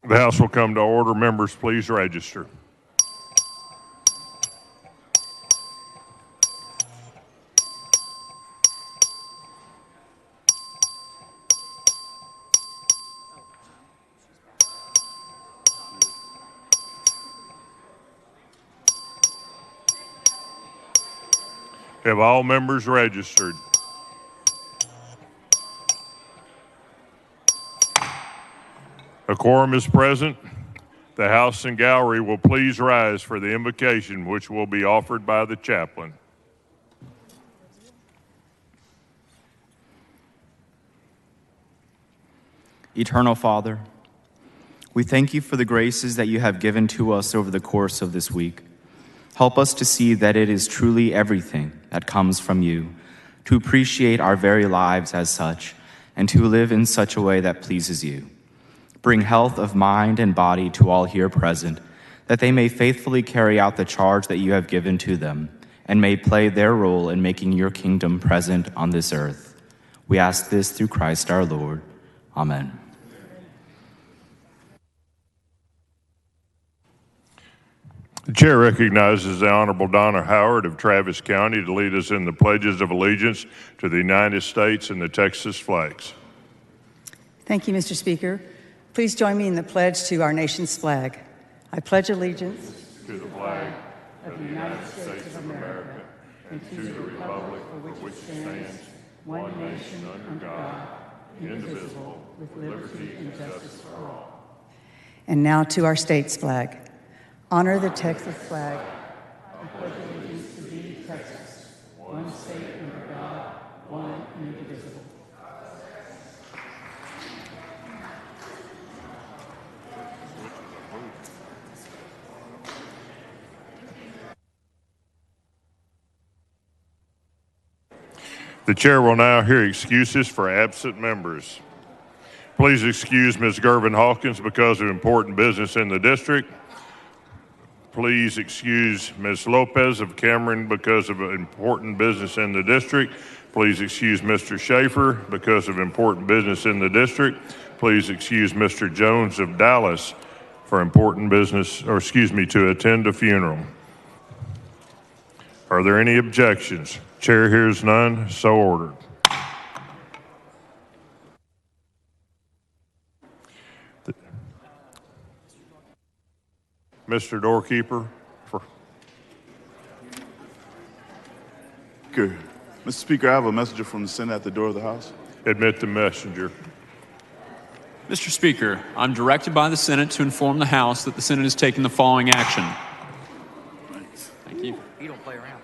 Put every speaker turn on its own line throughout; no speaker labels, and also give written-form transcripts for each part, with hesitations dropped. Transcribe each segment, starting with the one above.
The House will come to order. Members, please register. Have all members registered? A quorum is present. The House and gallery will please rise for the invocation, which will be offered by the chaplain.
Eternal Father, we thank you for the graces that you have given to us over the course of this week. Help us to see that it is truly everything that comes from you, to appreciate our very lives as such, and to live in such a way that pleases you. Bring health of mind and body to all here present, that they may faithfully carry out the charge that you have given to them, and may play their role in making your kingdom present on this earth. We ask this through Christ our Lord. Amen.
The chair recognizes the Honorable Donna Howard of Travis County to lead us in the pledges of allegiance to the United States and the Texas flags.
Thank you, Mr. Speaker. Please join me in the pledge to our nation's flag. I pledge allegiance
to the flag of the United States of America and to the republic for which it stands, one nation under God, indivisible, with liberty and justice for all.
And now to our state's flag. Honor the Texas flag. I pledge allegiance to thee, Texas, one state under God, one and indivisible.
The chair will now hear excuses for absent members. Please excuse Ms. Gervin Hawkins because of important business in the district. Please excuse Ms. Lopez of Cameron because of important business in the district. Please excuse Mr. Schaefer because of important business in the district. Please excuse Mr. Jones of Dallas for important business, to attend a funeral. Are there any objections? Chair hears none, so ordered. Mr. Doorkeeper.
Good. Mr. Speaker, I have a messenger from the Senate at the door of the House.
Admit the messenger.
Mr. Speaker, I'm directed by the Senate to inform the House that the Senate is taking the following action.
Thanks.
Thank you.
You don't play around.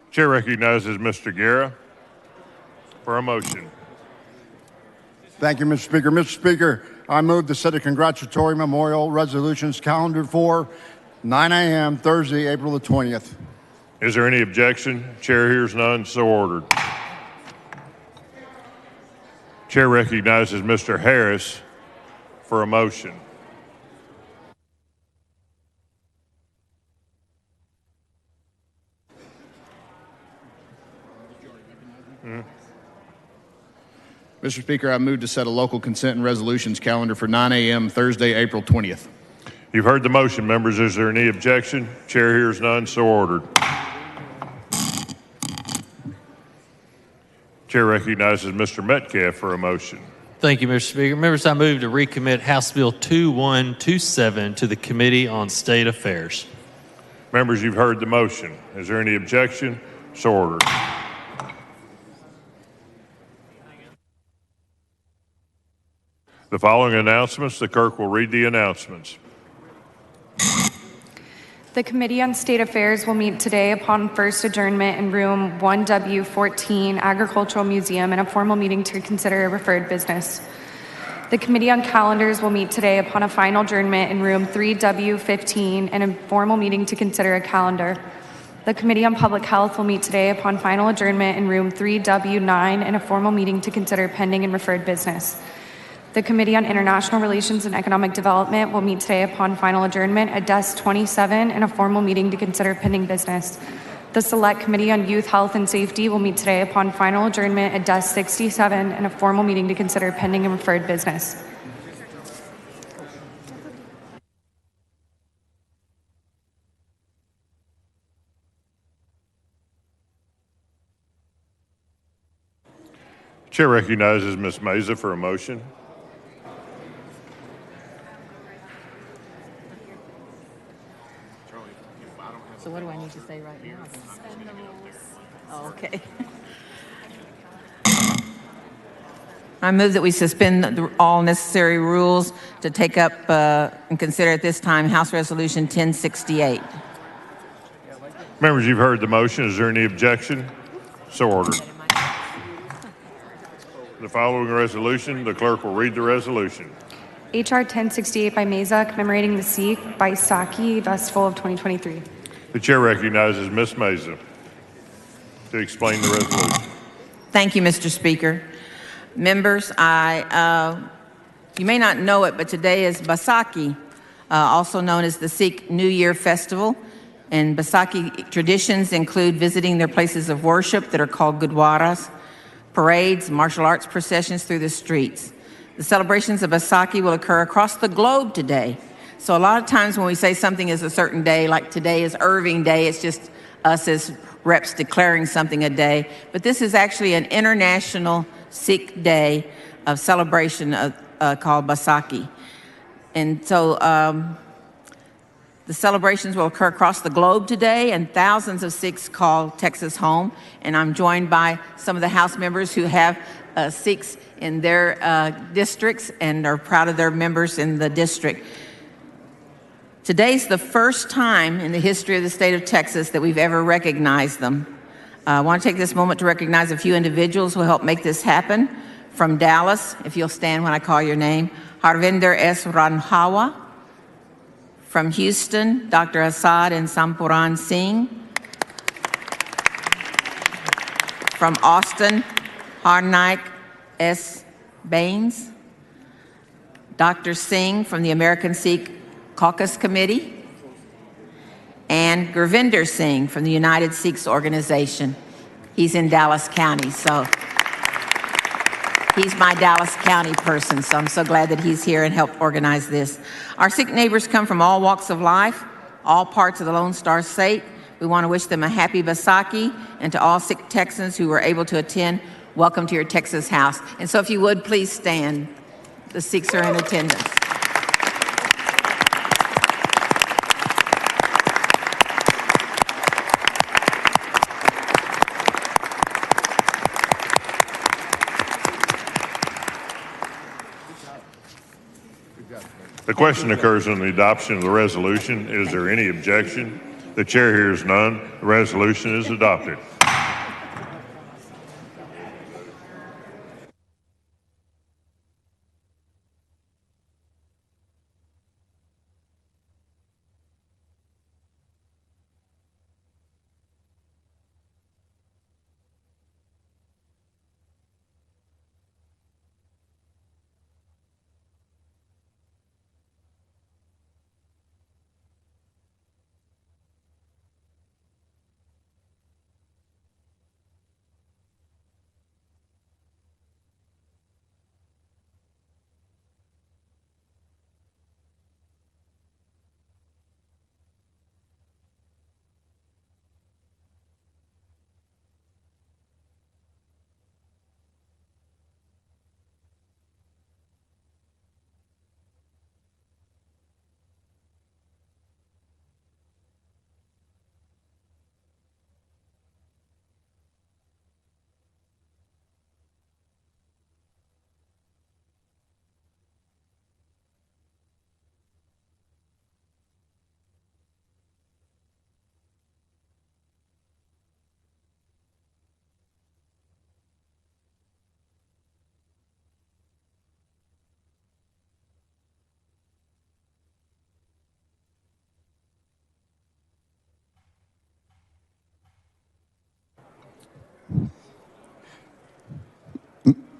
Chair recognizes Mr. Guerra for a motion.
Thank you, Mr. Speaker. Mr. Speaker, I move to set a congratulatory memorial resolutions calendar for 9 a.m. Thursday, April the 20th.
Is there any objection? Chair hears none, so ordered. Chair recognizes Mr. Harris for a motion.
Mr. Speaker, I move to set a local consent and resolutions calendar for 9 a.m. Thursday, April 20th.
You've heard the motion, members. Is there any objection? Chair hears none, so ordered. Chair recognizes Mr. Metcalf for a motion.
Thank you, Mr. Speaker. Members, I move to recommit House Bill 2127 to the Committee on State Affairs.
Members, you've heard the motion. Is there any objection? So ordered. The following announcements, the clerk will read the announcements.
The Committee on State Affairs will meet today upon first adjournment in room 1W14, Agricultural Museum, in a formal meeting to consider a referred business. The Committee on Calendars will meet today upon a final adjournment in room 3W15 in a formal meeting to consider a calendar. The Committee on Public Health will meet today upon final adjournment in room 3W9 in a formal meeting to consider pending and referred business. The Committee on International Relations and Economic Development will meet today upon final adjournment at desk 27 in a formal meeting to consider pending business. The Select Committee on Youth Health and Safety will meet today upon final adjournment at desk 67 in a formal meeting to consider pending and referred business.
Chair recognizes Ms. Meza for a motion.
So what do I need to say right now? Suspend the rules. Oh, okay.
I move that we suspend all necessary rules to take up and consider at this time House Resolution 1068.
Members, you've heard the motion. Is there any objection? So ordered. The following resolution, the clerk will read the resolution.
HR 1068 by Meza, commemorating the Sikh Baisakhi Festival of 2023.
The chair recognizes Ms. Meza to explain the resolution.
Thank you, Mr. Speaker. Members, you may not know it, but today is Baisakhi, also known as the Sikh New Year Festival. And Baisakhi traditions include visiting their places of worship that are called gurdwaras, parades, martial arts processions through the streets. The celebrations of Baisakhi will occur across the globe today. So a lot of times when we say something is a certain day, like today is Irving Day, it's just us as reps declaring something a day. But this is actually an international Sikh day of celebration called Baisakhi. And so the celebrations will occur across the globe today, and thousands of Sikhs call Texas home. And I'm joined by some of the House members who have Sikhs in their districts and are proud of their members in the district. Today's the first time in the history of the state of Texas that we've ever recognized them. I want to take this moment to recognize a few individuals who helped make this happen. From Dallas, if you'll stand when I call your name, Harvinder S. Ranhawa. From Houston, Dr. Asad and Sampuran Singh. From Austin, Harnaik S. Baines. Dr. Singh from the American Sikh Caucus Committee, and Gurvinder Singh from the United Sikhs Organization. He's in Dallas County, so he's my Dallas County person, so I'm so glad that he's here and helped organize this. Our Sikh neighbors come from all walks of life, all parts of the Lone Star State. We want to wish them a happy Baisakhi, and to all Sikh Texans who were able to attend, welcome to your Texas house. And so if you would, please stand. The Sikhs are in attendance.
The question occurs on the adoption of the resolution. Is there any objection? The chair hears none. The resolution is adopted.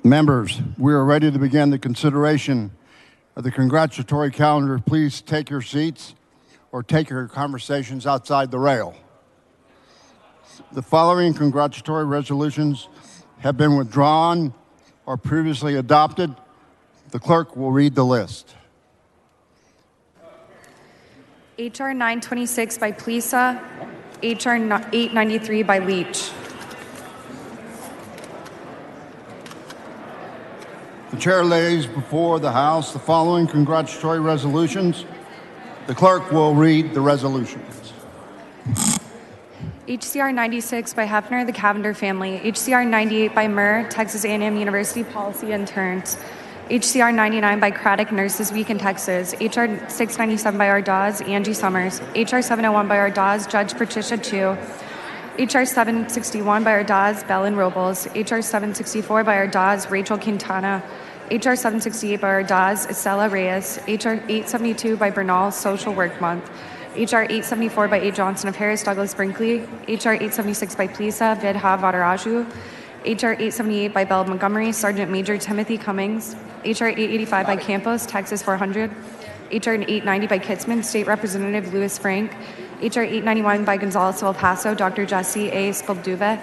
Members, we are ready to begin the consideration of the congratulatory calendar. Please take your seats or take your conversations outside the rail. The following congratulatory resolutions have been withdrawn or previously adopted. The clerk will read the list.
HR 926 by Plisa, HR 893 by Leach.
The chair lays before the House the following congratulatory resolutions. The clerk will read the resolutions.
HCR 96 by Hefner, the Cavender family. HCR 98 by Murr, Texas A&M University Policy Interns. HCR 99 by Craddock Nurses Week in Texas. HR 697 by Ardaz, Angie Summers. HR 701 by Ardaz, Judge Patricia Chu. HR 761 by Ardaz, Belen Robles. HR 764 by Ardaz, Rachel Quintana. HR 768 by Ardaz, Estela Reyes. HR 872 by Bernal, Social Work Month. HR 874 by A. Johnson of Harris Douglas Brinkley. HR 876 by Plisa, Vidha Vadaraju. HR 878 by Bell Montgomery, Sergeant Major Timothy Cummings. HR 885 by Campos, Texas 400. HR 890 by Kitzman, State Representative Louis Frank. HR 891 by Gonzales of El Paso, Dr. Jesse A. Spilduve.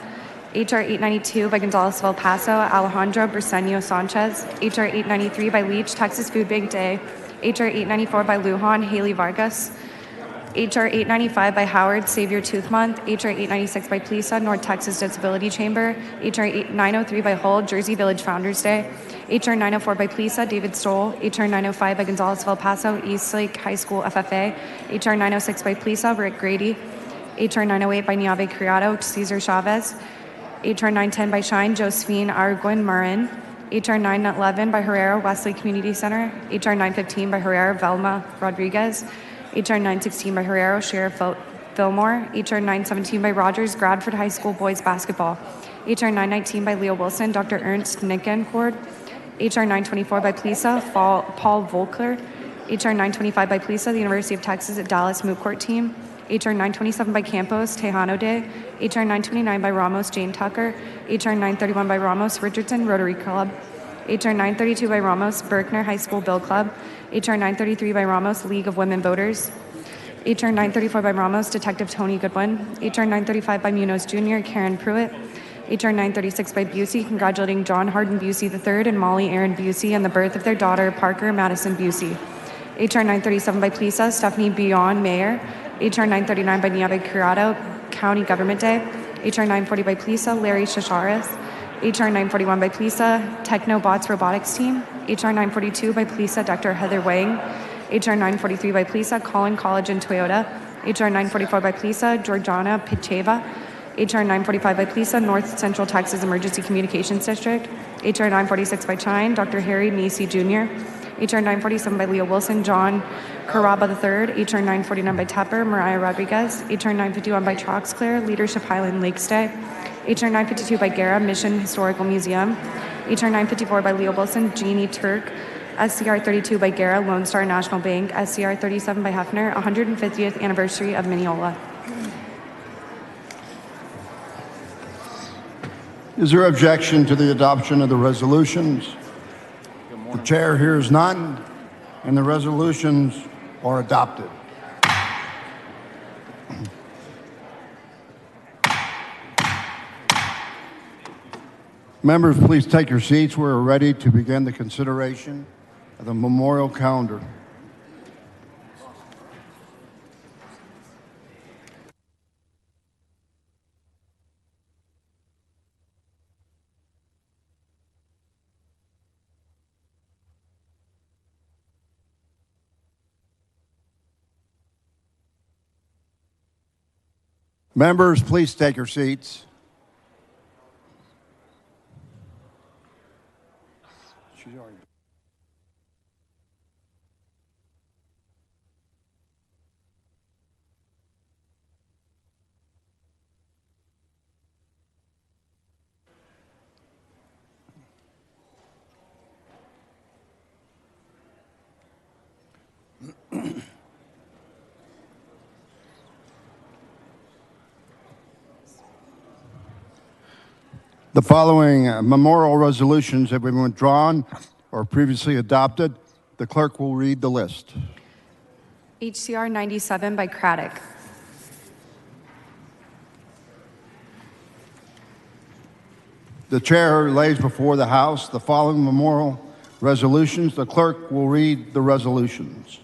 HR 892 by Gonzales of El Paso, Alejandro Briseño Sanchez. HR 893 by Leach, Texas Food Bank Day. HR 894 by Lujan, Haley Vargas. HR 895 by Howard, Savior Tooth Month. HR 896 by Plisa, North Texas Disability Chamber. HR 903 by Hull, Jersey Village Founders Day. HR 904 by Plisa, David Stoll. HR 905 by Gonzales of El Paso, Eastlake High School FFA. HR 906 by Plisa, Rick Grady. HR 908 by Niave Criado, Cesar Chavez. HR 910 by Shine, Josephine Arguin Marin. HR 911 by Herrera, Wesley Community Center. HR 915 by Herrera, Velma Rodriguez. HR 916 by Herrero, Sheriff Fillmore. HR 917 by Rogers, Bradford High School Boys Basketball. HR 919 by Leo Wilson, Dr. Ernst Nickencord. HR 924 by Plisa, Paul Volker. HR 925 by Plisa, the University of Texas at Dallas Moot Court Team. HR 927 by Campos, Tejano Day. HR 929 by Ramos, Jane Tucker. HR 931 by Ramos, Richardson Rotary Club. HR 932 by Ramos, Berkner High School Bill Club. HR 933 by Ramos, League of Women Voters. HR 934 by Ramos, Detective Tony Goodwin. HR 935 by Munoz Jr., Karen Pruitt. HR 936 by Busey, congratulating John Hardin Busey III and Molly Aaron Busey on the birth of their daughter, Parker Madison Busey. HR 937 by Plisa, Stephanie Bion, Mayor. HR 939 by Niave Criado, County Government Day. HR 940 by Plisa, Larry Shasharis. HR 941 by Plisa, Technobots Robotics Team. HR 942 by Plisa, Dr. Heather Wang. HR 943 by Plisa, Collin College and Toyota. HR 944 by Plisa, Georgiana Picheva. HR 945 by Plisa, North Central Texas Emergency Communications District. HR 946 by Chine, Dr. Harry Nisi Jr. HR 947 by Leo Wilson, John Caraba III. HR 949 by Tepper, Mariah Rodriguez. HR 951 by Troxclair, Leadership Highland Lakes Day. HR 952 by Guerra, Mission Historical Museum. HR 954 by Leo Wilson, Jeannie Turk. SCR 32 by Guerra, Lone Star National Bank. SCR 37 by Hefner, 150th Anniversary of Mineola.
Is there objection to the adoption of the resolutions? The chair hears none, and the resolutions are adopted. Members, please take your seats. We're ready to begin the consideration of the memorial calendar. Members, please take your seats. The following memorial resolutions have been withdrawn or previously adopted. The clerk will read the list.
HCR 97 by Craddock.
The chair lays before the House the following memorial resolutions. The clerk will read the resolutions.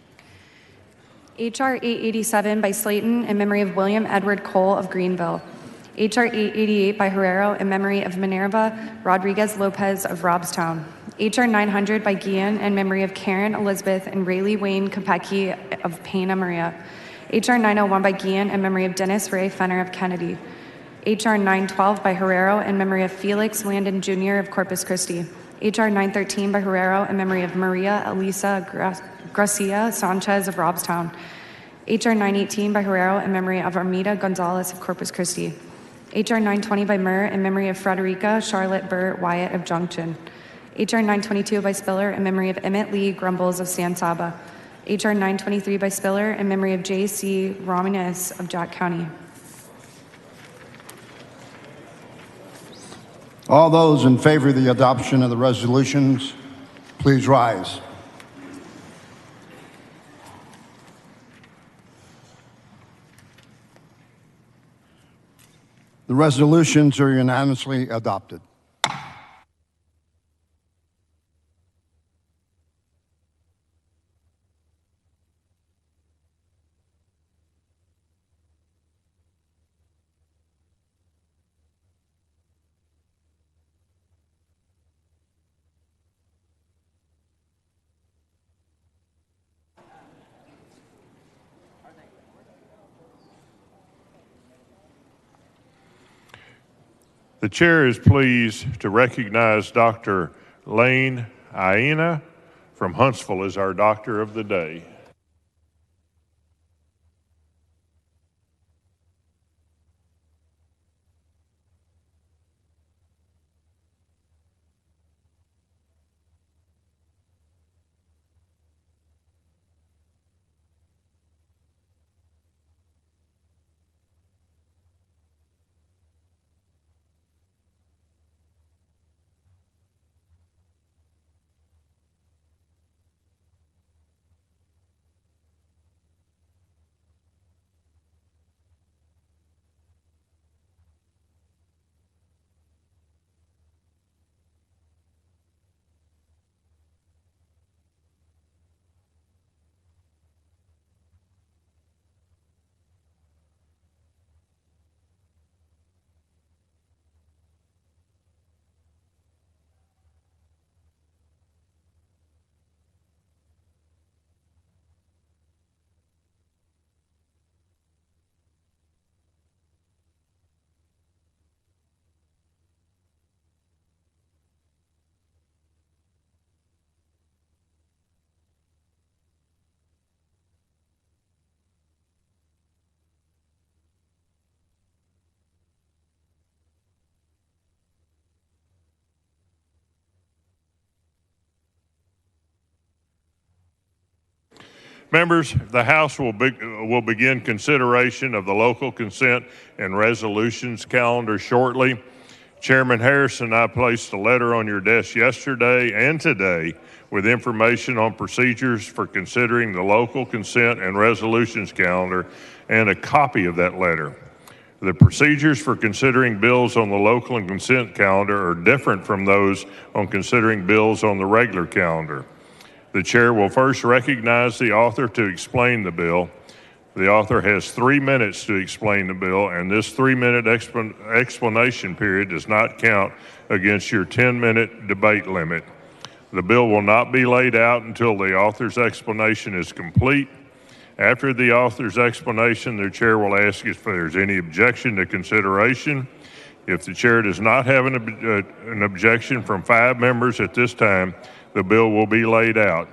HR 887 by Slayton in memory of William Edward Cole of Greenville. HR 888 by Herrero in memory of Minerva Rodriguez Lopez of Robstown. HR 900 by Guillen in memory of Karen Elizabeth and Rayleigh Wayne Kopecki of Pena Maria. HR 901 by Guillen in memory of Dennis Ray Fenner of Kennedy. HR 912 by Herrero in memory of Felix Landon Jr. of Corpus Christi. HR 913 by Herrero in memory of Maria Elisa Gracia Sanchez of Robstown. HR 918 by Herrero in memory of Armida Gonzalez of Corpus Christi. HR 920 by Murr in memory of Frederica Charlotte Burr Wyatt of Junction. HR 922 by Spiller in memory of Emmett Lee Grumbles of San Saba. HR 923 by Spiller in memory of J.C. Ramirez of Jack County.
All those in favor of the adoption of the resolutions, please rise. The resolutions are unanimously adopted.
The chair is pleased to recognize Dr. Lane Aina from Huntsville as our doctor of the day. Members, the House will begin consideration of the local consent and resolutions calendar shortly. Chairman Harris and I placed a letter on your desk yesterday and today with information on procedures for considering the local consent and resolutions calendar and a copy of that letter. The procedures for considering bills on the local and consent calendar are different from those on considering bills on the regular calendar. The chair will first recognize the author to explain the bill. The author has 3 minutes to explain the bill, and this 3-minute explanation period does not count against your 10-minute debate limit. The bill will not be laid out until the author's explanation is complete. After the author's explanation, the chair will ask if there's any objection to consideration. If the chair does not have an objection from 5 members at this time, the bill will be laid out.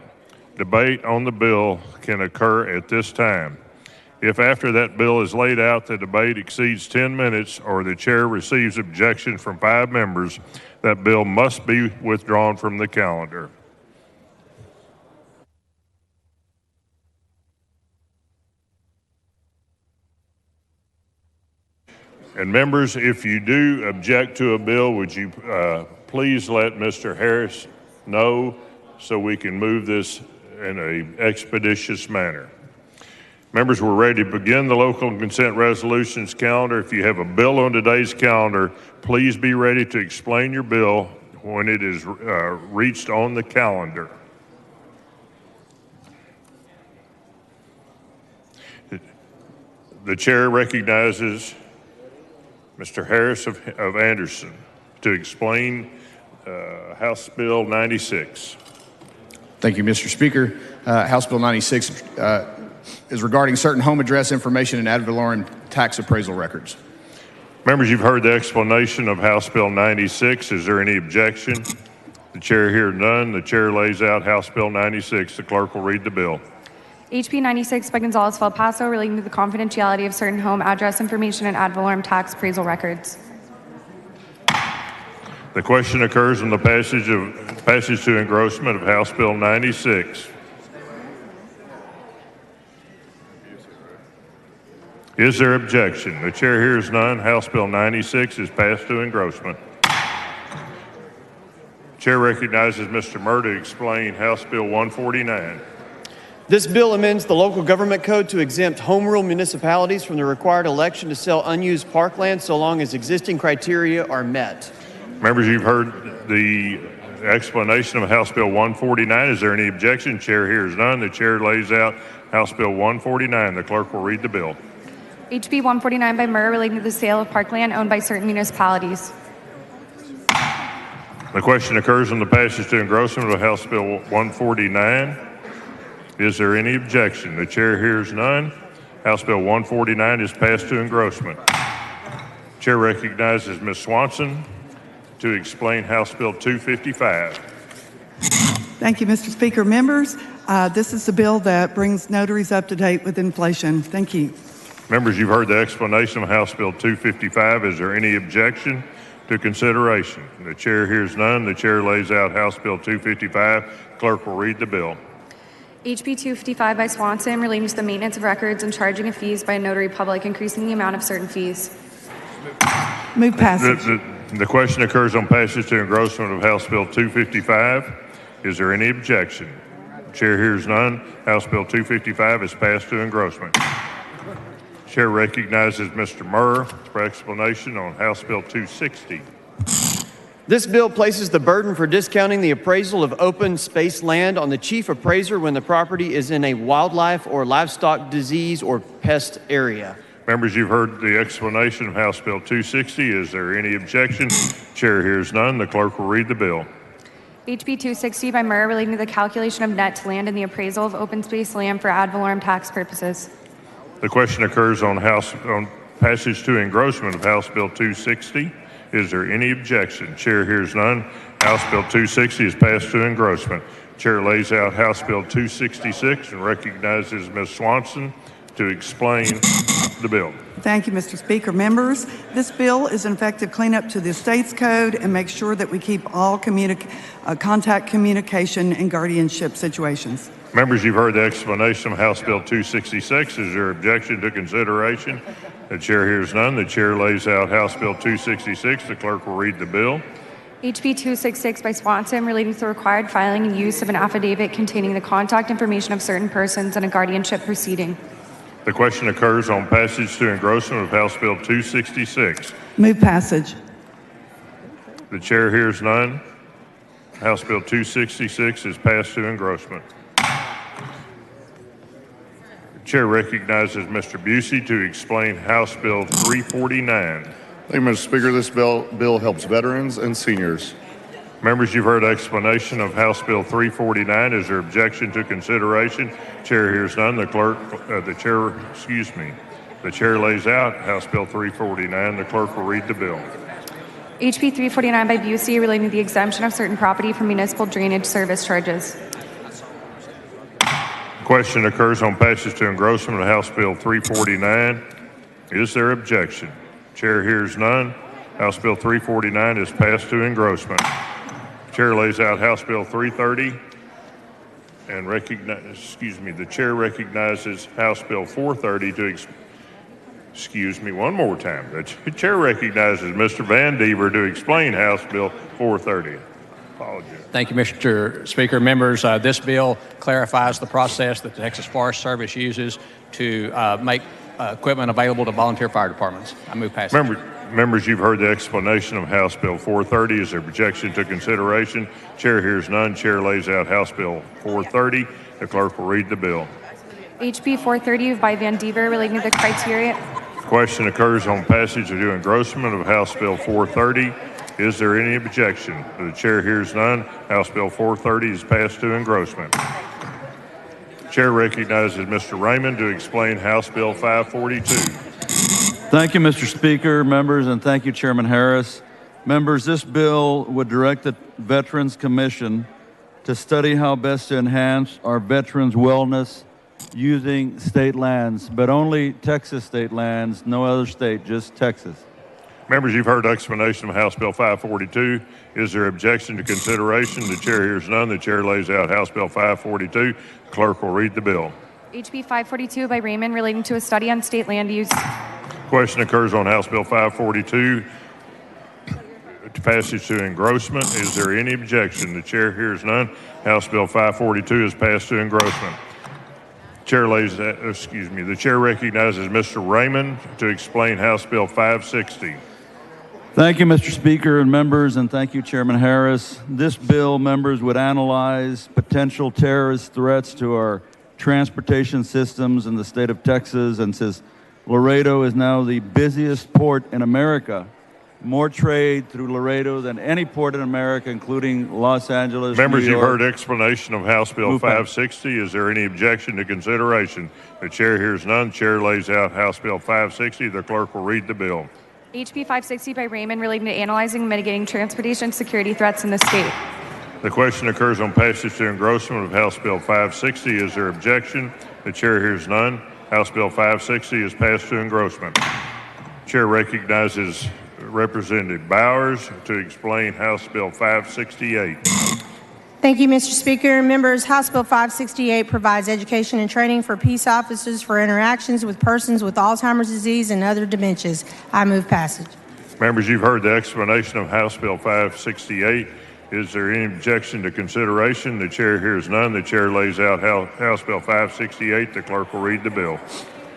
Debate on the bill can occur at this time. If after that bill is laid out, the debate exceeds 10 minutes or the chair receives objection from 5 members, that bill must be withdrawn from the calendar. And members, if you do object to a bill, would you please let Mr. Harris know so we can move this in an expeditious manner. Members, we're ready to begin the local consent resolutions calendar. If you have a bill on today's calendar, please be ready to explain your bill when it is reached on the calendar. The chair recognizes Mr. Harris of Anderson to explain House Bill 96.
Thank you, Mr. Speaker. House Bill 96 is regarding certain home address information and ad valorem tax appraisal records.
Members, you've heard the explanation of House Bill 96. Is there any objection? The chair hears none. The chair lays out House Bill 96. The clerk will read the bill.
HB 96 by Gonzalez El Paso relating to the confidentiality of certain home address information and ad valorem tax appraisal records.
The question occurs on the passage to engrossment of House Bill 96. Is there objection? The chair hears none. House Bill 96 is passed to engrossment. Chair recognizes Mr. Murr to explain House Bill 149.
This bill amends the local government code to exempt home rule municipalities from the required election to sell unused parkland so long as existing criteria are met.
Members, you've heard the explanation of House Bill 149. Is there any objection? Chair hears none. The chair lays out House Bill 149. The clerk will read the bill.
HB 149 by Murr relating to the sale of parkland owned by certain municipalities.
The question occurs on the passage to engrossment of House Bill 149. Is there any objection? The chair hears none. House Bill 149 is passed to engrossment. Chair recognizes Ms. Swanson to explain House Bill 255.
Thank you, Mr. Speaker. Members, this is the bill that brings notaries up to date with inflation. Thank you.
Members, you've heard the explanation of House Bill 255. Is there any objection to consideration? The chair hears none. The chair lays out House Bill 255. Clerk will read the bill.
HB 255 by Swanson relating to the maintenance of records and charging of fees by a notary public, increasing the amount of certain fees.
Move passage.
The question occurs on passage to engrossment of House Bill 255. Is there any objection? Chair hears none. House Bill 255 is passed to engrossment. Chair recognizes Mr. Murr for explanation on House Bill 260.
This bill places the burden for discounting the appraisal of open space land on the chief appraiser when the property is in a wildlife or livestock disease or pest area.
Members, you've heard the explanation of House Bill 260. Is there any objection? Chair hears none. The clerk will read the bill.
HB 260 by Murr relating to the calculation of net to land and the appraisal of open space land for ad valorem tax purposes.
The question occurs on passage to engrossment of House Bill 260. Is there any objection? Chair hears none. House Bill 260 is passed to engrossment. Chair lays out House Bill 266 and recognizes Ms. Swanson to explain the bill.
Thank you, Mr. Speaker. Members, this bill is an effective cleanup to the state's code and makes sure that we keep all contact communication and guardianship situations.
Members, you've heard the explanation of House Bill 266. Is there objection to consideration? The chair hears none. The chair lays out House Bill 266. The clerk will read the bill.
HB 266 by Swanson relating to the required filing and use of an affidavit containing the contact information of certain persons in a guardianship proceeding.
The question occurs on passage to engrossment of House Bill 266.
Move passage.
The chair hears none. House Bill 266 is passed to engrossment. The chair recognizes Mr. Busey to explain House Bill 349.
Thank you, Mr. Speaker. This bill helps veterans and seniors.
Members, you've heard explanation of House Bill 349. Is there objection to consideration? Chair hears none. The chair lays out House Bill 349. The clerk will read the bill.
HB 349 by Busey relating to the exemption of certain property from municipal drainage service charges.
Question occurs on passage to engrossment of House Bill 349. Is there objection? Chair hears none. House Bill 349 is passed to engrossment. Chair lays out House Bill 330 and the chair recognizes House Bill 430 to excuse me one more time. The chair recognizes Mr. Van Deaver to explain House Bill 430. Apologize.
Thank you, Mr. Speaker. Members, this bill clarifies the process that the Texas Forest Service uses to make equipment available to volunteer fire departments. I move passage.
Members, you've heard the explanation of House Bill 430. Is there objection to consideration? Chair hears none. Chair lays out House Bill 430. The clerk will read the bill.
HB 430 by Van Deaver relating to the criteria.
Question occurs on passage or due engrossment of House Bill 430. Is there any objection? The chair hears none. House Bill 430 is passed to engrossment. Chair recognizes Mr. Raymond to explain House Bill 542.
Thank you, Mr. Speaker, members, and thank you, Chairman Harris. Members, this bill would direct the Veterans Commission to study how best to enhance our veterans' wellness using state lands, but only Texas state lands, no other state, just Texas.
Members, you've heard explanation of House Bill 542. Is there objection to consideration? The chair hears none. The chair lays out House Bill 542. The clerk will read the bill.
HB 542 by Raymond relating to a study on state land use.
Question occurs on House Bill 542 to passage to engrossment. Is there any objection? The chair hears none. House Bill 542 is passed to engrossment. The chair recognizes Mr. Raymond to explain House Bill 560.
Thank you, Mr. Speaker and members, and thank you, Chairman Harris. This bill, members, would analyze potential terrorist threats to our transportation systems in the state of Texas, and since Laredo is now the busiest port in America, more trade through Laredo than any port in America, including Los Angeles,
Members,
New
you've
York.
heard explanation of House Bill 560. Is there any objection to consideration? The chair hears none. Chair lays out House Bill 560. The clerk will read the bill.
HB 560 by Raymond relating to analyzing and mitigating transportation security threats in the state.
The question occurs on passage to engrossment of House Bill 560. Is there objection? The chair hears none. House Bill 560 is passed to engrossment. Chair recognizes Representative Bowers to explain House Bill 568.
Thank you, Mr. Speaker. Members, House Bill 568 provides education and training for peace officers for interactions with persons with Alzheimer's disease and other dementias. I move passage.
Members, you've heard the explanation of House Bill 568. Is there any objection to consideration? The chair hears none. The chair lays out House Bill 568. The clerk will read the bill.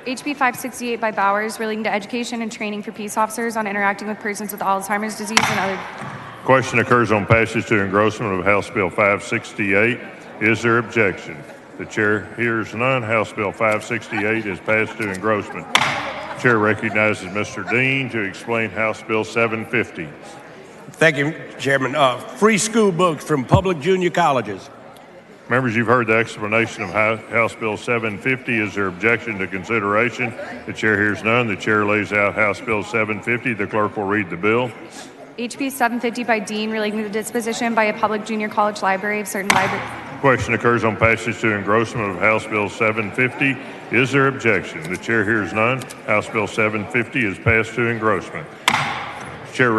HB 568 by Bowers relating to education and training for peace officers on interacting with persons with Alzheimer's disease and other.
Question occurs on passage to engrossment of House Bill 568. Is there objection? The chair hears none. House Bill 568 is passed to engrossment. Chair recognizes Mr. Dean to explain House Bill 750.
Thank you, Chairman. Free school books from public junior colleges.
Members, you've heard the explanation of House Bill 750. Is there objection to consideration? The chair hears none. The chair lays out House Bill 750. The clerk will read the bill.
HB 750 by Dean relating to the disposition by a public junior college library of certain library.
Question occurs on passage to engrossment of House Bill 750. Is there objection? The chair hears none. House Bill 750 is passed to engrossment. Chair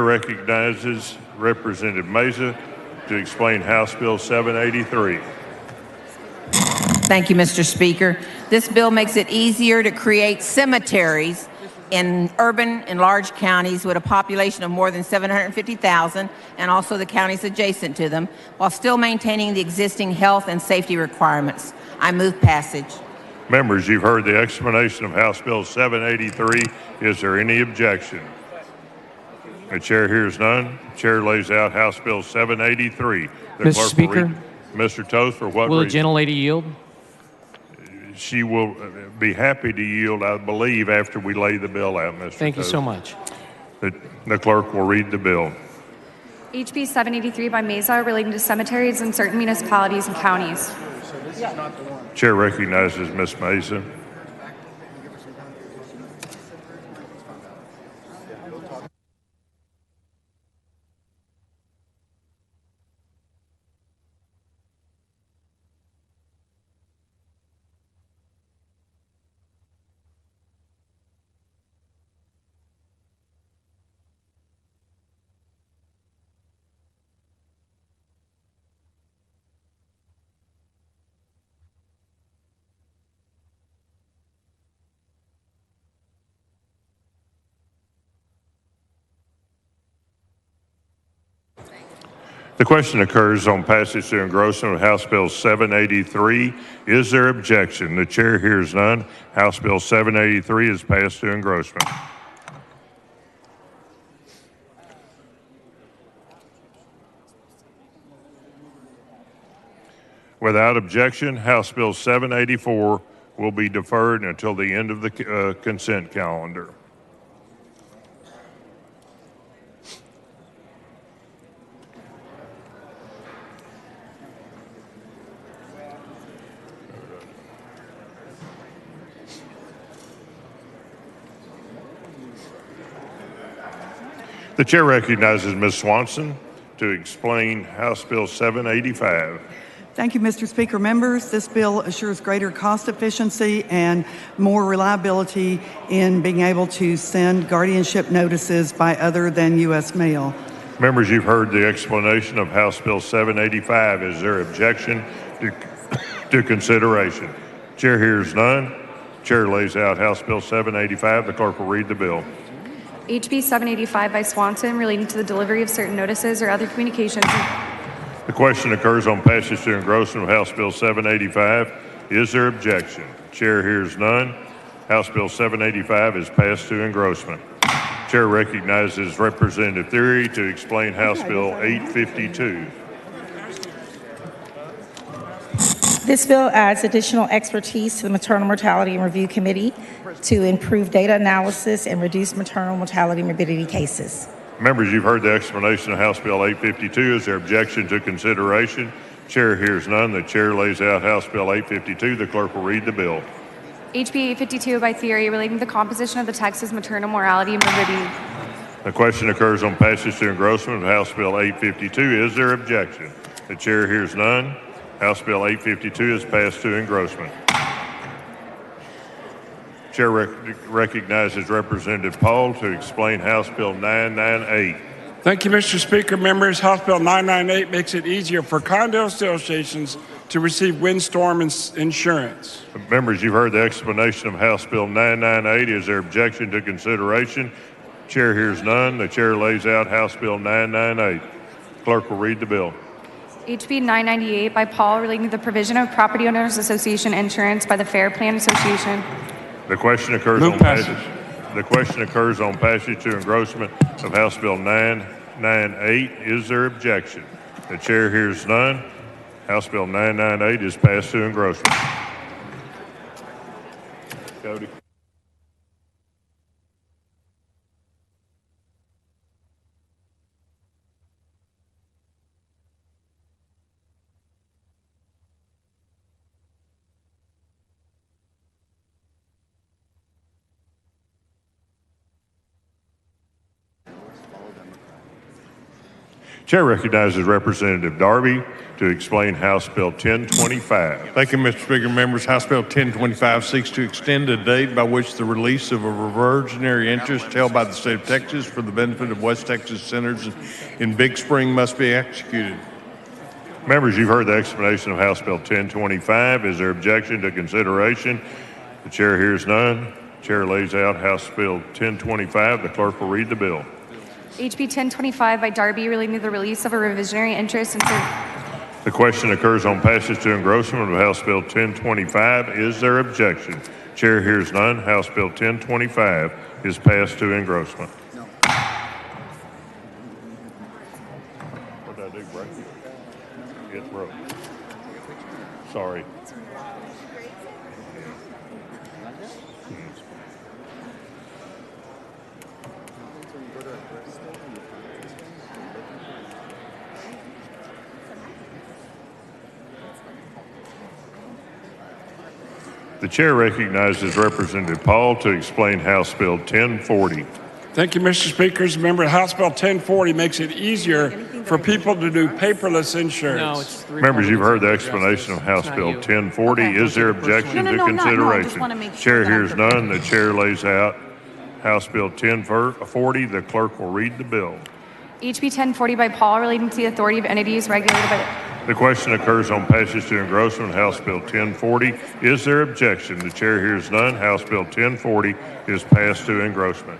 recognizes Representative Meza to explain House Bill 783.
Thank you, Mr. Speaker. This bill makes it easier to create cemeteries in urban and large counties with a population of more than 750,000 and also the counties adjacent to them, while still maintaining the existing health and safety requirements. I move passage.
Members, you've heard the explanation of House Bill 783. Is there any objection? The chair hears none. Chair lays out House Bill 783.
Mr. Speaker,
Mr. Toth, for what
will the
reason?
gentlelady yield?
She will be happy to yield, I believe, after we lay the bill out, Mr.
Thank you
Toth.
so much.
The clerk will read the bill.
HB 783 by Meza relating to cemeteries in certain municipalities and counties.
Chair recognizes Ms. Meza. The question occurs on passage to engrossment of House Bill 783. Is there objection? The chair hears none. House Bill 783 is passed to engrossment. Without objection, House Bill 784 will be deferred until the end of the consent calendar. The chair recognizes Ms. Swanson to explain House Bill 785.
Thank you, Mr. Speaker. Members, this bill assures greater cost efficiency and more reliability in being able to send guardianship notices by other than U.S. mail.
Members, you've heard the explanation of House Bill 785. Is there objection to consideration? Chair hears none. Chair lays out House Bill 785. The clerk will read the bill.
HB 785 by Swanson relating to the delivery of certain notices or other communications.
The question occurs on passage to engrossment of House Bill 785. Is there objection? Chair hears none. House Bill 785 is passed to engrossment. Chair recognizes Representative Thierry to explain House Bill 852.
This bill adds additional expertise to the Maternal Mortality and Review Committee to improve data analysis and reduce maternal mortality and morbidity cases.
Members, you've heard the explanation of House Bill 852. Is there objection to consideration? Chair hears none. The chair lays out House Bill 852. The clerk will read the bill.
HB 852 by Thierry relating to the composition of the Texas maternal mortality and morbidity.
The question occurs on passage to engrossment of House Bill 852. Is there objection? The chair hears none. House Bill 852 is passed to engrossment. Chair recognizes Representative Paul to explain House Bill 998.
Thank you, Mr. Speaker. Members, House Bill 998 makes it easier for condo associations to receive windstorm insurance.
Members, you've heard the explanation of House Bill 998. Is there objection to consideration? Chair hears none. The chair lays out House Bill 998. Clerk will read the bill.
HB 998 by Paul relating to the provision of Property Owners Association insurance by the Fair Plan Association.
The question occurs on passage. The question occurs on passage to engrossment of House Bill 998. Is there objection? The chair hears none. House Bill 998 is passed to engrossment. Cody. Chair recognizes Representative Darby to explain House Bill 1025.
Thank you, Mr. Speaker. Members, House Bill 1025 seeks to extend a date by which the release of a reversionary interest held by the state of Texas for the benefit of West Texas centers in Big Spring must be executed.
Members, you've heard the explanation of House Bill 1025. Is there objection to consideration? The chair hears none. Chair lays out House Bill 1025. The clerk will read the bill.
HB 1025 by Darby relating to the release of a revisionary interest in
The question occurs on passage to engrossment of House Bill 1025. Is there objection? Chair hears none. House Bill 1025 is passed to engrossment. What did I do, break it? It broke. Sorry. The chair recognizes Representative Paul to explain House Bill 1040.
Thank you, Mr. Speaker. Member, House Bill 1040 makes it easier for people to do paperless insurance.
Members, you've heard the explanation of House Bill 1040. Is there objection to consideration? Chair hears none. The chair lays out House Bill 1040. The clerk will read the bill.
HB 1040 by Paul relating to the authority of entities regulated by
The question occurs on passage to engrossment, House Bill 1040. Is there objection? The chair hears none. House Bill 1040 is passed to engrossment.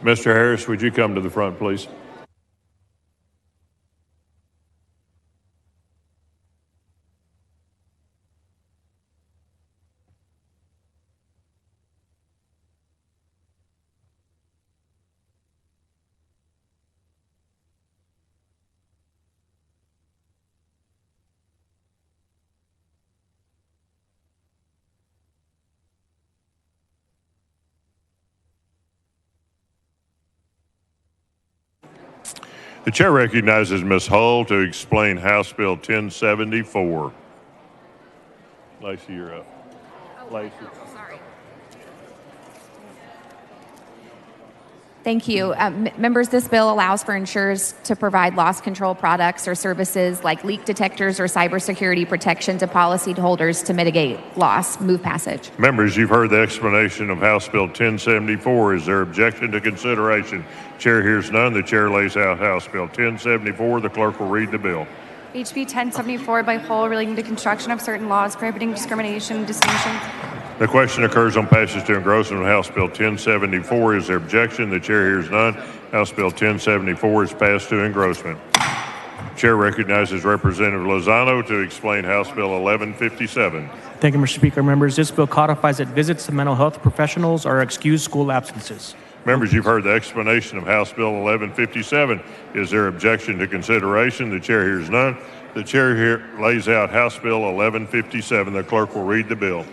Mr. Harris, would you come to the front, please? The chair recognizes Ms. Hull to explain House Bill 1074. Lacey, you're up. Lacey.
Thank you. Members, this bill allows for insurers to provide loss control products or services like leak detectors or cybersecurity protection to policyholders to mitigate loss. Move passage.
Members, you've heard the explanation of House Bill 1074. Is there objection to consideration? Chair hears none. The chair lays out House Bill 1074. The clerk will read the bill.
HB 1074 by whole relating to construction of certain laws prohibiting discrimination and distinctions.
The question occurs on passage to engrossment of House Bill 1074. Is there objection? The chair hears none. House Bill 1074 is passed to engrossment. Chair recognizes Representative Lozano to explain House Bill 1157.
Thank you, Mr. Speaker. Members, this bill codifies that visits to mental health professionals are excused school absences.
Members, you've heard the explanation of House Bill 1157. Is there objection to consideration? The chair hears none. The chair here lays out House Bill 1157. The clerk will read the bill.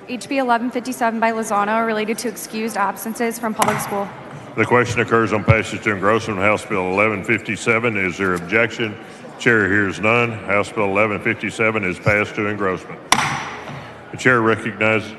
HB 1157 by Lozano related to excused absences from public school.
The question occurs on passage to engrossment of House Bill 1157. Is there objection? Chair hears none. House Bill 1157 is passed to engrossment. The chair recognizes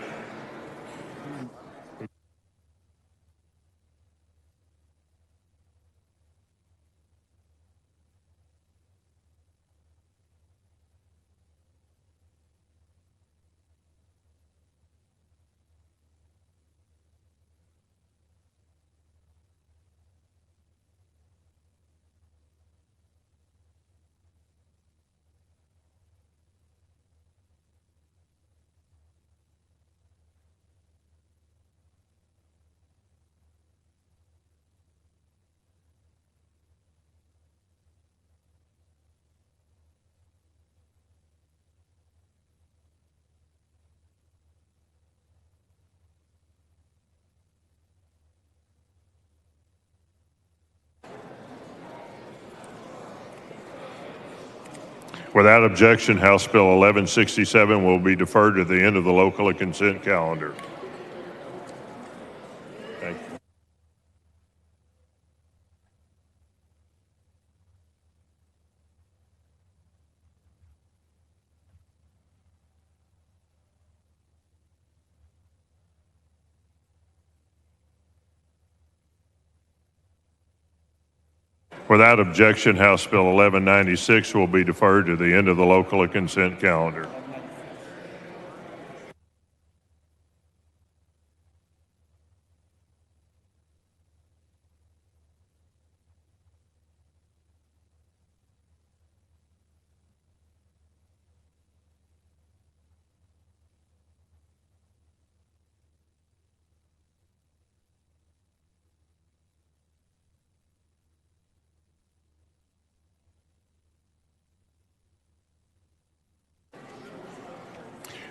without objection, House Bill 1167 will be deferred to the end of the local consent calendar. Thank you. Without objection, House Bill 1196 will be deferred to the end of the local consent calendar.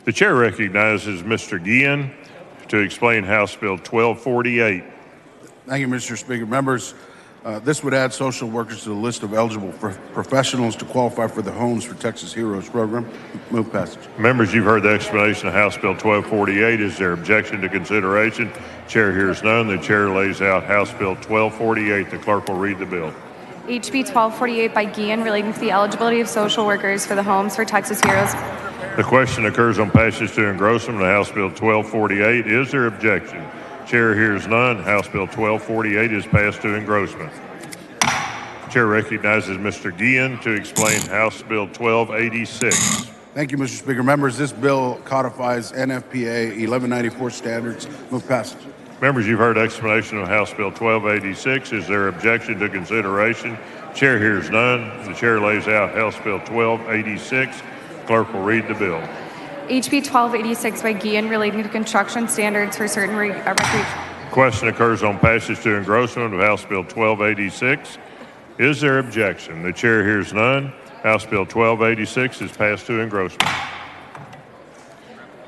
The chair recognizes Mr. Guillen to explain House Bill 1248.
Thank you, Mr. Speaker. Members, this would add social workers to the list of eligible professionals to qualify for the Homes for Texas Heroes program. Move passage.
Members, you've heard the explanation of House Bill 1248. Is there objection to consideration? Chair hears none. The chair lays out House Bill 1248. The clerk will read the bill.
HB 1248 by Guillen relating to the eligibility of social workers for the Homes for Texas Heroes.
The question occurs on passage to engrossment of House Bill 1248. Is there objection? Chair hears none. House Bill 1248 is passed to engrossment. Chair recognizes Mr. Guillen to explain House Bill 1286.
Thank you, Mr. Speaker. Members, this bill codifies NFPA 1194 standards. Move passage.
Members, you've heard explanation of House Bill 1286. Is there objection to consideration? Chair hears none. The chair lays out House Bill 1286. Clerk will read the bill.
HB 1286 by Guillen relating to construction standards for certain
Question occurs on passage to engrossment of House Bill 1286. Is there objection? The chair hears none. House Bill 1286 is passed to engrossment.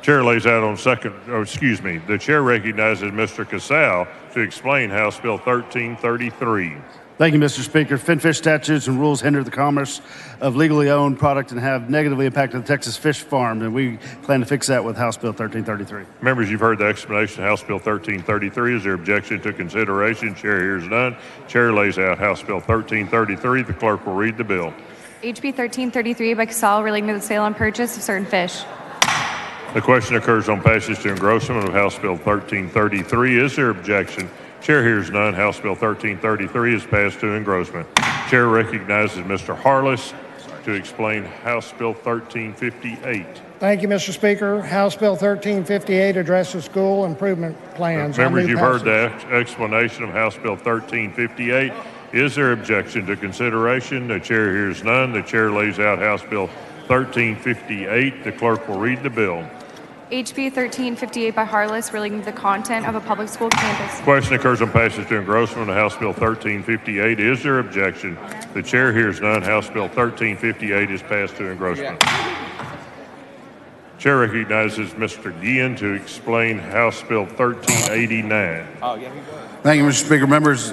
Chair lays out on the chair recognizes Mr. Casal to explain House Bill 1333.
Thank you, Mr. Speaker. Finfish statutes and rules hinder the commerce of legally owned product and have negatively impacted the Texas fish farm, and we plan to fix that with House Bill 1333.
Members, you've heard the explanation of House Bill 1333. Is there objection to consideration? Chair hears none. Chair lays out House Bill 1333. The clerk will read the bill.
HB 1333 by Casal relating to the sale and purchase of certain fish.
The question occurs on passage to engrossment of House Bill 1333. Is there objection? Chair hears none. House Bill 1333 is passed to engrossment. Chair recognizes Mr. Harless to explain House Bill 1358.
Thank you, Mr. Speaker. House Bill 1358 addresses school improvement plans.
Members, you've heard the explanation of House Bill 1358. Is there objection to consideration? The chair hears none. The chair lays out House Bill 1358. The clerk will read the bill.
HB 1358 by Harless relating to the content of a public school campus.
Question occurs on passage to engrossment of House Bill 1358. Is there objection? The chair hears none. House Bill 1358 is passed to engrossment. Chair recognizes Mr. Guillen to explain House Bill 1389.
Thank you, Mr. Speaker. Members,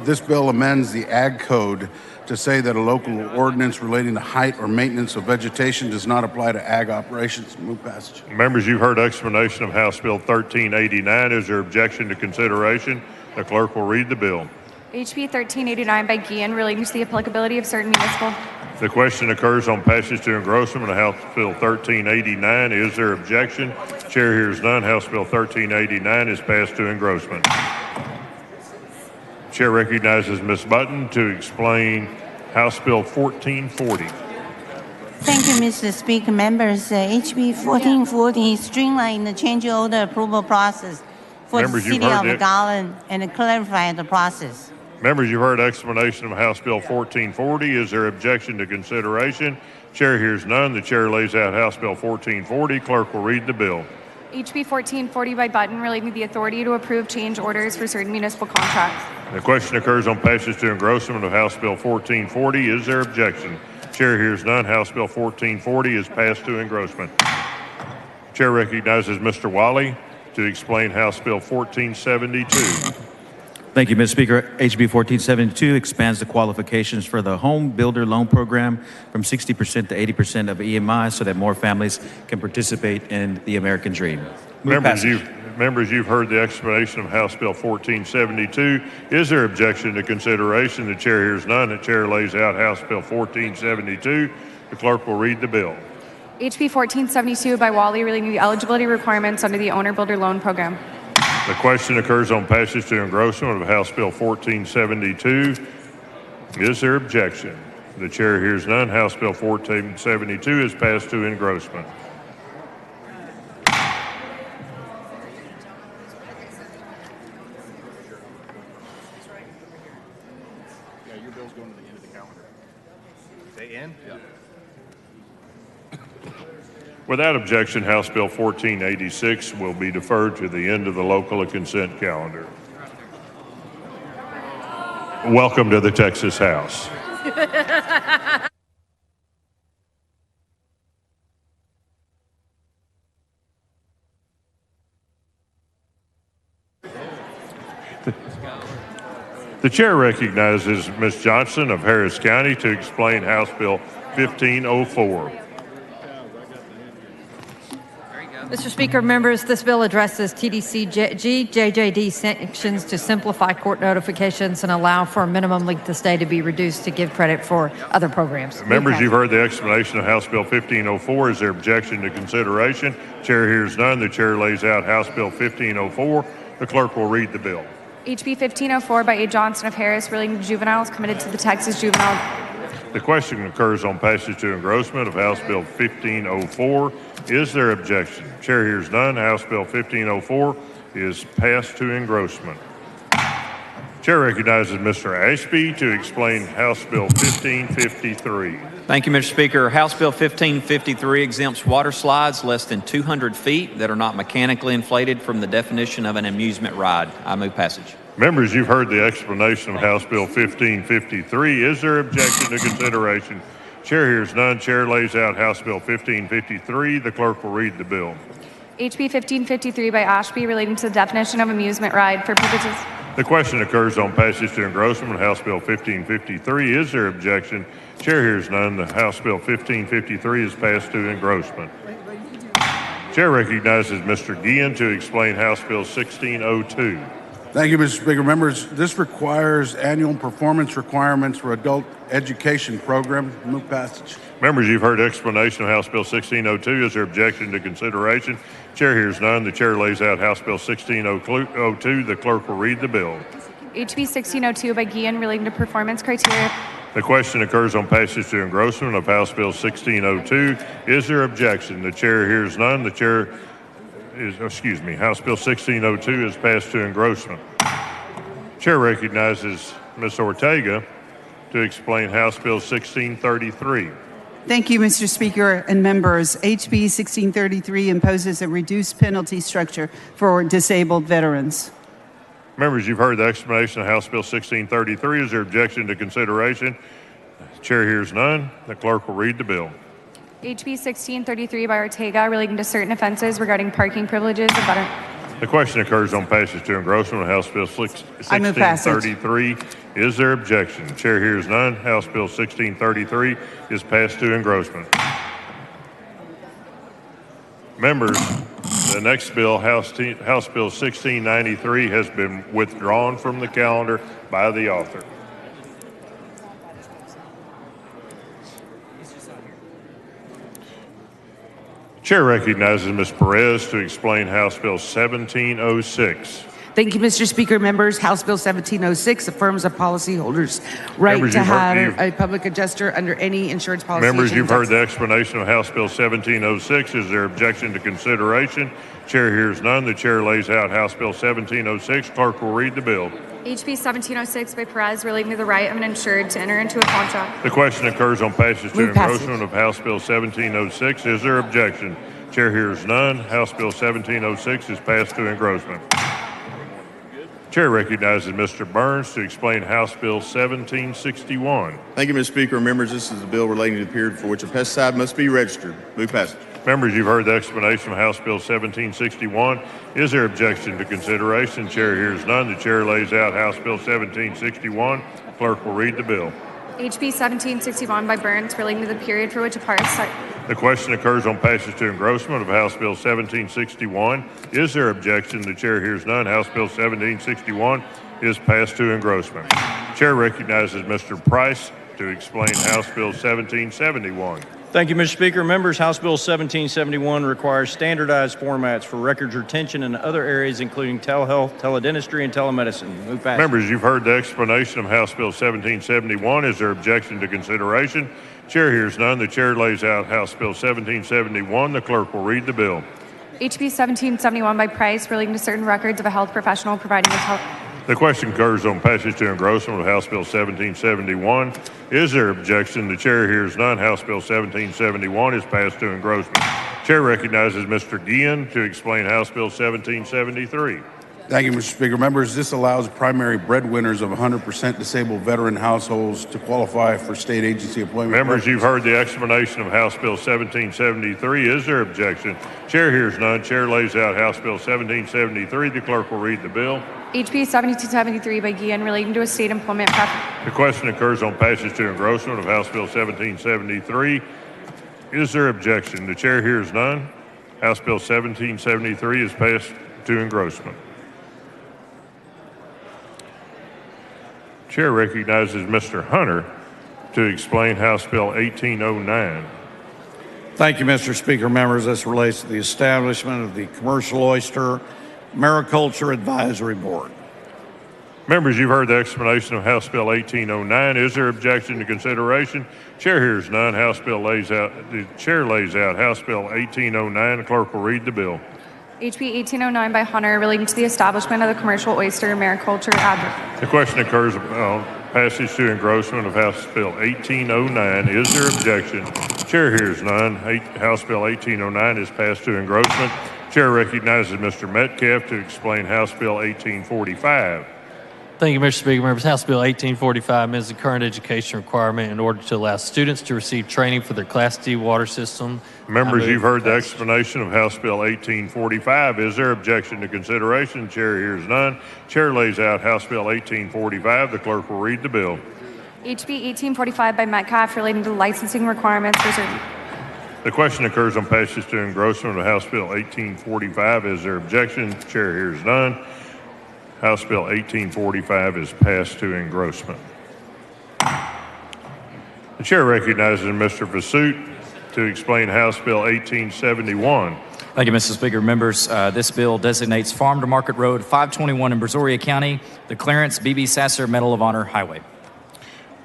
this bill amends the Ag Code to say that a local ordinance relating to height or maintenance of vegetation does not apply to ag operations. Move passage.
Members, you've heard explanation of House Bill 1389. Is there objection to consideration? The clerk will read the bill.
HB 1389 by Guillen relating to the applicability of certain municipal.
The question occurs on passage to engrossment of House Bill 1389. Is there objection? Chair hears none. House Bill 1389 is passed to engrossment. Chair recognizes Ms. Button to explain House Bill 1440.
Thank you, Mr. Speaker. Members, HB 1440 streamline the change order approval process for the City of Garland and clarify the process.
Members, you've heard explanation of House Bill 1440. Is there objection to consideration? Chair hears none. The chair lays out House Bill 1440. Clerk will read the bill.
HB 1440 by Button relating to the authority to approve change orders for certain municipal contracts.
The question occurs on passage to engrossment of House Bill 1440. Is there objection? Chair hears none. House Bill 1440 is passed to engrossment. Chair recognizes Mr. Wiley to explain House Bill 1472.
Thank you, Mr. Speaker. HB 1472 expands the qualifications for the Home Builder Loan Program from 60% to 80% of EMI so that more families can participate in the American dream.
Members, you've heard the explanation of House Bill 1472. Is there objection to consideration? The chair hears none. The chair lays out House Bill 1472. The clerk will read the bill.
HB 1472 by Wally relating to the eligibility requirements under the Owner Builder Loan Program.
The question occurs on passage to engrossment of House Bill 1472. Is there objection? The chair hears none. House Bill 1472 is passed to engrossment.
Your bill's going to the end of the calendar. They end? Yeah.
Without objection, House Bill 1486 will be deferred to the end of the local consent calendar. Welcome to the Texas House. The chair recognizes Ms. Johnson of Harris County to explain House Bill 1504.
Mr. Speaker, members, this bill addresses TDCG JJD sanctions to simplify court notifications and allow for a minimum length of stay to be reduced to give credit for other programs.
Members, you've heard the explanation of House Bill 1504. Is there objection to consideration? Chair hears none. The chair lays out House Bill 1504. The clerk will read the bill.
HB 1504 by A. Johnson of Harris relating to juveniles committed to the Texas Juvenile.
The question occurs on passage to engrossment of House Bill 1504. Is there objection? Chair hears none. House Bill 1504 is passed to engrossment. Chair recognizes Mr. Ashby to explain House Bill 1553.
Thank you, Mr. Speaker. House Bill 1553 exempts water slides less than 200 feet that are not mechanically inflated from the definition of an amusement ride. I move passage.
Members, you've heard the explanation of House Bill 1553. Is there objection to consideration? Chair hears none. Chair lays out House Bill 1553. The clerk will read the bill.
HB 1553 by Ashby relating to the definition of amusement ride for purposes.
The question occurs on passage to engrossment of House Bill 1553. Is there objection? Chair hears none. The House Bill 1553 is passed to engrossment. Chair recognizes Mr. Guillen to explain House Bill 1602.
Thank you, Mr. Speaker. Members, this requires annual performance requirements for adult education program. Move passage.
Members, you've heard explanation of House Bill 1602. Is there objection to consideration? Chair hears none. The chair lays out House Bill 1602. The clerk will read the bill.
HB 1602 by Guillen relating to performance criteria.
The question occurs on passage to engrossment of House Bill 1602. Is there objection? The chair hears none. The chair House Bill 1602 is passed to engrossment. Chair recognizes Ms. Ortega to explain House Bill 1633.
Thank you, Mr. Speaker and members. HB 1633 imposes a reduced penalty structure for disabled veterans.
Members, you've heard the explanation of House Bill 1633. Is there objection to consideration? Chair hears none. The clerk will read the bill.
HB 1633 by Ortega relating to certain offenses regarding parking privileges of veterans.
The question occurs on passage to engrossment of House Bill 1633. Is there objection? Chair hears none. House Bill 1633 is passed to engrossment. Members, the next bill, House Bill 1693, has been withdrawn from the calendar by the author. Chair recognizes Ms. Perez to explain House Bill 1706.
Thank you, Mr. Speaker. Members, House Bill 1706 affirms a policyholder's right to have a public adjuster under any insurance policy.
Members, you've heard the explanation of House Bill 1706. Is there objection to consideration? Chair hears none. The chair lays out House Bill 1706. Clerk will read the bill.
HB 1706 by Perez relating to the right of an insured to enter into a contract.
The question occurs on passage to engrossment of House Bill 1706. Is there objection? Chair hears none. House Bill 1706 is passed to engrossment. Chair recognizes Mr. Burns to explain House Bill 1761.
Thank you, Mr. Speaker. Members, this is a bill relating to the period for which a pesticide must be registered. Move passage.
Members, you've heard the explanation of House Bill 1761. Is there objection to consideration? Chair hears none. The chair lays out House Bill 1761. Clerk will read the bill.
HB 1761 by Burns relating to the period for which a parasite.
The question occurs on passage to engrossment of House Bill 1761. Is there objection? The chair hears none. House Bill 1761 is passed to engrossment. Chair recognizes Mr. Price to explain House Bill 1771.
Thank you, Mr. Speaker. Members, House Bill 1771 requires standardized formats for records retention in other areas, including telehealth, teledentistry, and telemedicine. Move passage.
Members, you've heard the explanation of House Bill 1771. Is there objection to consideration? Chair hears none. The chair lays out House Bill 1771. The clerk will read the bill.
HB 1771 by Price relating to certain records of a health professional providing a health.
The question occurs on passage to engrossment of House Bill 1771. Is there objection? The chair hears none. House Bill 1771 is passed to engrossment. Chair recognizes Mr. Guillen to explain House Bill 1773.
Thank you, Mr. Speaker. Members, this allows primary breadwinners of 100% disabled veteran households to qualify for state agency employment.
Members, you've heard the explanation of House Bill 1773. Is there objection? Chair hears none. Chair lays out House Bill 1773. The clerk will read the bill.
HB 1773 by Guillen relating to a state employment preference.
The question occurs on passage to engrossment of House Bill 1773. Is there objection? The chair hears none. House Bill 1773 is passed to engrossment. Chair recognizes Mr. Hunter to explain House Bill 1809.
Thank you, Mr. Speaker. Members, this relates to the establishment of the Commercial Oyster Mariculture Advisory Board.
Members, you've heard the explanation of House Bill 1809. Is there objection to consideration? Chair hears none. The chair lays out House Bill 1809. The clerk will read the bill.
HB 1809 by Hunter relating to the establishment of the Commercial Oyster Mariculture Advisory.
The question occurs on passage to engrossment of House Bill 1809. Is there objection? Chair hears none. House Bill 1809 is passed to engrossment. Chair recognizes Mr. Metcalf to explain House Bill 1845.
Thank you, Mr. Speaker. Members, House Bill 1845 amends the current education requirement in order to allow students to receive training for their Class D water system.
Members, you've heard the explanation of House Bill 1845. Is there objection to consideration? Chair hears none. Chair lays out House Bill 1845. The clerk will read the bill.
HB 1845 by Metcalf relating to licensing requirements for certain.
The question occurs on passage to engrossment of House Bill 1845. Is there objection? Chair hears none. House Bill 1845 is passed to engrossment. The chair recognizes Mr. Vasut to explain House Bill 1871.
Thank you, Mr. Speaker. Members, this bill designates Farm to Market Road 521 in Brazoria County the Clarence B.B. Sasser Medal of Honor Highway.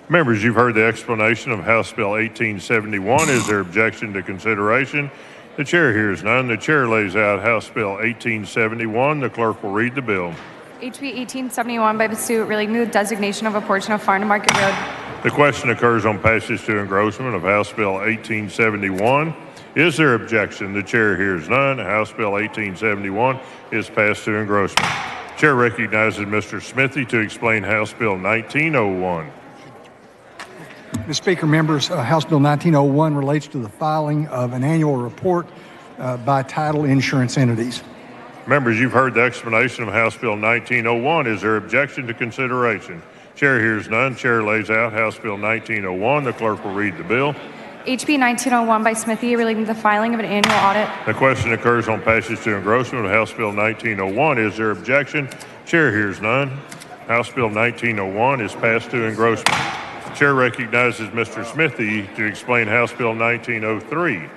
Members, you've heard the explanation of House Bill 1871. Is there objection to consideration? The chair hears none. The chair lays out House Bill 1871. The clerk will read the bill.
HB 1871 by Basut relating to the designation of a portion of Farm to Market Road.
The question occurs on passage to engrossment of House Bill 1871. Is there objection? The chair hears none. House Bill 1871 is passed to engrossment. Chair recognizes Mr. Smithy to explain House Bill 1901.
Mr. Speaker, members, House Bill 1901 relates to the filing of an annual report by title insurance entities.
Members, you've heard the explanation of House Bill 1901. Is there objection to consideration? Chair hears none. Chair lays out House Bill 1901. The clerk will read the bill.
HB 1901 by Smithy relating to the filing of an annual audit.
The question occurs on passage to engrossment of House Bill 1901. Is there objection? Chair hears none. House Bill 1901 is passed to engrossment. Chair recognizes Mr. Smithy to explain House Bill 1903.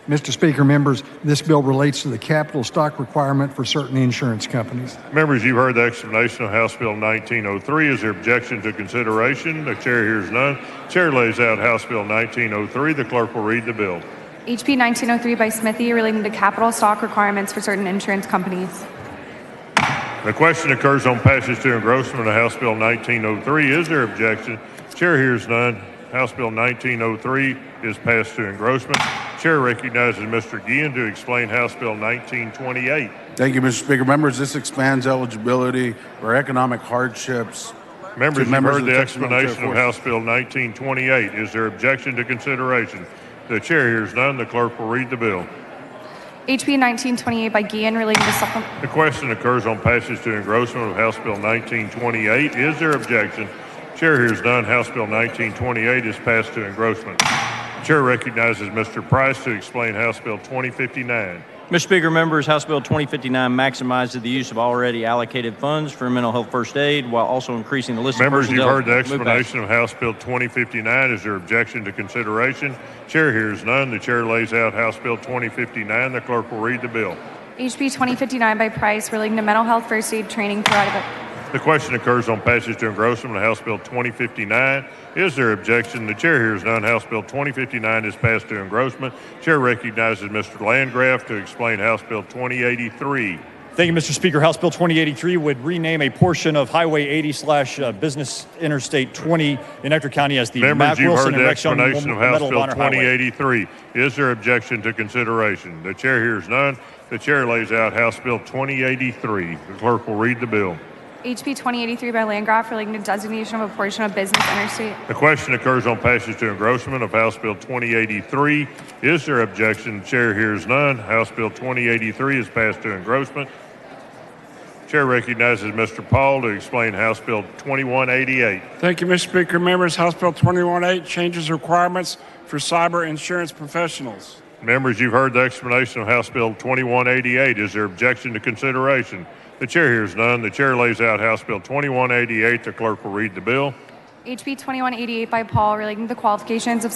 Mr. Speaker, members, this bill relates to the capital stock requirement for certain insurance companies.
Members, you've heard the explanation of House Bill 1903. Is there objection to consideration? The chair hears none. Chair lays out House Bill 1903. The clerk will read the bill.
HB 1903 by Smithy relating to capital stock requirements for certain insurance companies.
The question occurs on passage to engrossment of House Bill 1903. Is there objection? Chair hears none. House Bill 1903 is passed to engrossment. Chair recognizes Mr. Guillen to explain House Bill 1928.
Thank you, Mr. Speaker. Members, this expands eligibility for economic hardships.
Members, you've heard the explanation of House Bill 1928. Is there objection to consideration? The chair hears none. The clerk will read the bill.
HB 1928 by Guillen relating to supplement.
The question occurs on passage to engrossment of House Bill 1928. Is there objection? Chair hears none. House Bill 1928 is passed to engrossment. Chair recognizes Mr. Price to explain House Bill 2059.
Mr. Speaker, members, House Bill 2059 maximizes the use of already allocated funds for mental health first aid while also increasing the list
Members,
of
you've
personnel.
heard the explanation of House Bill 2059. Is there objection to consideration? Chair hears none. The chair lays out House Bill 2059. The clerk will read the bill.
HB 2059 by Price relating to mental health first aid training provided.
The question occurs on passage to engrossment of House Bill 2059. Is there objection? The chair hears none. House Bill 2059 is passed to engrossment. Chair recognizes Mr. Landgraf to explain House Bill 2083.
Thank you, Mr. Speaker. House Bill 2083 would rename a portion of Highway 80/Business Interstate 20 in Ector County as the
Members,
Mac
you've
Wilson
heard
and
the
Rex Young
explanation of House
Medal of
Bill
Honor Highway.
2083. Is there objection to consideration? The chair hears none. The chair lays out House Bill 2083. The clerk will read the bill.
HB 2083 by Landgraf relating to designation of a portion of business interstate.
The question occurs on passage to engrossment of House Bill 2083. Is there objection? The chair hears none. House Bill 2083 is passed to engrossment. Chair recognizes Mr. Paul to explain House Bill 2188.
Thank you, Mr. Speaker. Members, House Bill 2188 changes requirements for cyber insurance professionals.
Members, you've heard the explanation of House Bill 2188. Is there objection to consideration? The chair hears none. The chair lays out House Bill 2188. The clerk will read the bill.
HB 2188 by Paul relating to the qualifications of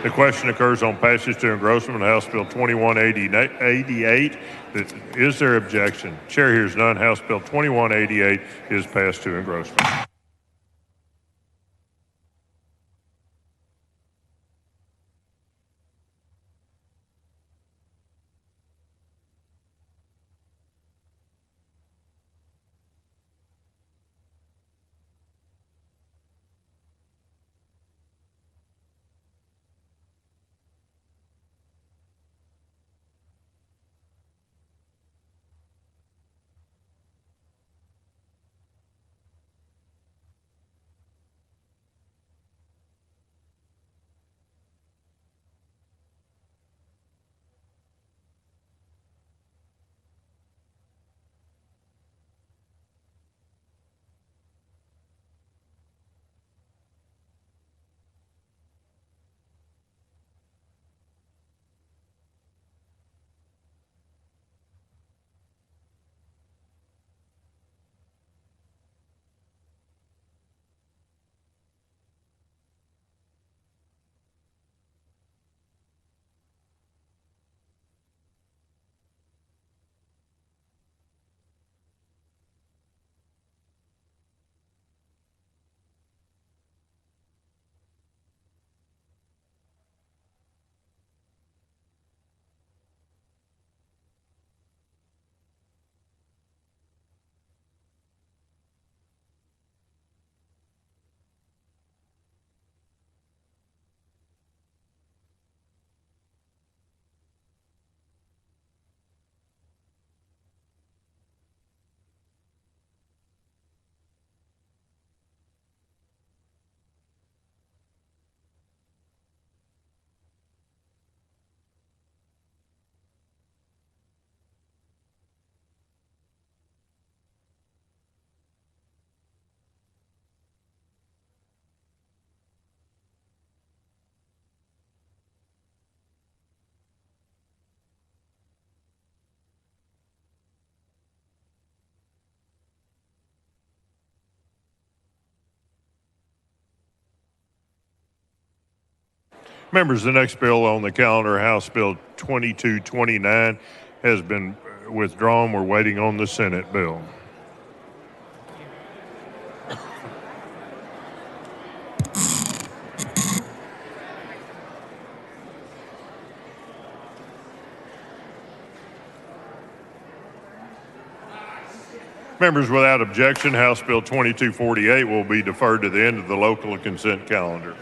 The question occurs on passage to engrossment of House Bill 2188. Is there objection? Chair hears none. House Bill 2188 is passed to engrossment. Members, the next bill on the calendar, House Bill 2229, has been withdrawn. We're waiting on the Senate bill. Members, without objection, House Bill 2248 will be deferred to the end of the local consent calendar.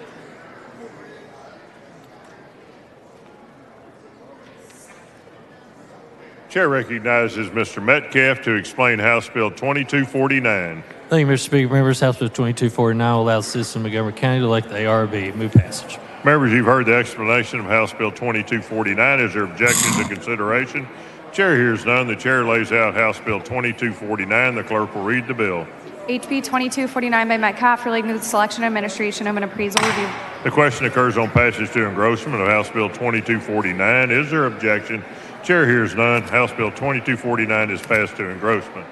Chair recognizes Mr. Metcalf to explain House Bill 2249.
Thank you, Mr. Speaker. Members, House Bill 2249 will allow the citizens of Montgomery County to elect the ARB. Move passage.
Members, you've heard the explanation of House Bill 2249. Is there objection to consideration? Chair hears none. The chair lays out House Bill 2249. The clerk will read the bill.
HB 2249 by Metcalf relating to the selection and administration of an appraisal review.
The question occurs on passage to engrossment of House Bill 2249. Is there objection? Chair hears none. House Bill 2249 is passed to engrossment.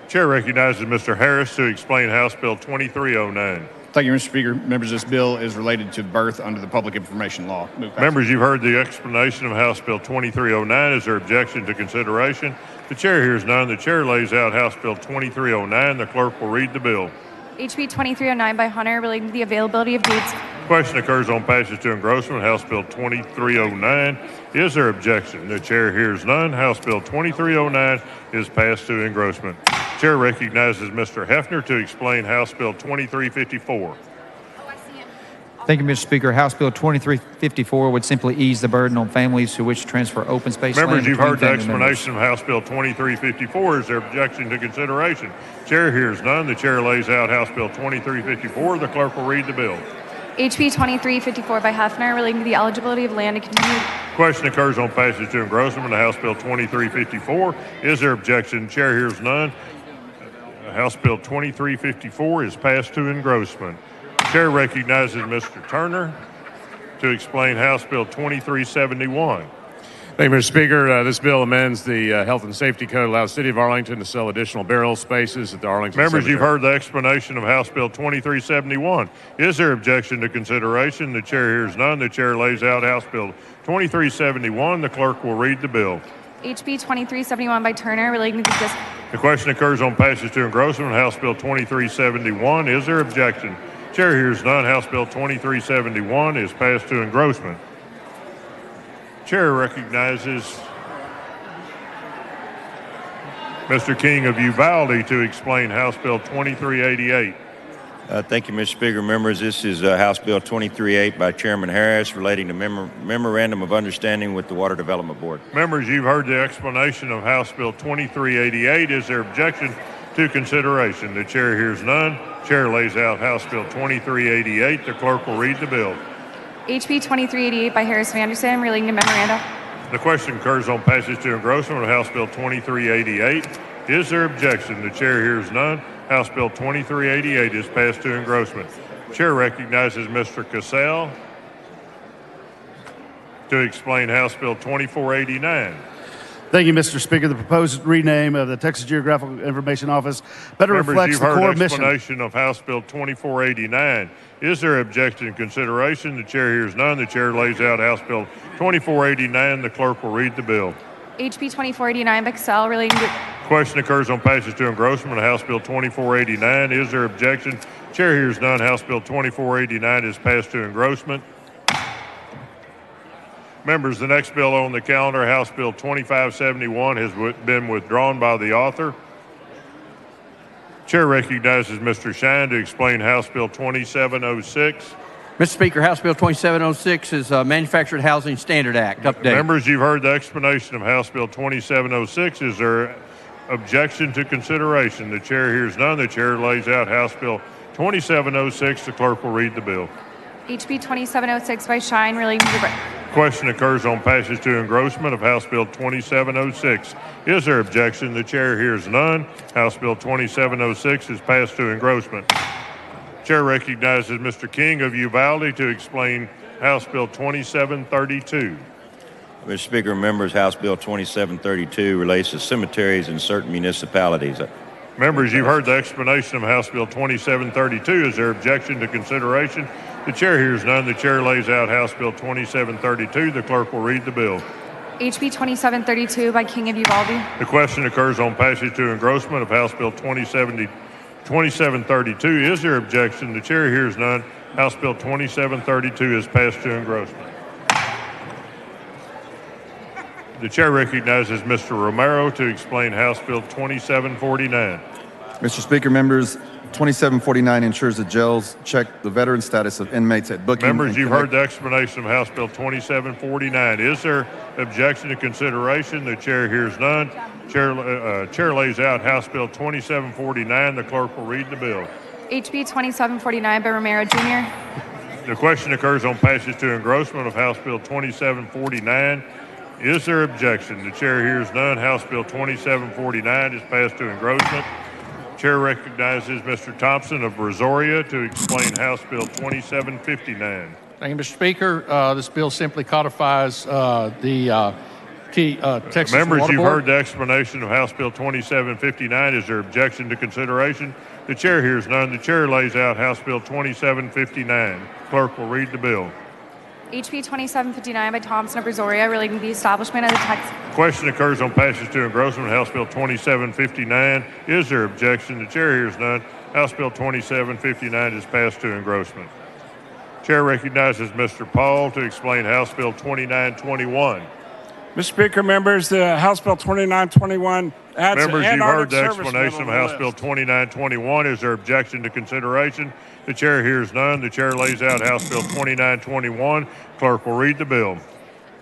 Chair recognizes Mr. Harris to explain House Bill 2309.
Thank you, Mr. Speaker. Members, this bill is related to birth under the Public Information Law.
Members, you've heard the explanation of House Bill 2309. Is there objection to consideration? The chair hears none. The chair lays out House Bill 2309. The clerk will read the bill.
HB 2309 by Hunter relating to the availability of deeds.
Question occurs on passage to engrossment, House Bill 2309. Is there objection? The chair hears none. House Bill 2309 is passed to engrossment. Chair recognizes Mr. Hefner to explain House Bill 2354.
Thank you, Mr. Speaker. House Bill 2354 would simply ease the burden on families who wish to transfer open space land.
Members, you've
between
heard the
family
explanation of House Bill 2354. Is there objection to consideration? Chair hears none. The chair lays out House Bill 2354. The clerk will read the bill.
HB 2354 by Hefner relating to the eligibility of land to continue.
Question occurs on passage to engrossment of House Bill 2354. Is there objection? Chair hears none. House Bill 2354 is passed to engrossment. Chair recognizes Mr. Turner to explain House Bill 2371.
Thank you, Mr. Speaker. This bill amends the Health and Safety Code, allows the City of Arlington to sell additional burial spaces at the Arlington
Members,
Cemetery.
you've heard the explanation of House Bill 2371. Is there objection to consideration? The chair hears none. The chair lays out House Bill 2371. The clerk will read the bill.
HB 2371 by Turner relating to the
The question occurs on passage to engrossment of House Bill 2371. Is there objection? Chair hears none. House Bill 2371 is passed to engrossment. Chair recognizes Mr. King of Uvalde to explain House Bill 2388.
Thank you, Mr. Speaker. Members, this is House Bill 2388 by Chairman Harris relating to Memorandum of Understanding with the Water Development Board.
Members, you've heard the explanation of House Bill 2388. Is there objection to consideration? The chair hears none. Chair lays out House Bill 2388. The clerk will read the bill.
HB 2388 by Harris v. Anderson relating to memoranda.
The question occurs on passage to engrossment of House Bill 2388. Is there objection? The chair hears none. House Bill 2388 is passed to engrossment. Chair recognizes Mr. Cassell to explain House Bill 2489.
Thank you, Mr. Speaker. The proposed rename of the Texas Geographical Information Office better reflects the core
Members, you've heard
mission.
explanation of House Bill 2489. Is there objection to consideration? The chair hears none. The chair lays out House Bill 2489. The clerk will read the bill.
HB 2489 by Cassell relating to.
Question occurs on passage to engrossment of House Bill 2489. Is there objection? Chair hears none. House Bill 2489 is passed to engrossment. Members, the next bill on the calendar, House Bill 2571, has been withdrawn by the author. Chair recognizes Mr. Shine to explain House Bill 2706.
Mr. Speaker, House Bill 2706 is Manufactured Housing Standard Act update.
Members, you've heard the explanation of House Bill 2706. Is there objection to consideration? The chair hears none. The chair lays out House Bill 2706. The clerk will read the bill.
HB 2706 by Shine relating to.
Question occurs on passage to engrossment of House Bill 2706. Is there objection? The chair hears none. House Bill 2706 is passed to engrossment. Chair recognizes Mr. King of Uvalde to explain House Bill 2732.
Mr. Speaker, members, House Bill 2732 relates to cemeteries in certain municipalities.
Members, you've heard the explanation of House Bill 2732. Is there objection to consideration? The chair hears none. The chair lays out House Bill 2732. The clerk will read the bill.
HB 2732 by King of Uvalde.
The question occurs on passage to engrossment of House Bill 2732. Is there objection? The chair hears none. House Bill 2732 is passed to engrossment. The chair recognizes Mr. Romero to explain House Bill 2749.
Mr. Speaker, members, 2749 ensures that jails check the veteran status of inmates at booking.
Members, you've heard the explanation of House Bill 2749. Is there objection to consideration? The chair hears none. Chair lays out House Bill 2749. The clerk will read the bill.
HB 2749 by Romero Jr.
The question occurs on passage to engrossment of House Bill 2749. Is there objection? The chair hears none. House Bill 2749 is passed to engrossment. Chair recognizes Mr. Thompson of Brazoria to explain House Bill 2759.
Thank you, Mr. Speaker. This bill simply codifies the key Texas
Members,
Water
you've
Board.
heard the explanation of House Bill 2759. Is there objection to consideration? The chair hears none. The chair lays out House Bill 2759. Clerk will read the bill.
HB 2759 by Thompson of Brazoria relating to the establishment of the Texas.
Question occurs on passage to engrossment of House Bill 2759. Is there objection? The chair hears none. House Bill 2759 is passed to engrossment. Chair recognizes Mr. Paul to explain House Bill 2921.
Mr. Speaker, members, the House Bill 2921 adds
Members,
an
you've heard the
Antarctic
explanation of House Bill 2921. Is there objection to consideration? The chair hears none. The chair lays out House Bill 2921. Clerk will read the bill.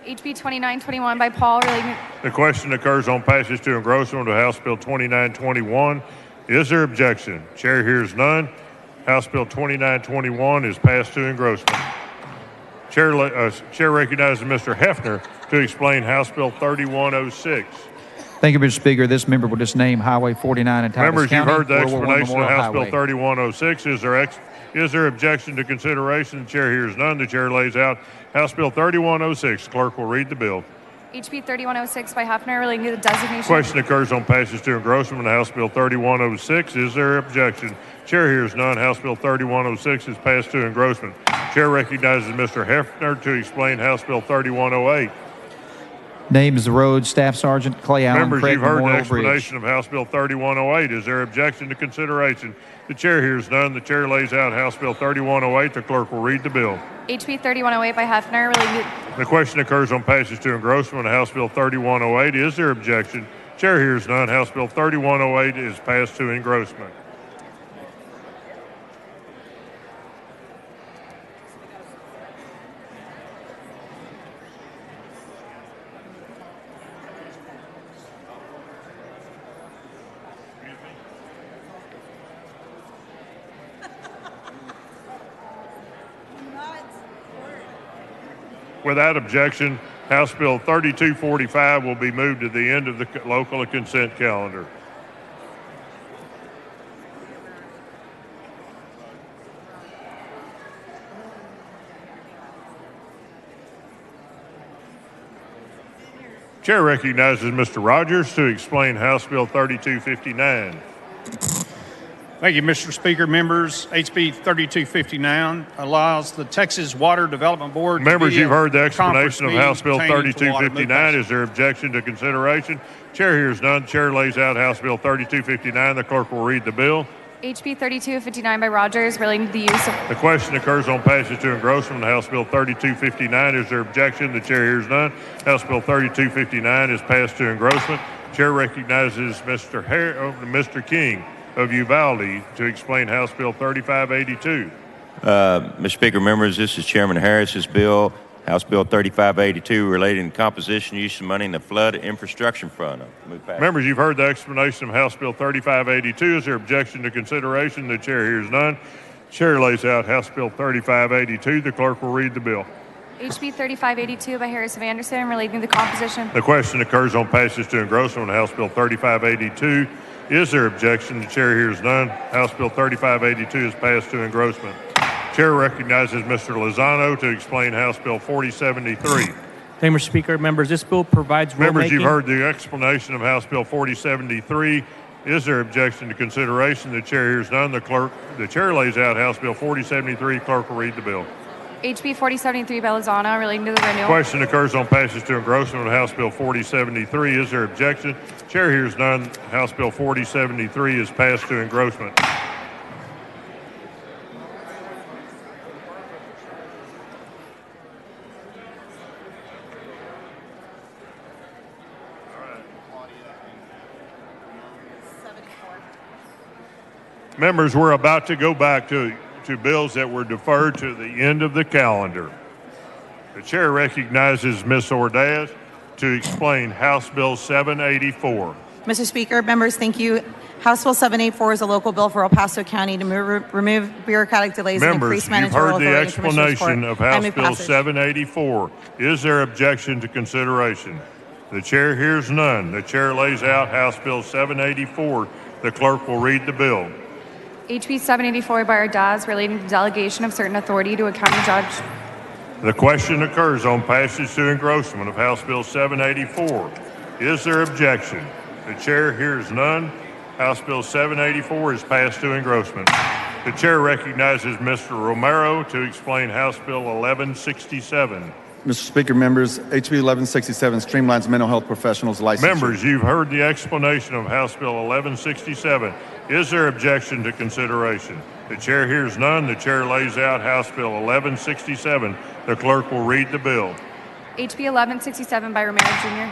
HB 2921 by Paul relating.
The question occurs on passage to engrossment of House Bill 2921. Is there objection? Chair hears none. House Bill 2921 is passed to engrossment. Chair recognizes Mr. Hefner to explain House Bill 3106.
Thank you, Mr. Speaker. This member will just name Highway 49 in Titus
Members,
County.
you've heard the
World War I
explanation of
Memorial
House Bill
Highway.
3106. Is there objection to consideration? The chair hears none. The chair lays out House Bill 3106. Clerk will read the bill.
HB 3106 by Hefner relating to the designation.
Question occurs on passage to engrossment of House Bill 3106. Is there objection? Chair hears none. House Bill 3106 is passed to engrossment. Chair recognizes Mr. Hefner to explain House Bill 3108.
Name is the Road Staff Sergeant Clay Allen.
Members,
Craig
you've heard the
Memorial Bridge.
explanation of House Bill 3108. Is there objection to consideration? The chair hears none. The chair lays out House Bill 3108. The clerk will read the bill.
HB 3108 by Hefner relating to.
The question occurs on passage to engrossment of House Bill 3108. Is there objection? Chair hears none. House Bill 3108 is passed to engrossment. Without objection, House Bill 3245 will be moved to the end of the local consent calendar. Chair recognizes Mr. Rogers to explain House Bill 3259.
Thank you, Mr. Speaker. Members, HB 3259 allows the Texas Water Development Board.
Members, you've heard the
conference
explanation of
meeting
House Bill
pertaining to water.
3259. Is there objection to consideration? Chair hears none. Chair lays out House Bill 3259. The clerk will read the bill.
HB 3259 by Rogers relating to the use of.
The question occurs on passage to engrossment of House Bill 3259. Is there objection? The chair hears none. House Bill 3259 is passed to engrossment. Chair recognizes Mr. King of Uvalde to explain House Bill 3582.
Mr. Speaker, members, this is Chairman Harris's bill, House Bill 3582, relating to composition, use of money in the Flood Infrastructure Fund. Move past.
Members, you've heard the explanation of House Bill 3582. Is there objection to consideration? The chair hears none. Chair lays out House Bill 3582. The clerk will read the bill.
HB 3582 by Harris of Anderson relating to the composition.
The question occurs on passage to engrossment of House Bill 3582. Is there objection? The chair hears none. House Bill 3582 is passed to engrossment. Chair recognizes Mr. Lozano to explain House Bill 4073.
Thank you, Mr. Speaker. Members, this bill provides
Members,
rulemaking.
you've heard the explanation of House Bill 4073. Is there objection to consideration? The chair hears none. The chair lays out House Bill 4073. Clerk will read the bill.
HB 4073 Belizano relating to the renewal.
Question occurs on passage to engrossment of House Bill 4073. Is there objection? Chair hears none. House Bill 4073 is passed to engrossment. Members, we're about to go back to bills that were deferred to the end of the calendar. The chair recognizes Ms. Ordaz to explain House Bill 784.
Mr. Speaker, members, thank you. House Bill 784 is a local bill for El Paso County to remove bureaucratic delays and increase managerial authority.
Members, you've heard the explanation of House Bill
passage.
784. Is there objection to consideration? The chair hears none. The chair lays out House Bill 784. The clerk will read the bill.
HB 784 by Ordaz relating to delegation of certain authority to a county judge.
The question occurs on passage to engrossment of House Bill 784. Is there objection? The chair hears none. House Bill 784 is passed to engrossment. The chair recognizes Mr. Romero to explain House Bill 1167.
Mr. Speaker, members, HB 1167 streamlines mental health professionals' licensure.
Members, you've heard the explanation of House Bill 1167. Is there objection to consideration? The chair hears none. The chair lays out House Bill 1167. The clerk will read the bill.
HB 1167 by Romero Jr.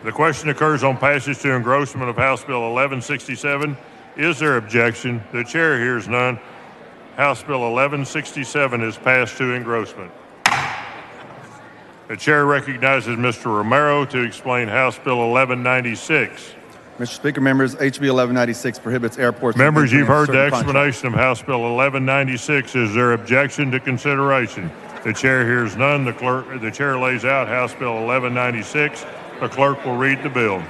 The question occurs on passage to engrossment of House Bill 1167. Is there objection? The chair hears none. House Bill 1167 is passed to engrossment. The chair recognizes Mr. Romero to explain House Bill 1196.
Mr. Speaker, members, HB 1196 prohibits airports.
Members, you've heard the explanation of House Bill 1196. Is there objection to consideration? The chair hears none. The chair lays out House Bill 1196. The clerk will read the bill.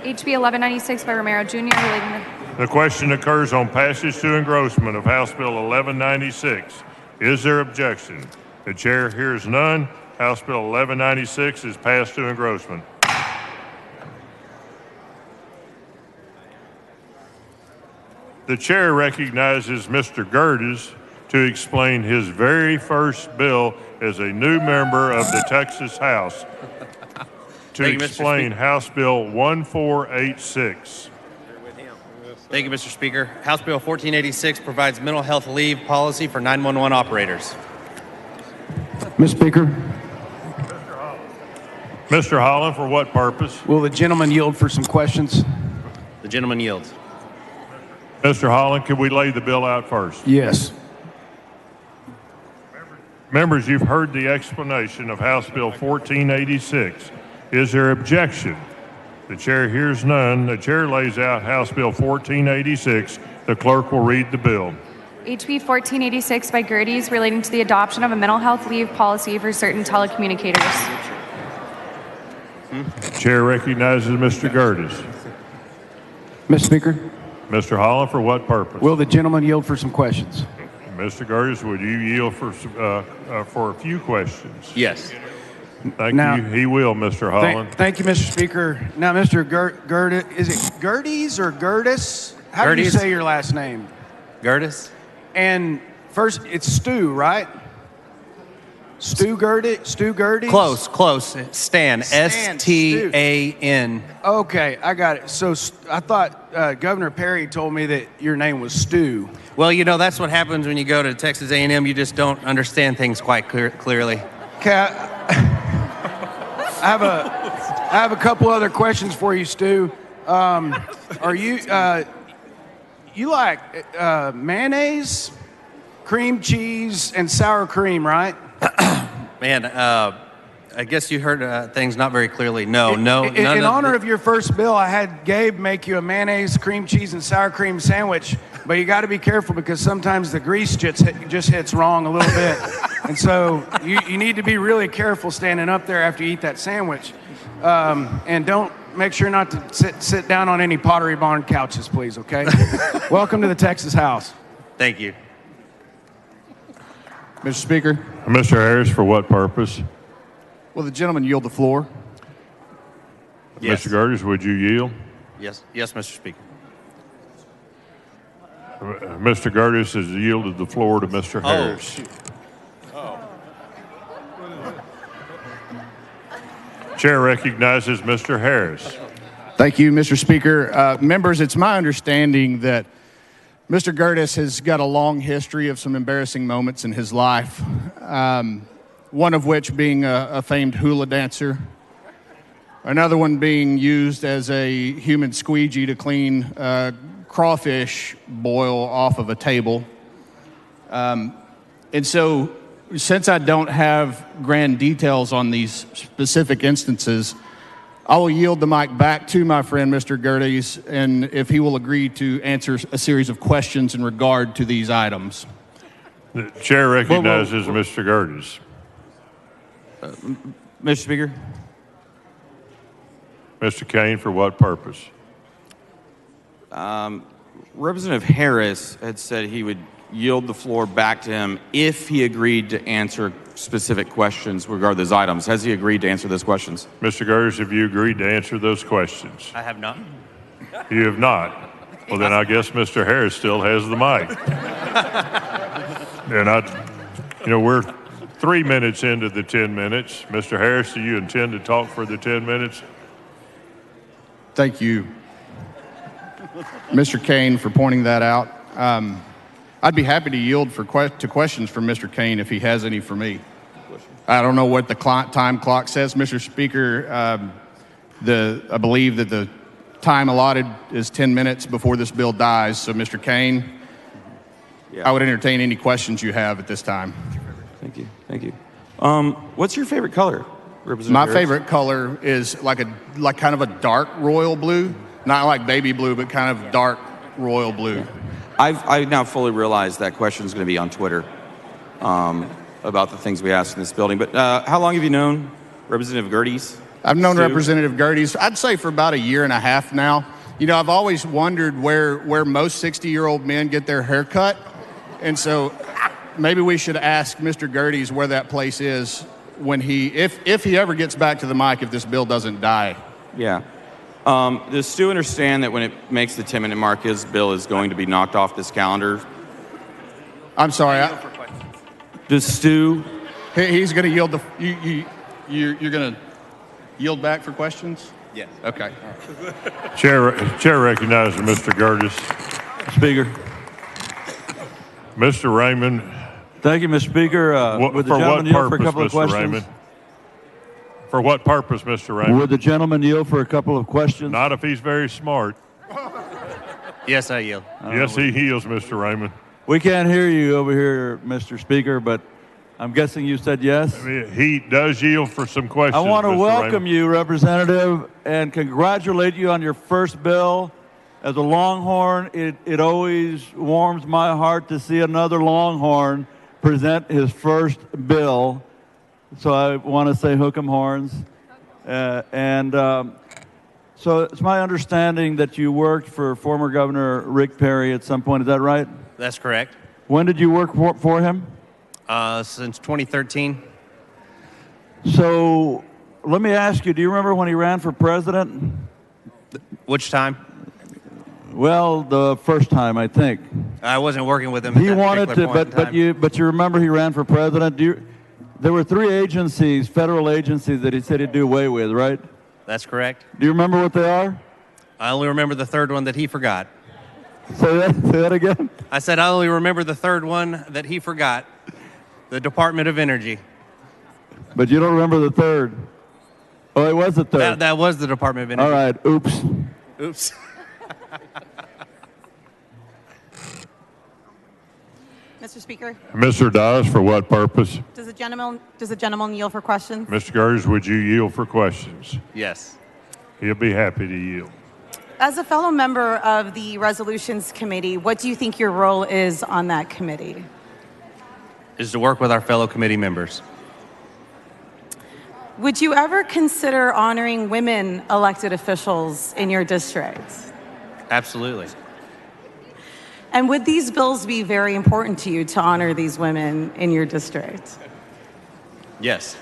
HB 1196 by Romero Jr. relating to...
The question occurs on passage to engrossment of House Bill 1196. Is there objection? The chair hears none. House Bill 1196 is passed to engrossment. The chair recognizes Mr. Gerdes to explain his very first bill as a new member of the Texas House. To explain House Bill 1486.
Thank you, Mr. Speaker. House Bill 1486 provides mental health leave policy for 911 operators.
Mr. Speaker.
Mr. Holland, for what purpose?
Will the gentleman yield for some questions?
The gentleman yields.
Mr. Holland, could we lay the bill out first?
Yes.
Members, you've heard the explanation of House Bill 1486. Is there objection? The chair hears none. The chair lays out House Bill 1486. The clerk will read the bill.
HB 1486 by Gerdes relating to the adoption of a mental health leave policy for certain telecommunicators.
Chair recognizes Mr. Gerdes.
Mr. Speaker.
Mr. Holland, for what purpose?
Will the gentleman yield for some questions?
Mr. Gerdes, would you yield for a few questions?
Yes.
Thank you. He will, Mr. Holland.
Thank you, Mr. Speaker. Now, Mr. Gerdes, is it Gerdes or Gerdes? How do you say your last name?
Gerdes.
And first, it's Stu, right? Stu Gerdes?
Close. Stan. S-T-A-N.
Okay, I got it. So I thought Governor Perry told me that your name was Stu.
Well, you know, that's what happens when you go to Texas A&M. You just don't understand things quite clearly.
Okay, I have a couple other questions for you, Stu. Are you you like mayonnaise, cream cheese, and sour cream, right?
Man, I guess you heard things not very clearly. No.
In honor of your first bill, I had Gabe make you a mayonnaise, cream cheese, and sour cream sandwich. But you got to be careful because sometimes the grease just hits wrong a little bit. And so you need to be really careful standing up there after you eat that sandwich. And don't make sure not to sit down on any Pottery Barn couches, please, okay? Welcome to the Texas House.
Thank you.
Mr. Speaker.
Mr. Harris, for what purpose?
Will the gentleman yield the floor?
Yes.
Mr. Gerdes, would you yield?
Yes, Mr. Speaker.
Mr. Gertis has yielded the floor to Mr. Harris. Chair recognizes Mr. Harris.
Thank you, Mr. Speaker. Members, it's my understanding that Mr. Gertis has got a long history of some embarrassing moments in his life, one of which being a famed hula dancer, another one being used as a human squeegee to clean crawfish boil off of a table. And so, since I don't have grand details on these specific instances, I will yield the mic back to my friend, Mr. Gertis, and if he will agree to answer a series of questions in regard to these items.
The chair recognizes Mr. Gertis.
Mr. Speaker.
Mr. Kane, for what purpose?
Representative Harris had said he would yield the floor back to him if he agreed to answer specific questions regarding those items. Has he agreed to answer those questions?
Mr. Gertis, have you agreed to answer those questions?
I have not.
You have not. Well, then I guess Mr. Harris still has the mic. And we're 3 minutes into the 10 minutes. Mr. Harris, do you intend to talk for the 10 minutes?
Thank you, Mr. Kane, for pointing that out. I'd be happy to yield to questions from Mr. Kane if he has any for me. I don't know what the time clock says, Mr. Speaker. I believe that the time allotted is 10 minutes before this bill dies. So, Mr. Kane, I would entertain any questions you have at this time.
Thank you. Thank you. What's your favorite color, Representative
My
Harris?
favorite color is like kind of a dark royal blue, not like baby blue, but kind of dark royal blue.
I now fully realize that question is going to be on Twitter about the things we asked in this building. But how long have you known Representative Gertis?
I've known
Stu?
Representative Gertis, I'd say for about a year and a half now. You know, I've always wondered where most 60-year-old men get their hair cut. And so maybe we should ask Mr. Gertis where that place is when if he ever gets back to the mic, if this bill doesn't die.
Yeah. Does Stu understand that when it makes the 10-minute mark, his bill is going to be knocked off this calendar?
I'm sorry.
Does Stu?
He's going to yield you're going to yield back for questions?
Yes.
Okay.
Chair recognizes Mr. Gertis.
Speaker.
Mr. Raymond.
Thank you, Mr. Speaker. Would the gentleman yield for a couple of questions?
Raymond? For what purpose, Mr. Raymond?
Would the gentleman yield for a couple of questions?
Not if he's very smart.
Yes, I yield.
Yes, he yields, Mr. Raymond.
We can't hear you over here, Mr. Speaker, but I'm guessing you said yes?
He does yield for some questions.
I want to
Mr.
welcome
Raymond.
you, Representative, and congratulate you on your first bill. As a Longhorn, it always warms my heart to see another Longhorn present his first bill. So I want to say hook 'em horns. So it's my understanding that you worked for former Governor Rick Perry at some point. Is that right?
That's correct.
When did you work for him?
Since 2013.
So let me ask you, do you remember when he ran for president?
Which time?
Well, the first time, I think.
I wasn't working with him.
He wanted to, but you remember he ran for president. There were 3 agencies, federal agencies, that he said he'd do away with, right?
That's correct.
Do you remember what they are?
I only remember the third one that he forgot.
Say that again?
I said I only remember the third one that he forgot. The Department of Energy.
But you don't remember the third. Oh, it was the third.
That was the Department of Energy.
All right, oops.
Oops.
Mr. Speaker,
Mr. Dawes, for what purpose?
does the gentleman yield for questions?
Mr. Gertis, would you yield for questions?
Yes.
He'll be happy to yield.
As a fellow member of the Resolutions Committee, what do you think your role is on that committee?
Is to work with our fellow committee members.
Would you ever consider honoring women elected officials in your district?
Absolutely.
And would these bills be very important to you to honor these women in your district?
Yes.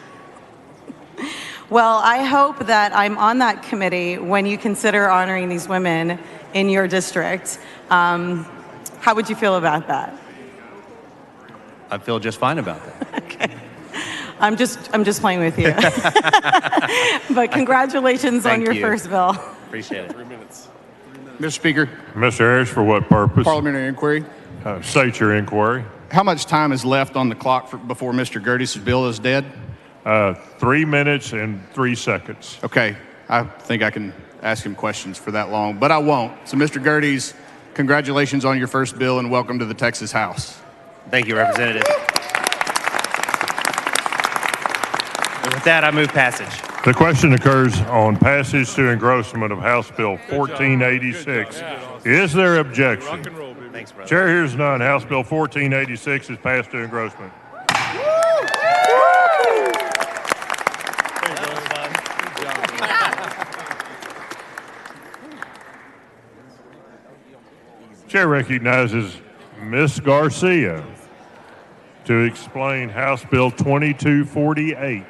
Well, I hope that I'm on that committee when you consider honoring these women in your district. How would you feel about that?
I feel just fine about that.
Okay. I'm just playing with you. But congratulations on your first bill.
Appreciate it.
3 minutes.
Mr. Speaker.
Mr. Harris, for what purpose?
Parliamentary inquiry.
State your inquiry.
How much time is left on the clock before Mr. Gerdes' bill is dead?
3 minutes and 3 seconds.
Okay. I think I can ask him questions for that long, but I won't. So, Mr. Gerdes, congratulations on your first bill and welcome to the Texas House.
Thank you, Representative. And with that, I move passage.
The question occurs on passage to engrossment of House Bill 1486. Is there objection?
Thanks, brother.
Chair hears none. House Bill 1486 is passed to engrossment. Chair recognizes Ms. Garcia to explain House Bill 2248.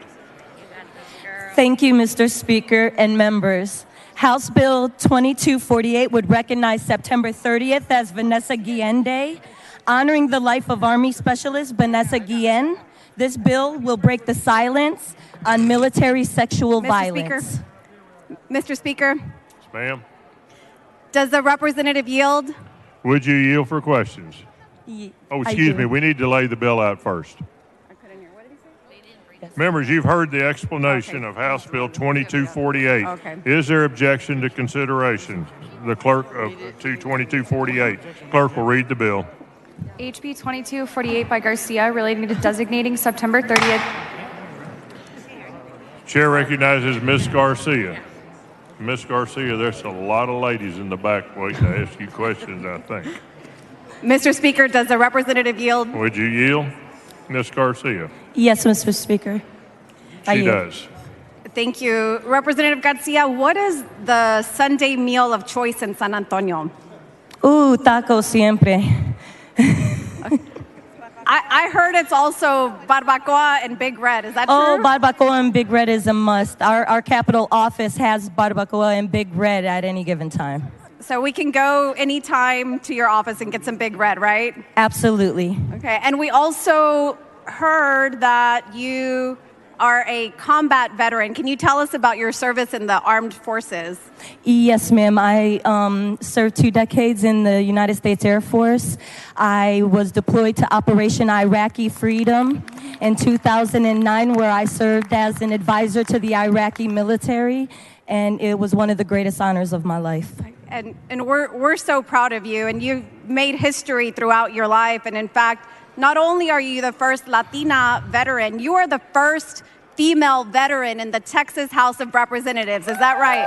Thank you, Mr. Speaker and members. House Bill 2248 would recognize September 30th as Vanessa Guillen Day, honoring the life of Army Specialist Vanessa Guillen. This bill will break the silence on military sexual violence.
Mr. Speaker,
Yes, ma'am.
does the representative yield?
Would you yield for questions? Oh, excuse me. We need to lay the bill out first. Members, you've heard the explanation of House Bill 2248.
Okay.
Is there objection to consideration? The clerk of 2248. Clerk will read the bill.
HB 2248 by Garcia relating to designating September 30th.
Chair recognizes Ms. Garcia. Ms. Garcia, there's a lot of ladies in the back waiting to ask you questions, I think.
Mr. Speaker, does the representative yield?
Would you yield, Ms. Garcia?
Yes, Mr. Speaker. I
She
yield.
does.
Thank you. Representative Garcia, what is the Sunday meal of choice in San Antonio?
Tacos siempre.
I heard it's also barbacoa and Big Red. Is that true?
Oh, barbacoa and Big Red is a must. Our capital office has barbacoa and Big Red at any given time.
So we can go anytime to your office and get some Big Red, right?
Absolutely.
Okay. And we also heard that you are a combat veteran. Can you tell us about your service in the armed forces?
Yes, ma'am. I served 2 decades in the United States Air Force. I was deployed to Operation Iraqi Freedom in 2009, where I served as an advisor to the Iraqi military, and it was one of the greatest honors of my life.
And we're so proud of you, and you've made history throughout your life. And in fact, not only are you the first Latina veteran, you are the first female veteran in the Texas House of Representatives. Is that right?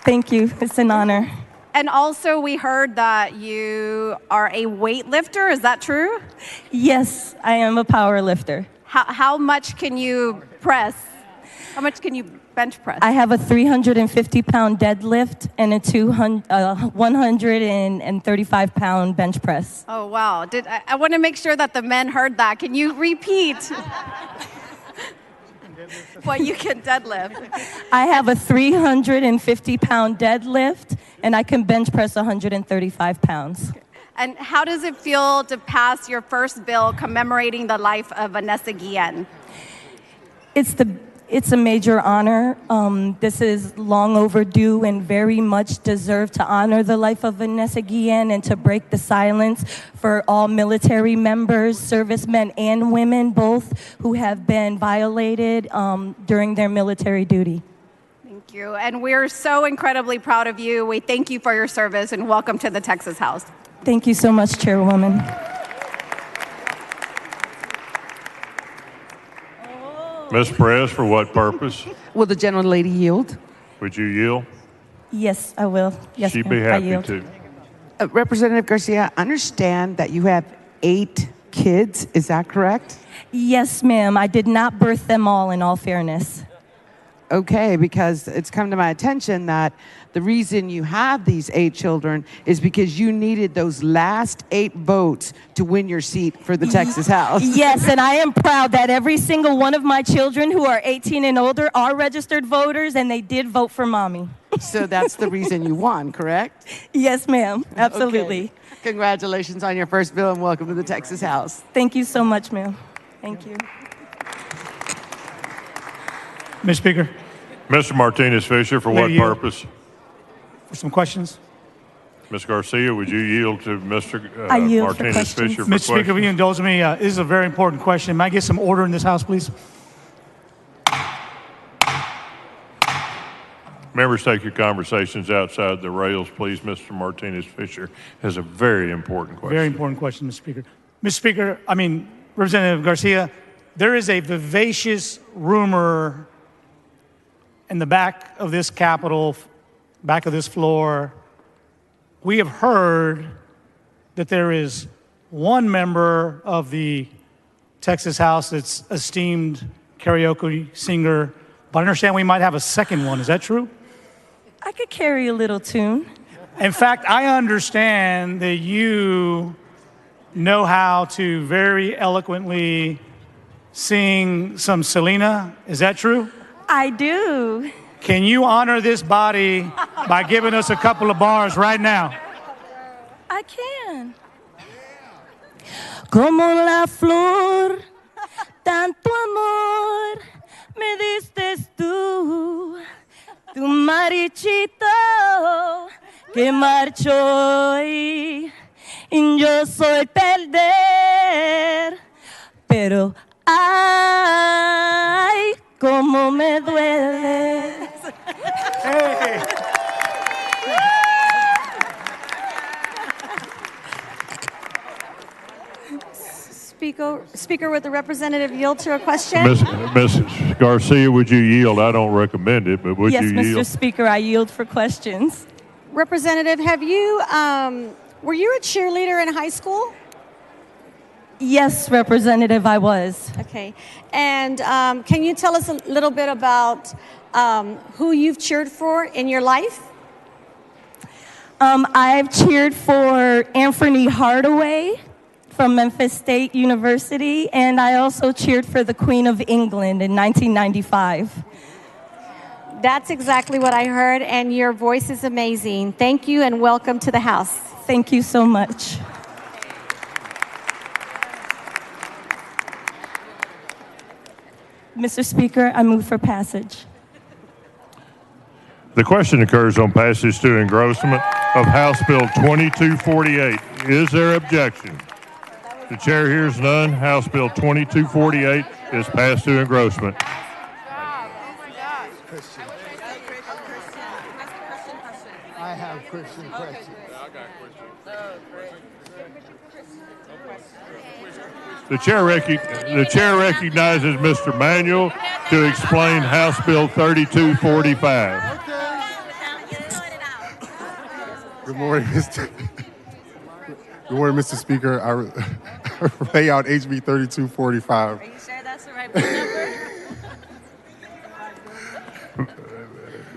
Thank you. It's an honor.
And also, we heard that you are a weightlifter. Is that true?
Yes, I am a power lifter.
How much can you press? How much can you bench press?
I have a 350-pound deadlift and a 135-pound bench press.
Oh, wow. I want to make sure that the men heard that. Can you repeat what you can deadlift?
I have a 350-pound deadlift, and I can bench press 135 pounds.
And how does it feel to pass your first bill commemorating the life of Vanessa Guillen?
It's a major honor. This is long overdue and very much deserved to honor the life of Vanessa Guillen and to break the silence for all military members, servicemen and women, both who have been violated during their military duty.
Thank you. And we're so incredibly proud of you. We thank you for your service and welcome to the Texas House.
Thank you so much, Chairwoman.
Ms. Perez, for what purpose?
Will the gentlelady yield?
Would you yield?
Yes, I will. Yes,
She'd
ma'am.
be
I
happy
yield.
to.
Representative Garcia, I understand that you have 8 kids. Is that correct?
Yes, ma'am. I did not birth them all, in all fairness.
Okay, because it's come to my attention that the reason you have these 8 children is because you needed those last 8 votes to win your seat for the Texas House.
Yes, and I am proud that every single one of my children who are 18 and older are registered voters, and they did vote for mommy.
So that's the reason you won, correct?
Yes, ma'am. Absolutely.
Okay. Congratulations on your first bill and welcome to the Texas House.
Thank you so much, ma'am. Thank you.
Mr. Speaker.
Mr. Martinez Fisher, for what purpose?
For some questions.
Ms. Garcia, would you yield to Mr.
I yield
Martinez
for
Fisher for
Mr. Speaker, will you
questions?
indulge me? This is a very important question. May I get some order in this House, please?
Members, take your conversations outside the rails, please. Mr. Martinez Fisher has a very important question.
Very important question, Mr. Speaker. Mr. Speaker, Representative Garcia, there is a vivacious rumor in the back of this Capitol, back of this floor. We have heard that there is one member of the Texas House that's esteemed karaoke singer, but I understand we might have a second one. Is that true?
I could carry a little tune.
In fact, I understand that you know how to very eloquently sing some Selena. Is that true?
I do.
Can you honor this body by giving us a couple of bars right now?
I can. Como la flor, tanto amor me diste tú, tu marichito que marchó y yo soy perder, pero ay, como me duele.
Hey.
Speaker, would the representative yield to a question?
Mrs. Garcia, would you yield? I don't recommend it, but would
Yes,
you
Mr.
yield?
Speaker, I yield for questions.
Representative, have you, were you a cheerleader in high school?
Yes, Representative, I was.
Okay. And can you tell us a little bit about who you've cheered for in your life?
I've cheered for Anthony Hardaway from Memphis State University, and I also cheered for the Queen of England in 1995.
That's exactly what I heard, and your voice is amazing. Thank you, and welcome to the House.
Thank you so much. Mr. Speaker, I move for passage.
The question occurs on passage to engrossment of House Bill 2248. Is there objection? The chair hears none. House Bill 2248 is passed to engrossment.
I have Christian questions.
The chair recognizes Mr. Manuel to explain House Bill 3245.
Good morning, Mr. Good morning, Mr. Speaker. I lay out HB 3245.
Are you sure that's the right number?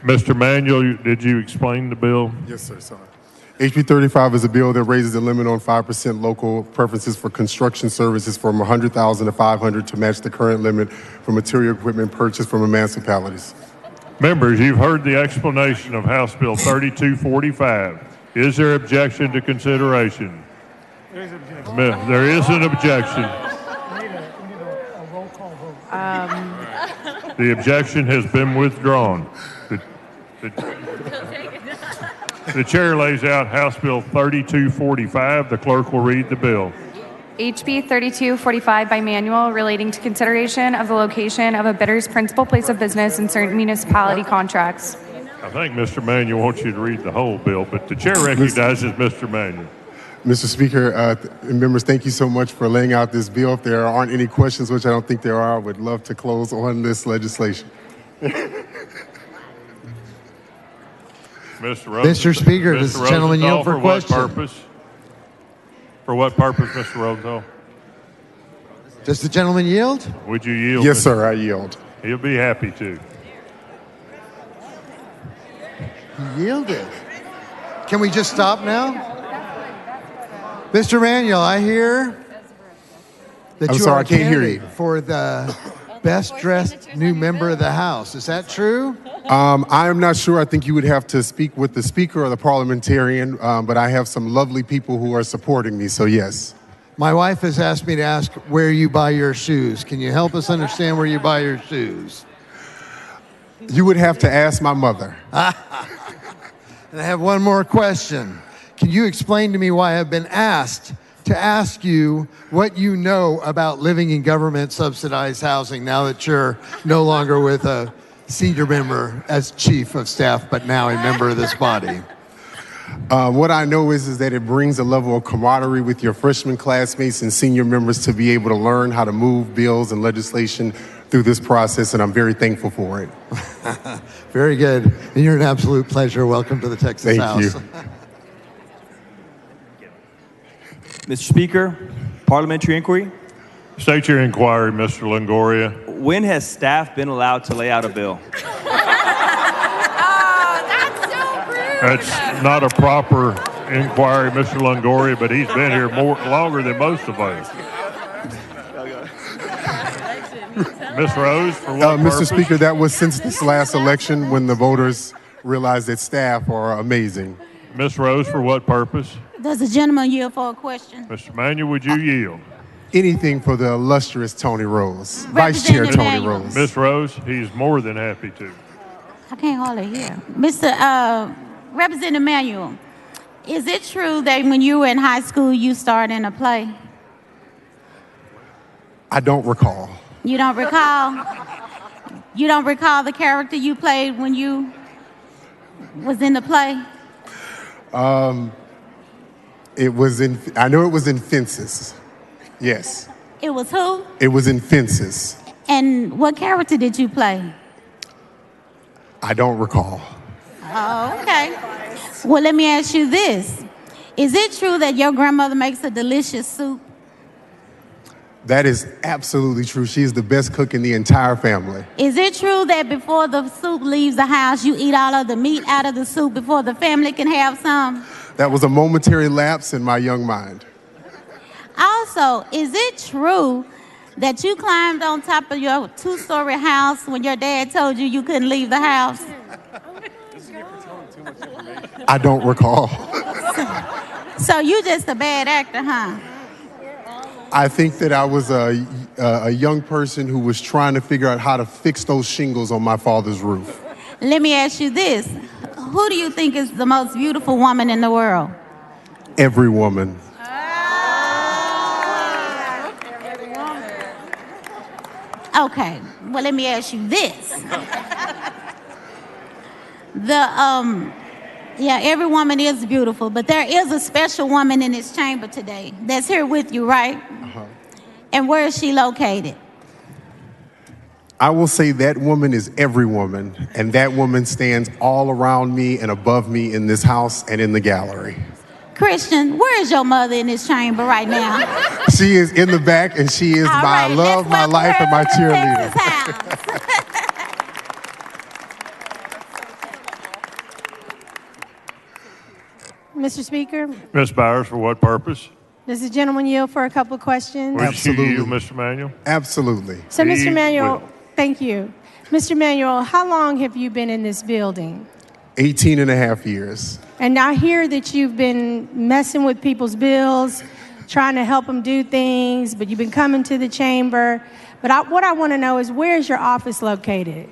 Mr. Manuel, did you explain the bill?
Yes, sir. Sorry. HB 35 is a bill that raises the limit on 5% local preferences for construction services from $100,000 to $500,000 to match the current limit for material equipment purchased from municipalities.
Members, you've heard the explanation of House Bill 3245. Is there objection to consideration? There is an objection. The objection has been withdrawn. The chair lays out House Bill 3245. The clerk will read the bill.
HB 3245 by manual relating to consideration of the location of a bidder's principal place of business in certain municipality contracts.
I think Mr. Manuel wants you to read the whole bill, but the chair recognizes Mr. Manuel.
Mr. Speaker, members, thank you so much for laying out this bill. If there aren't any questions, which I don't think there are, I would love to close on this legislation.
Mr. Speaker, does the gentleman yield for question?
What purpose? For what purpose, Mr. Rosenthal?
Does the gentleman yield?
Would you yield?
Yes, sir, I yield.
He'll be happy to.
He yielded. Can we just stop now? Mr. Manuel, I hear that
I'm
you
sorry,
are
I can't hear
candidate
you.
for the best dressed new member of the House. Is that true?
I am not sure. I think you would have to speak with the Speaker or the parliamentarian, but I have some lovely people who are supporting me, so yes.
My wife has asked me to ask where you buy your shoes. Can you help us understand where you buy your shoes?
You would have to ask my mother.
And I have one more question. Can you explain to me why I've been asked to ask you what you know about living in government subsidized housing now that you're no longer with a senior member as chief of staff, but now a member of this body?
What I know is that it brings a level of camaraderie with your freshman classmates and senior members to be able to learn how to move bills and legislation through this process, and I'm very thankful for it.
Very good. And you're an absolute pleasure. Welcome to the Texas House.
Thank you.
Mr. Speaker, parliamentary inquiry.
State your inquiry, Mr. Longoria.
When has staff been allowed to lay out a bill?
That's not a proper inquiry, Mr. Longoria, but he's been here longer than most of us. Ms. Rose, for what
Mr.
purpose?
Speaker, that was since this last election when the voters realized that staff are amazing.
Ms. Rose, for what purpose?
Does the gentleman yield for a question?
Mr. Manuel, would you yield?
Anything for the illustrious Tony Rose, Vice Chair Tony Rose.
Ms. Rose, he's more than happy to.
I can't hardly hear. Mr. Representative Manuel, is it true that when you were in high school, you starred in a play?
I don't recall.
You don't recall? You don't recall the character you played when you was in the play?
I know it was in Fences. Yes.
It was who?
It was in Fences.
And what character did you play?
I don't recall.
Oh, okay. Well, let me ask you this. Is it true that your grandmother makes a delicious soup?
That is absolutely true. She is the best cook in the entire family.
Is it true that before the soup leaves the house, you eat all of the meat out of the soup before the family can have some?
That was a momentary lapse in my young mind.
Also, is it true that you climbed on top of your two-story house when your dad told you you couldn't leave the house?
I don't recall.
So you just a bad actor, huh?
I think that I was a young person who was trying to figure out how to fix those shingles on my father's roof.
Let me ask you this. Who do you think is the most beautiful woman in the world?
Every woman.
Okay, well, let me ask you this. Every woman is beautiful, but there is a special woman in this chamber today that's here with you, right?
Uh-huh.
And where is she located?
I will say that woman is every woman, and that woman stands all around me and above me in this house and in the gallery.
Christian, where is your mother in this chamber right now?
She is in the back, and she is my love, my life, and my cheerleader.
Mr. Speaker,
Ms. Bowers, for what purpose?
does the gentleman yield for a couple of questions?
Would you yield, Mr. Manuel?
Absolutely.
So, Mr.
He
Manuel,
will.
thank you. Mr. Manuel, how long have you been in this building?
18 and a half years.
And I hear that you've been messing with people's bills, trying to help them do things, but you've been coming to the chamber. But what I want to know is, where is your office located?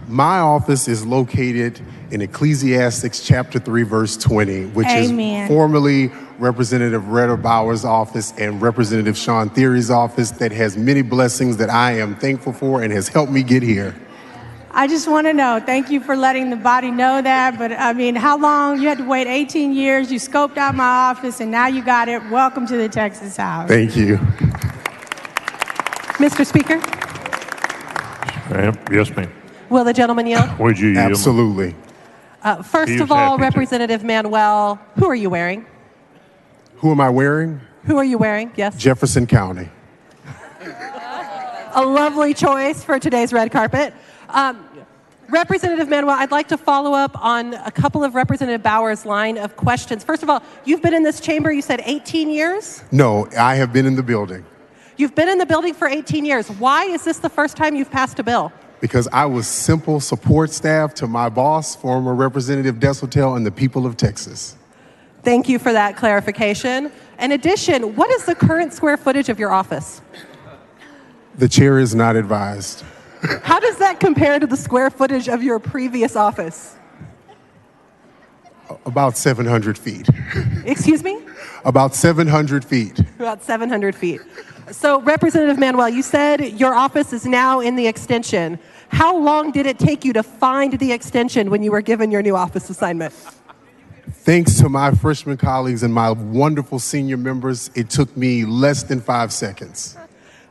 My office is located in Ecclesiastes chapter 3, verse 20, which
Amen.
is formerly Representative Retta Bauer's office and Representative Sean Thierry's office, that has many blessings that I am thankful for and has helped me get here.
I just want to know, thank you for letting the body know that, but I mean, how long? You had to wait 18 years, you scoped out my office, and now you got it. Welcome to the Texas House.
Thank you.
Mr. Speaker,
Yes, ma'am.
will the gentleman yield?
Would you yield?
Absolutely.
First
He
of
was
all,
happy to.
Representative Manuel, who are you wearing?
Who am I wearing?
Who are you wearing? Yes.
Jefferson County.
A lovely choice for today's red carpet. Representative Manuel, I'd like to follow up on a couple of Representative Bauer's line of questions. First of all, you've been in this chamber, you said 18 years?
No, I have been in the building.
You've been in the building for 18 years. Why is this the first time you've passed a bill?
Because I was simple support staff to my boss, former Representative Desautels, and the people of Texas.
Thank you for that clarification. In addition, what is the current square footage of your office?
The chair is not advised.
How does that compare to the square footage of your previous office?
About 700 feet.
Excuse me?
About 700 feet.
About 700 feet. So, Representative Manuel, you said your office is now in the extension. How long did it take you to find the extension when you were given your new office assignment?
Thanks to my freshman colleagues and my wonderful senior members, it took me less than 5 seconds.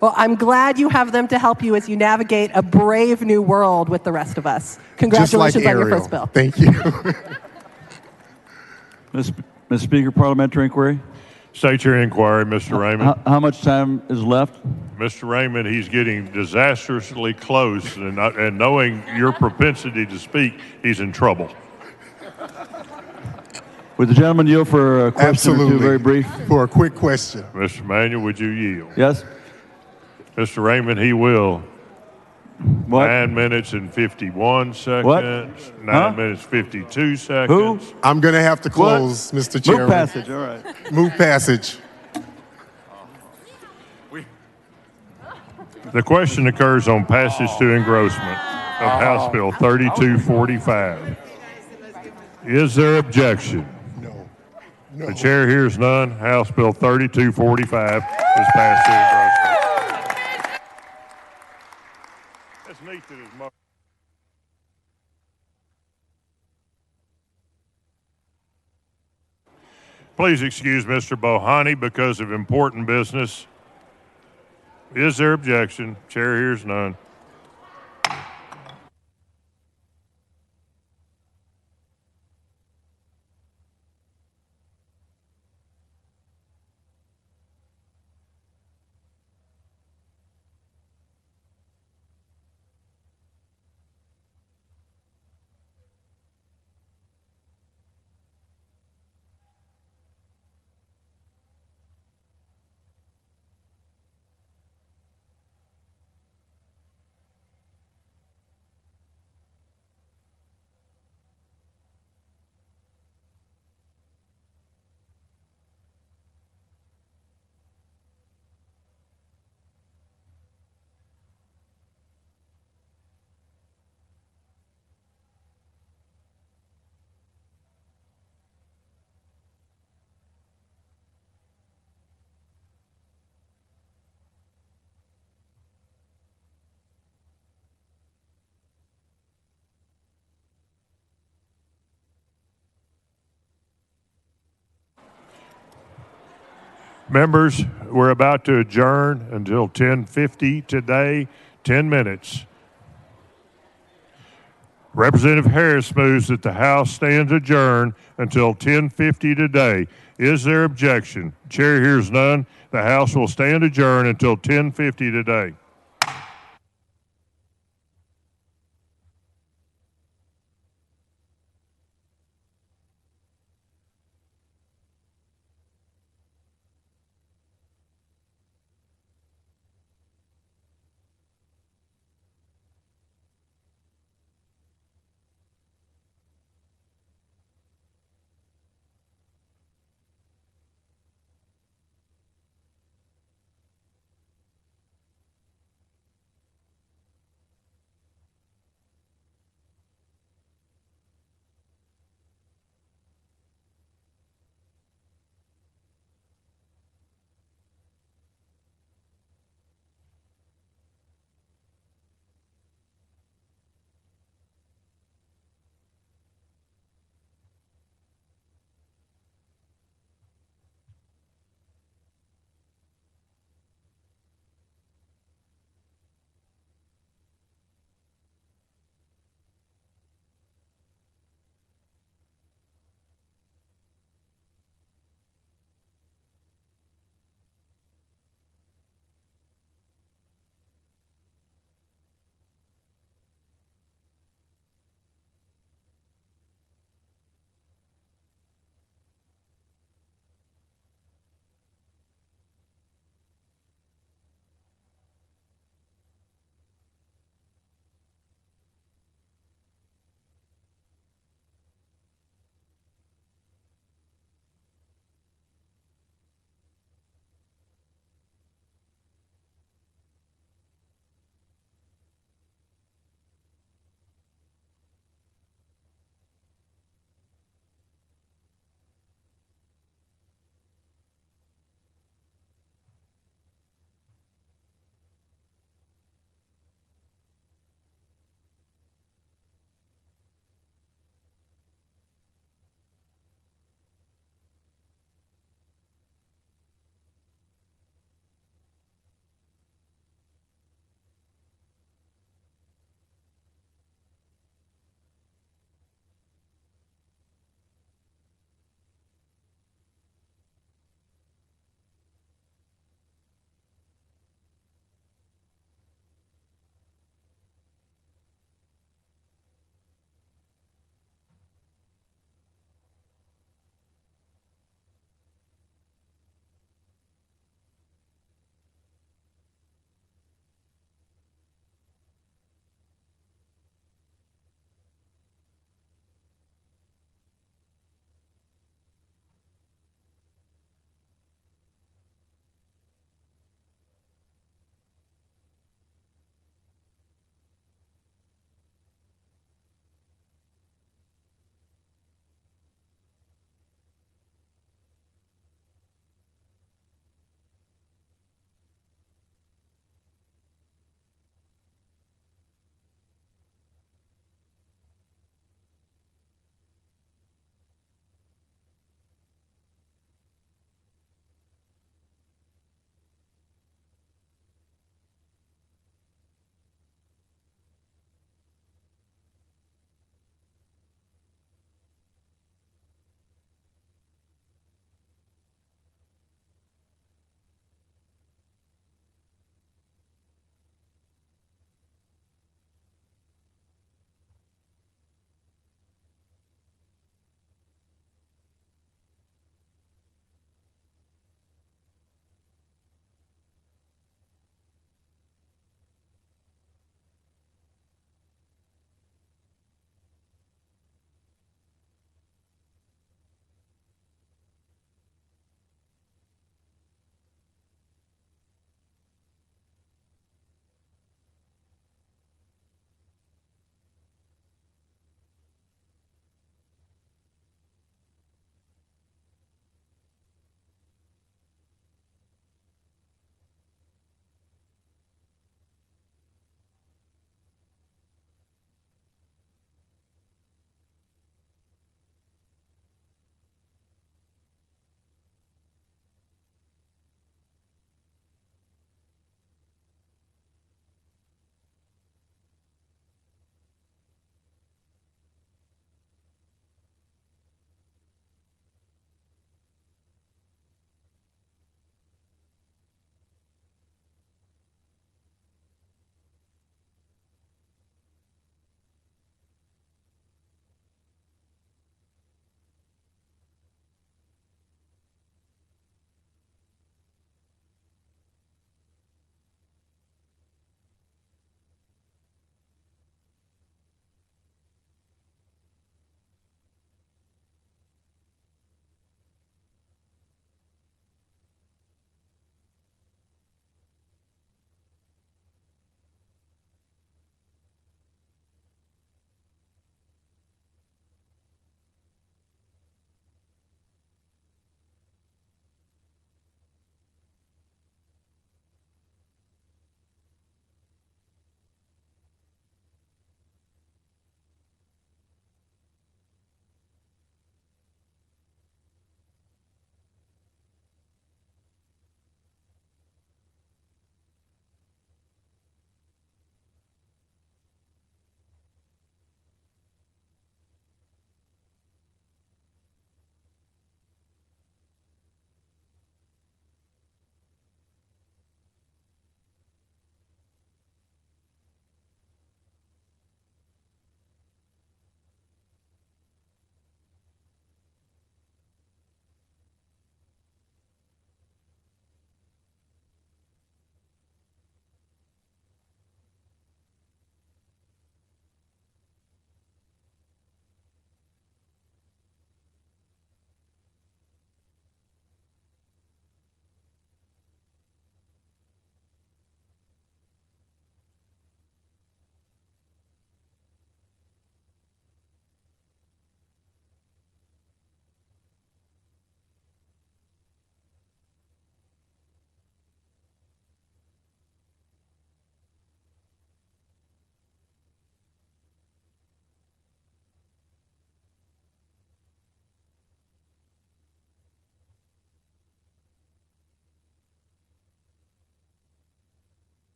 Well, I'm glad you have them to help you as you navigate a brave new world with the rest of us. Congratulations on your first bill.
Thank you.
Mr. Speaker, parliamentary inquiry.
State your inquiry, Mr. Raymond.
How much time is left?
Mr. Raymond, he's getting disastrously close, and knowing your propensity to speak, he's in trouble.
Would the gentleman yield for a question
Absolutely.
or two, very brief?
For a quick question.
Mr. Manuel, would you yield?
Yes.
Mr. Raymond, he will.
What?
9 minutes and 51 seconds.
What?
9 minutes 52 seconds.
Who?
I'm going to have to close, Mr. Chairman.
Move passage, all right.
Move passage.
The question occurs on passage to engrossment of House Bill 3245. Is there objection?
No.
The chair hears none. House Bill 3245 is passed to engrossment. That's neat that his mother. Please excuse Mr. Bohani because of important business. Is there objection? Chair hears none. Members, we're about to adjourn until 10:50 today, 10 minutes. Representative Harris moves that the House stands adjourned until 10:50 today. Is there objection? Chair hears none. The House will stand adjourned until 10:50 today.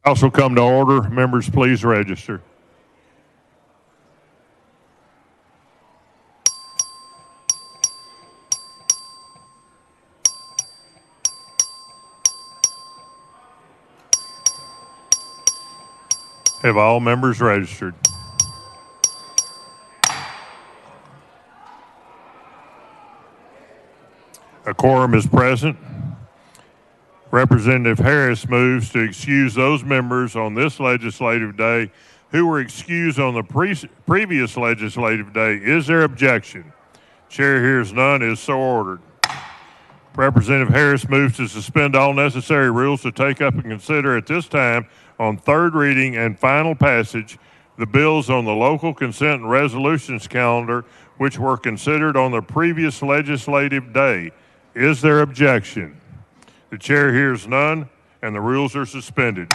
House will come to order. Members, please register. Have all members registered? A quorum is present. Representative Harris moves to excuse those members on this legislative day who were excused on the previous legislative day. Is there objection? Chair hears none. Is so ordered. Representative Harris moves to suspend all necessary rules to take up and consider at this time on third reading and final passage the bills on the local consent and resolutions calendar which were considered on the previous legislative day. Is there objection? The chair hears none, and the rules are suspended.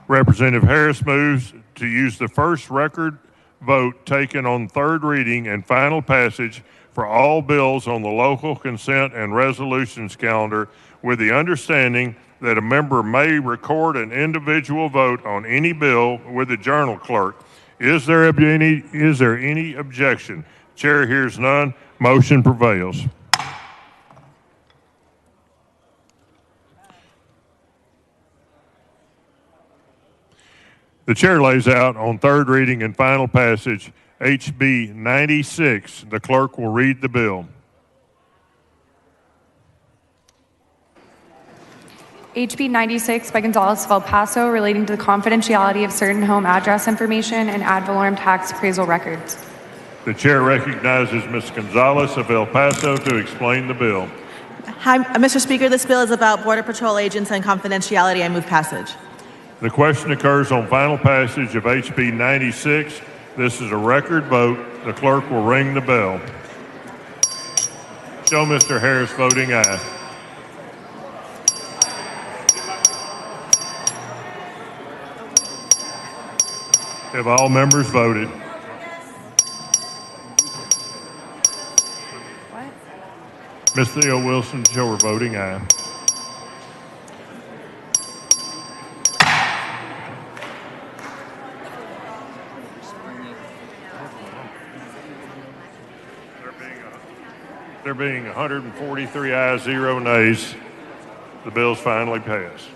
Representative Harris moves to use the first record vote taken on third reading and final passage for all bills on the local consent and resolutions calendar, with the understanding that a member may record an individual vote on any bill with the journal clerk. Is there any objection? Chair hears none. Motion prevails. The chair lays out on third reading and final passage HB 96. The clerk will read the bill.
HB 96 by Gonzalez of El Paso, relating to the confidentiality of certain home address information and ad valorem tax appraisal records.
The chair recognizes Ms. Gonzalez of El Paso to explain the bill.
Hi, Mr. Speaker. This bill is about Border Patrol agents and confidentiality. I move passage.
The question occurs on final passage of HB 96. This is a record vote. The clerk will ring the bell. Show Mr. Harris voting aye. Have all members voted? Ms. Theo Wilson, show her voting aye. There being 143 ayes, 0 nays, the bill's finally passed.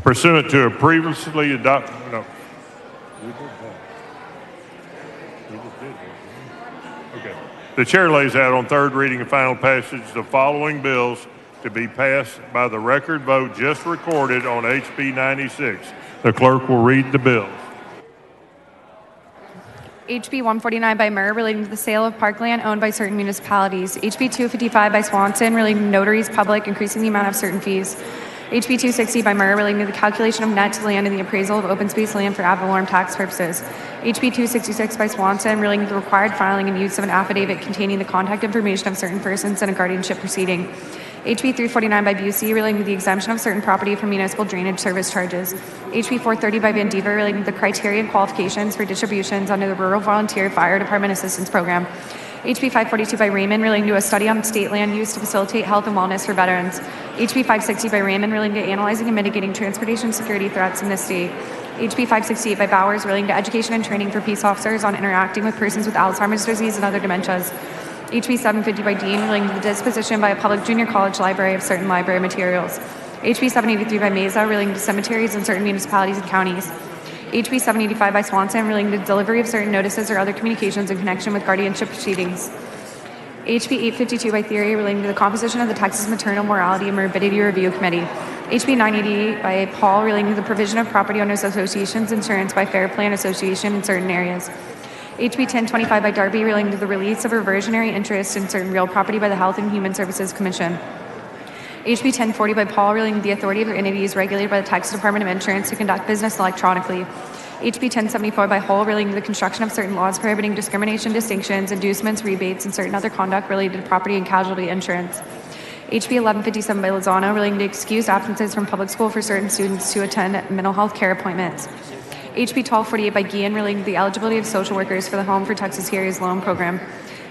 Pursuant to a previously adopted, Okay. The chair lays out on third reading and final passage the following bills to be passed by the record vote just recorded on HB 96. The clerk will read the bills.
HB 149 by Murr, relating to the sale of parkland owned by certain municipalities. HB 255 by Swanson, relating to notaries public, increasing the amount of certain fees. HB 260 by Murr, relating to the calculation of net to land and the appraisal of open space land for ad valorem tax purposes. HB 266 by Swanson, relating to the required filing and use of an affidavit containing the contact information of certain persons in a guardianship proceeding. HB 349 by Busey, relating to the exemption of certain property from municipal drainage service charges. HB 430 by Van Diver, relating to the criteria and qualifications for distributions under the Rural Volunteer Fire Department Assistance Program. HB 542 by Raymond, relating to a study on state land use to facilitate health and wellness for veterans. HB 560 by Raymond, relating to analyzing and mitigating transportation security threats in the state. HB 568 by Bowers, relating to education and training for peace officers on interacting with persons with Alzheimer's disease and other dementias. HB 750 by Dean, relating to the disposition by a public junior college library of certain library materials. HB 783 by Mesa, relating to cemeteries in certain municipalities and counties. HB 785 by Swanson, relating to delivery of certain notices or other communications in connection with guardianship proceedings. HB 852 by Theory, relating to the composition of the Texas Maternal Mortality and Morbidity Review Committee. HB 988 by Paul, relating to the provision of property owners associations insurance by Fair Plan Association in certain areas. HB 1025 by Darby, relating to the release of reversionary interest in certain real property by the Health and Human Services Commission. HB 1040 by Paul, relating to the authority of entities regulated by the Texas Department of Insurance to conduct business electronically. HB 1074 by Hull relating to the construction of certain laws prohibiting discrimination, distinctions, inducements, rebates, and certain other conduct related to property and casualty insurance. HB 1157 by Lozano relating to excused absences from public school for certain students to attend mental health care appointments. HB 1248 by Guillen relating to the eligibility of social workers for the Home for Texas Heroes Loan Program.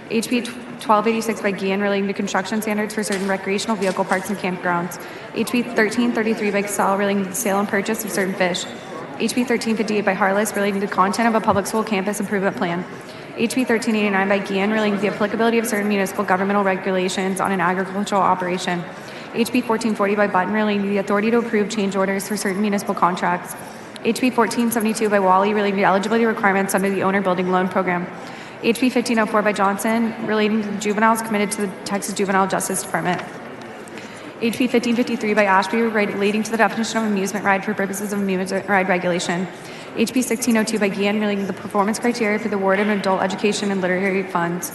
HB 1286 by Guillen relating to construction standards for certain recreational vehicle parks and campgrounds. HB 1333 by Casal relating to the sale and purchase of certain fish. HB 1358 by Harless relating to the content of a public school campus improvement plan. HB 1389 by Guillen relating to the applicability of certain municipal governmental regulations on an agricultural operation. HB 1440 by Button relating to the authority to approve change orders for certain municipal contracts. HB 1472 by Wally relating to eligibility requirements under the owner building loan program. HB 1504 by Johnson relating to the juveniles committed to the Texas Juvenile Justice Department. HB 1553 by Ashby relating to the definition of amusement ride for purposes of amusement ride regulation. HB 1602 by Guillen relating to the performance criteria for the Ward of Adult Education and Literary Funds.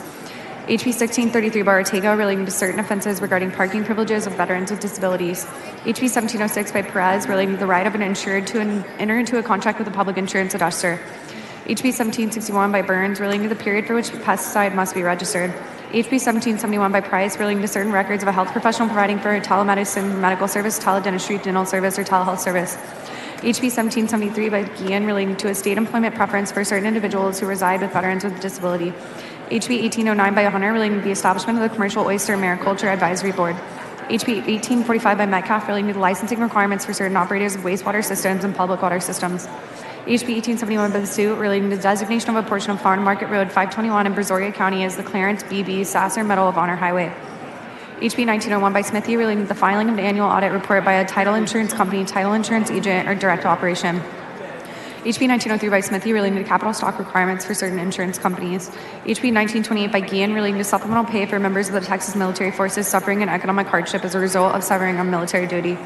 HB 1633 by Ortega relating to certain offenses regarding parking privileges of veterans with disabilities. HB 1706 by Perez relating to the right of an insured to enter into a contract with a public insurance adjuster. HB 1761 by Burns relating to the period for which the pesticide must be registered. HB 1771 by Price relating to certain records of a health professional providing for telemedicine, medical service, teledentistry, dental service, or telehealth service. HB 1773 by Guillen relating to a state employment preference for certain individuals who reside with veterans with disability. HB 1809 by Hunter relating to the establishment of the Commercial Oyster and Mariculture Advisory Board. HB 1845 by Metcalf relating to the licensing requirements for certain operators of wastewater systems and public water systems. HB 1871 by the suit relating to the designation of a portion of Farm Market Road 521 in Brazoria County as the Clarence B.B. Sasser Medal of Honor Highway. HB 1901 by Smithy relating to the filing of the annual audit report by a title insurance company, title insurance agent, or direct operation. HB 1903 by Smithy relating to capital stock requirements for certain insurance companies. HB 1928 by Guillen relating to supplemental pay for members of the Texas military forces suffering an economic hardship as a result of severing on military duty.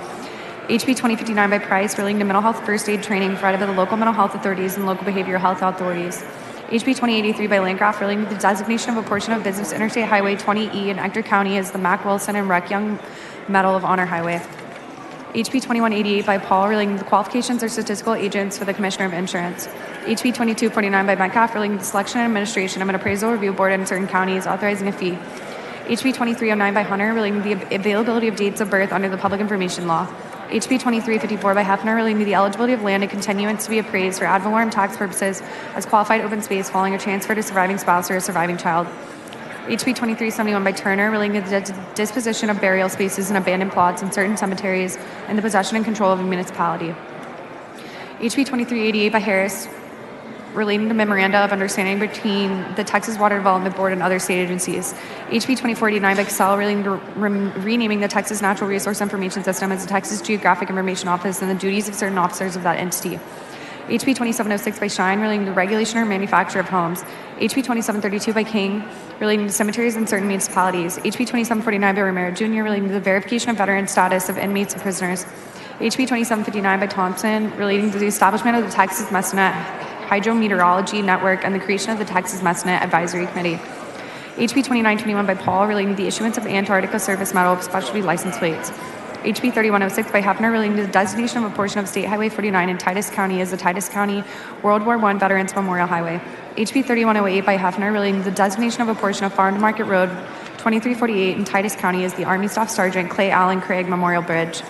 HB 2059 by Price relating to mental health first aid training provided by the local mental health authorities and local behavioral health authorities. HB 2083 by Landgraf relating to the designation of a portion of Business Interstate Highway 20E in Ector County as the Mac Wilson and Rec Young Medal of Honor Highway. HB 2188 by Paul relating to the qualifications or statistical agents for the Commissioner of Insurance. HB 2249 by Metcalf relating to the selection and administration of an appraisal review board in certain counties authorizing a fee. HB 2309 by Hunter relating to the availability of dates of birth under the Public Information Law. HB 2354 by Hefner relating to the eligibility of land and continuance to be appraised for ad valorem tax purposes as qualified open space following a transfer to surviving spouse or a surviving child. HB 2371 by Turner relating to the disposition of burial spaces and abandoned plots in certain cemeteries and the possession and control of a municipality. HB 2388 by Harris relating to memoranda of understanding between the Texas Water Development Board and other state agencies. HB 2049 by Casal relating to renaming the Texas Natural Resource Information System as the Texas Geographic Information Office and the duties of certain officers of that entity. HB 2706 by Shine relating to regulation or manufacture of homes. HB 2732 by King relating to cemeteries in certain municipalities. HB 2749 by Romero Jr. relating to the verification of veteran status of inmates and prisoners. HB 2759 by Thompson relating to the establishment of the Texas Messnet Hydrometeorology Network and the creation of the Texas Messnet Advisory Committee. HB 2921 by Paul relating to the issuance of the Antarctica Service Medal of Specialty License Plates. HB 3106 by Hefner relating to the designation of a portion of State Highway 49 in Titus County as the Titus County World War I Veterans Memorial Highway. HB 3108 by Hefner relating to the designation of a portion of Farm to Market Road 2348 in Titus County as the Army Staff Sergeant Clay Allen Craig Memorial Bridge.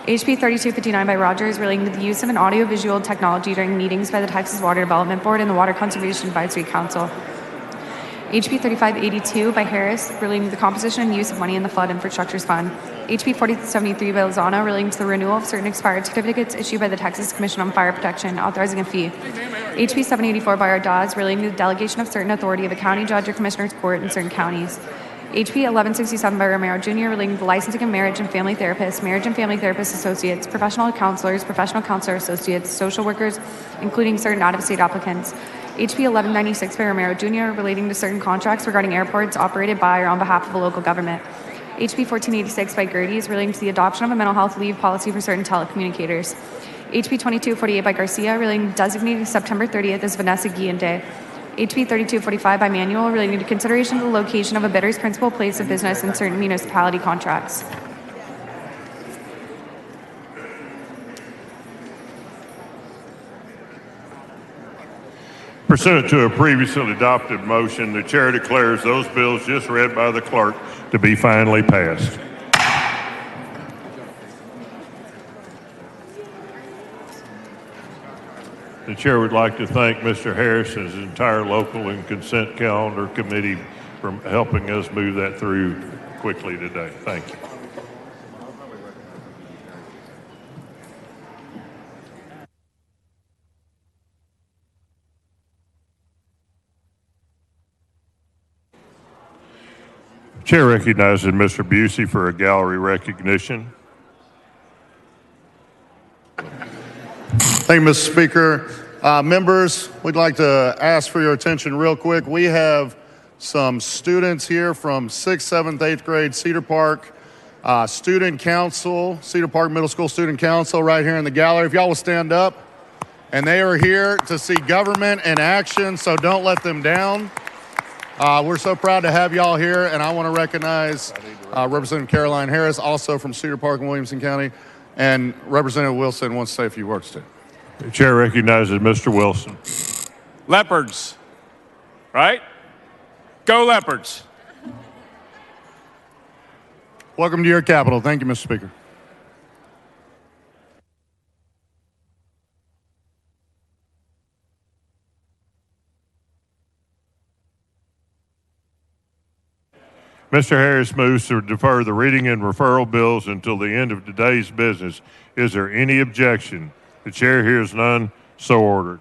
HB 3259 by Rogers relating to the use of an audiovisual technology during meetings by the Texas Water Development Board and the Water Conservation Advisory Council. HB 3582 by Harris relating to the composition and use of money in the Flood Infrastructures Fund. HB 4073 by Lozano relating to the renewal of certain expired certificates issued by the Texas Commission on Fire Protection, authorizing a fee. HB 784 by Ardaz relating to the delegation of certain authority of a county judge or commissioner's court in certain counties. HB 1167 by Romero Jr. relating to the licensing of marriage and family therapists, marriage and family therapist associates, professional counselors, professional counselor associates, social workers, including certain out-of-state applicants. HB 1196 by Romero Jr. relating to certain contracts regarding airports operated by or on behalf of a local government. HB 1486 by Gerdes relating to the adoption of a mental health leave policy for certain telecommunicators. HB 2248 by Garcia relating to designating September 30th as Vanessa Guillen Day. HB 3245 by Manuel relating to consideration of the location of a bidder's principal place of business in certain municipality contracts.
Pursuant to a previously adopted motion, the chair declares those bills just read by the clerk to be finally passed. The chair would like to thank Mr. Harris and his entire local and consent calendar committee for helping us move that through quickly today. Thank you. Chair recognizes Mr. Busey for a gallery recognition.
Thank you, Mr. Speaker. Members, we'd like to ask for your attention real quick. We have some students here from 6th, 7th, 8th grade, Cedar Park Student Council, Cedar Park Middle School Student Council right here in the gallery. If y'all will stand up. And they are here to see government in action, so don't let them down. We're so proud to have y'all here, and I want to recognize Representative Caroline Harris, also from Cedar Park and Williamson County, and Representative Wilson wants to say a few words too.
The chair recognizes Mr. Wilson.
Leopards, right? Go Leopards.
Welcome to your capital. Thank you, Mr. Speaker.
Mr. Harris moves to defer the reading and referral bills until the end of today's business. Is there any objection? The chair hears none, so ordered.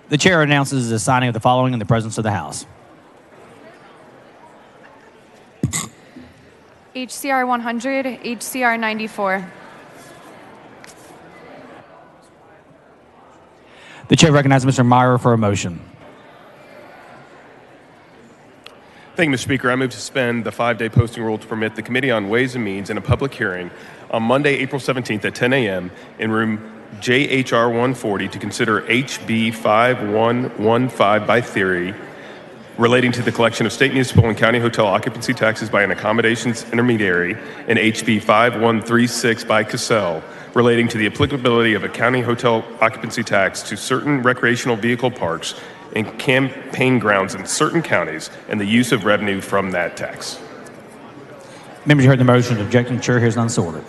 The chair announces the signing of the following in the presence of the House.
HCR 100, HCR 94.
The chair recognizes Mr. Meyer for a motion.
Thank you, Mr. Speaker. I move to suspend the 5-day posting rule to permit the Committee on Ways and Means in a public hearing on Monday, April 17th at 10 a.m. in room JHR 140 to consider HB 5115 by theory relating to the collection of state, municipal, and county hotel occupancy taxes by an accommodations intermediary, and HB 5136 by Cassell relating to the applicability of a county hotel occupancy tax to certain recreational vehicle parks and campaign grounds in certain counties and the use of revenue from that tax.
Members, you heard the motion. Objecting, the chair hears none, so ordered.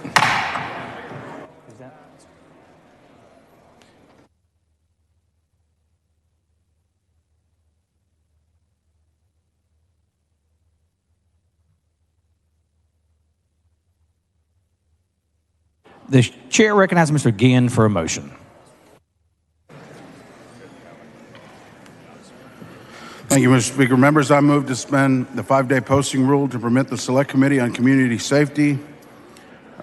The chair recognizes Mr. Guillen for a motion.
Thank you, Mr. Speaker. Members, I move to suspend the 5-day posting rule to permit the Select Committee on Community Safety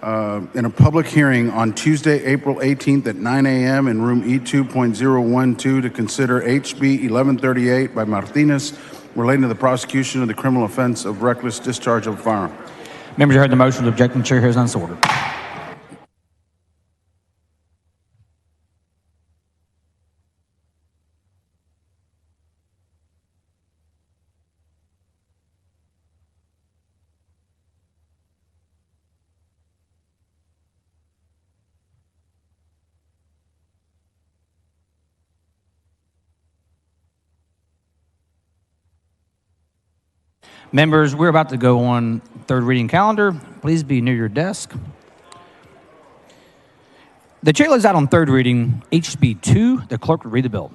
in a public hearing on Tuesday, April 18th at 9 a.m. in room E2.012 to consider HB 1138 by Martinez relating to the prosecution of the criminal offense of reckless discharge of a firearm.
Members, you heard the motion. Objecting, the chair hears none, so ordered. Members, we're about to go on third reading calendar. Please be near your desk. The chair lays out on third reading HB 2. The clerk will read the bill.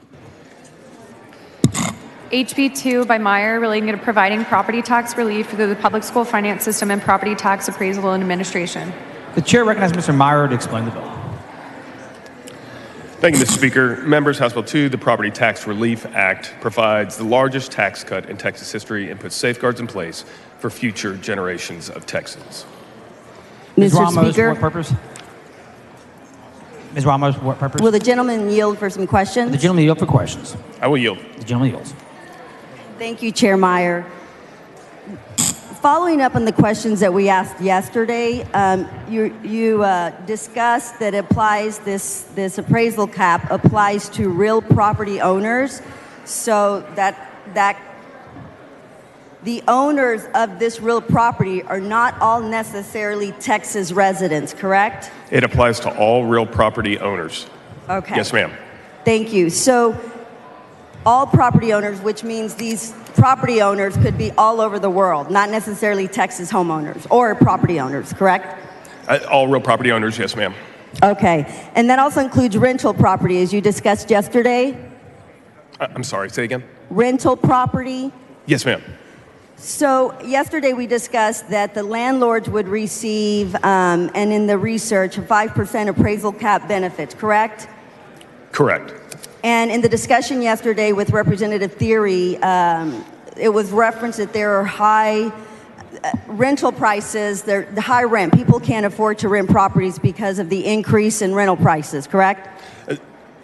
HB 2 by Meyer relating to providing property tax relief through the public school finance system and property tax appraisal and administration.
The chair recognizes Mr. Meyer to explain the bill.
Thank you, Mr. Speaker. Members, House Bill 2, the Property Tax Relief Act, provides the largest tax cut in Texas history and puts safeguards in place for future generations of Texans.
Ms.
Mr.
Ramos,
Speaker.
for what purpose? Ms. Ramos, for what purpose?
Will the gentleman yield for some questions?
The gentleman yield for questions.
I will yield.
The gentleman yields.
Thank you, Chair Meyer. Following up on the questions that we asked yesterday, you discussed that this appraisal cap applies to real property owners, so that the owners of this real property are not all necessarily Texas residents, correct?
It applies to all real property owners.
Okay.
Yes, ma'am.
Thank you. So all property owners, which means these property owners could be all over the world, not necessarily Texas homeowners or property owners, correct?
All real property owners, yes, ma'am.
Okay. And that also includes rental property, as you discussed yesterday?
I'm sorry, say again?
Rental property?
Yes, ma'am.
So yesterday we discussed that the landlords would receive, and in the research, 5% appraisal cap benefits, correct?
Correct.
And in the discussion yesterday with Representative Theory, it was referenced that there are high rental prices, the high rent. People can't afford to rent properties because of the increase in rental prices, correct?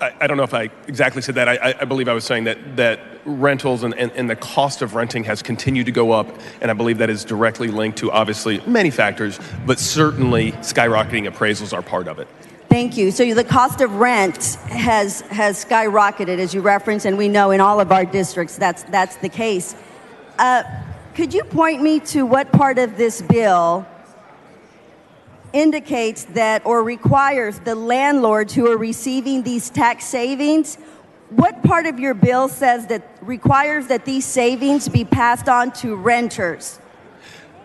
I don't know if I exactly said that. I believe I was saying that rentals and the cost of renting has continued to go up, and I believe that is directly linked to, obviously, many factors, but certainly skyrocketing appraisals are part of it.
Thank you. So the cost of rent has skyrocketed, as you referenced, and we know in all of our districts that's the case. Could you point me to what part of this bill indicates that or requires the landlords who are receiving these tax savings, what part of your bill says that requires that these savings be passed on to renters?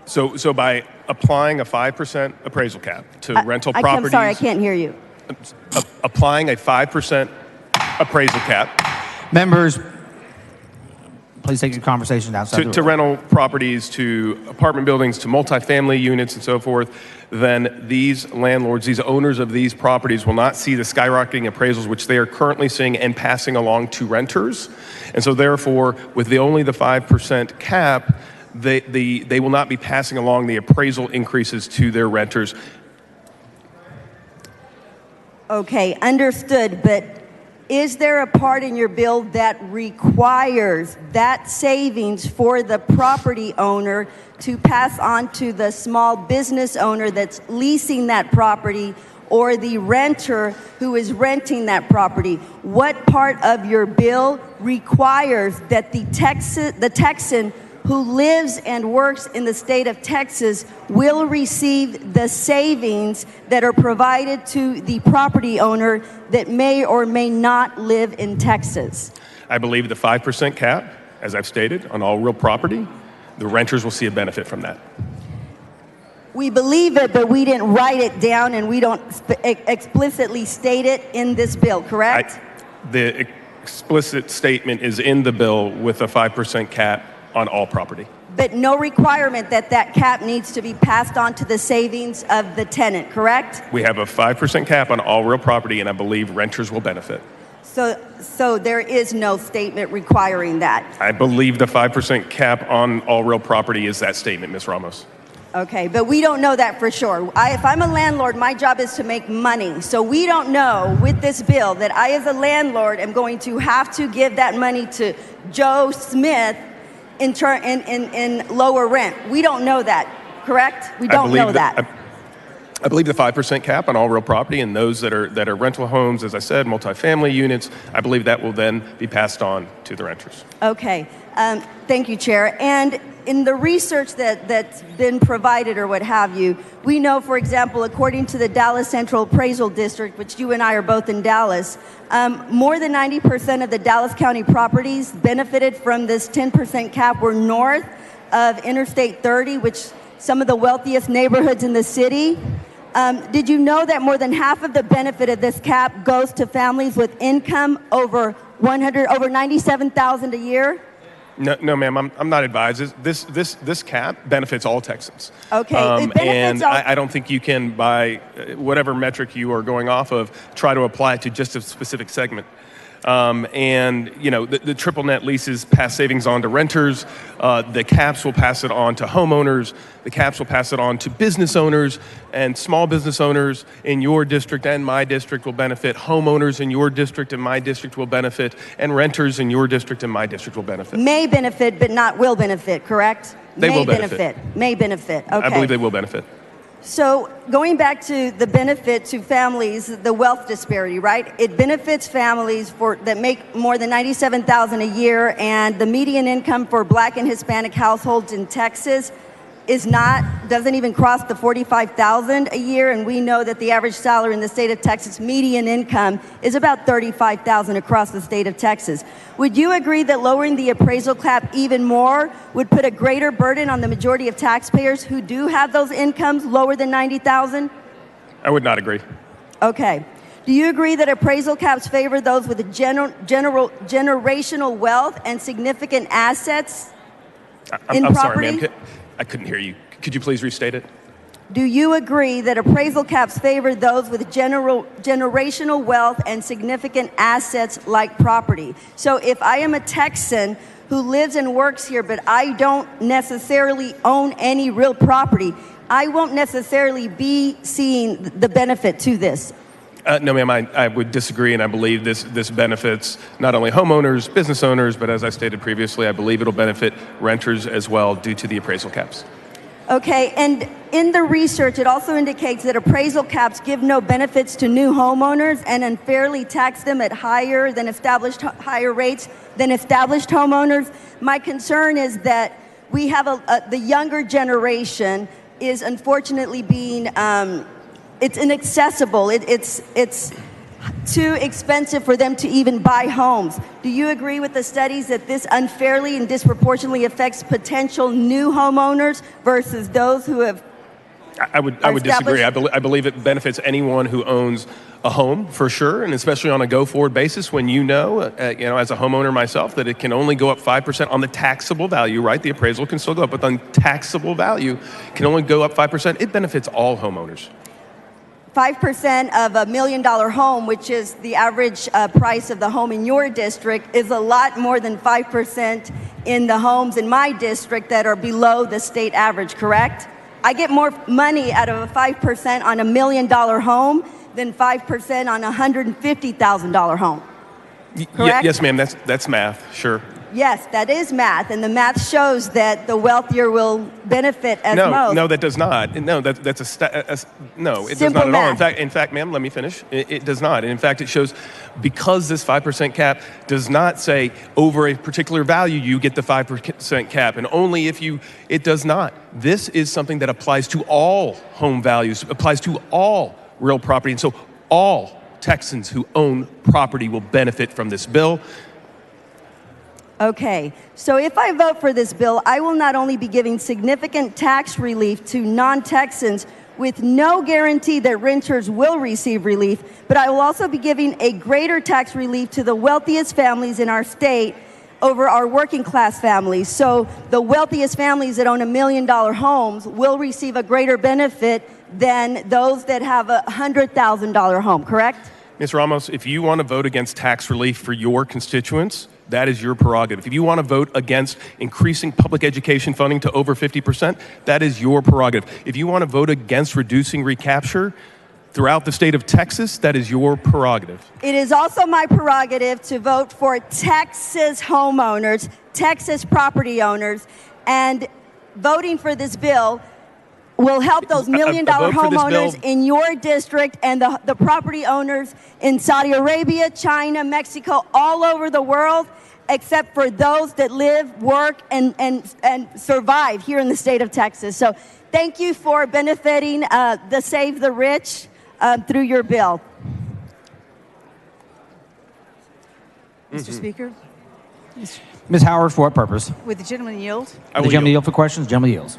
So by applying a 5% appraisal cap to rental properties.
I'm sorry, I can't hear you.
Applying a 5% appraisal cap.
Members, Please take your conversations outside.
To rental properties, to apartment buildings, to multifamily units and so forth, then these landlords, these owners of these properties will not see the skyrocketing appraisals which they are currently seeing and passing along to renters. And so therefore, with only the 5% cap, they will not be passing along the appraisal increases to their renters.
Okay, understood, but is there a part in your bill that requires that savings for the property owner to pass on to the small business owner that's leasing that property or the renter who is renting that property? What part of your bill requires that the Texan who lives and works in the state of Texas will receive the savings that are provided to the property owner that may or may not live in Texas?
I believe the 5% cap, as I've stated, on all real property, the renters will see a benefit from that.
We believe it, but we didn't write it down and we don't explicitly state it in this bill, correct?
The explicit statement is in the bill with a 5% cap on all property.
But no requirement that that cap needs to be passed on to the savings of the tenant, correct?
We have a 5% cap on all real property, and I believe renters will benefit.
So there is no statement requiring that.
I believe the 5% cap on all real property is that statement, Ms. Ramos.
Okay, but we don't know that for sure. If I'm a landlord, my job is to make money. So we don't know with this bill that I, as a landlord, am going to have to give that money to Joe Smith in lower rent. We don't know that, correct? We don't know that.
I believe the 5% cap on all real property and those that are rental homes, as I said, multifamily units, I believe that will then be passed on to the renters.
Okay, thank you, Chair. And in the research that's been provided or what have you, we know, for example, according to the Dallas Central Appraisal District, which you and I are both in Dallas, more than 90% of the Dallas County properties benefited from this 10% cap were north of Interstate 30, which some of the wealthiest neighborhoods in the city. Did you know that more than half of the benefit of this cap goes to families with income over $97,000 a year?
No, ma'am, I'm not advised. This cap benefits all Texans.
Okay, it benefits
and
all.
I don't think you can, by whatever metric you are going off of, try to apply it to just a specific segment. And you know, the triple net leases pass savings on to renters. The caps will pass it on to homeowners. The caps will pass it on to business owners, and small business owners in your district and my district will benefit. Homeowners in your district and my district will benefit, and renters in your district and my district will benefit.
May benefit, but not will benefit, correct?
They will benefit.
May benefit. Okay.
I believe they will benefit.
So going back to the benefit to families, the wealth disparity, right? It benefits families that make more than $97,000 a year, and the median income for Black and Hispanic households in Texas doesn't even cross the $45,000 a year, and we know that the average salary in the state of Texas, median income, is about $35,000 across the state of Texas. Would you agree that lowering the appraisal cap even more would put a greater burden on the majority of taxpayers who do have those incomes lower than $90,000?
I would not agree.
Okay. Do you agree that appraisal caps favor those with generational wealth and significant assets in
I'm
property?
sorry, ma'am. I couldn't hear you. Could you please restate it?
Do you agree that appraisal caps favor those with generational wealth and significant assets like property? So if I am a Texan who lives and works here, but I don't necessarily own any real property, I won't necessarily be seeing the benefit to this.
No, ma'am, I would disagree, and I believe this benefits not only homeowners, business owners, but as I stated previously, I believe it'll benefit renters as well due to the appraisal caps.
Okay, and in the research, it also indicates that appraisal caps give no benefits to new homeowners and unfairly tax them at higher rates than established homeowners. My concern is that we have the younger generation is unfortunately being it's inaccessible. It's too expensive for them to even buy homes. Do you agree with the studies that this unfairly and disproportionately affects potential new homeowners versus those who have
I would disagree. I believe it benefits anyone who owns a home for sure, and especially on a go-forward basis when you know, as a homeowner myself, that it can only go up 5% on the taxable value, right? The appraisal can still go up, but the taxable value can only go up 5%. It benefits all homeowners.
5% of $1 million home, which is the average price of the home in your district, is a lot more than 5% in the homes in my district that are below the state average, correct? I get more money out of a 5% on $1 million home than 5% on a $150,000 home. Correct?
Yes, ma'am. That's math. Sure.
Yes, that is math, and the math shows that the wealthier will benefit as most.
No, that does not. No, that's no, it
Simple
does not at
math.
all. In fact, ma'am, let me finish. It does not. And in fact, it shows because this 5% cap does not say over a particular value you get the 5% cap, and only if it does not. This is something that applies to all home values, applies to all real property, and so all Texans who own property will benefit from this bill.
Okay, so if I vote for this bill, I will not only be giving significant tax relief to non-Texans with no guarantee that renters will receive relief, but I will also be giving a greater tax relief to the wealthiest families in our state over our working class families. So the wealthiest families that own $1 million homes will receive a greater benefit than those that have a $100,000 home, correct?
Ms. Ramos, if you want to vote against tax relief for your constituents, that is your prerogative. If you want to vote against increasing public education funding to over 50%, that is your prerogative. If you want to vote against reducing recapture throughout the state of Texas, that is your prerogative.
It is also my prerogative to vote for Texas homeowners, Texas property owners, and voting for this bill will help those $1 million homeowners in your district and the property owners in Saudi Arabia, China, Mexico, all over the world, except for those that live, work, and survive here in the state of Texas. So thank you for benefiting the Save the Rich through your bill.
Mr. Speaker,
Ms. Howard, for what purpose?
would the gentleman yield?
The gentleman yield for questions? Gentleman yields.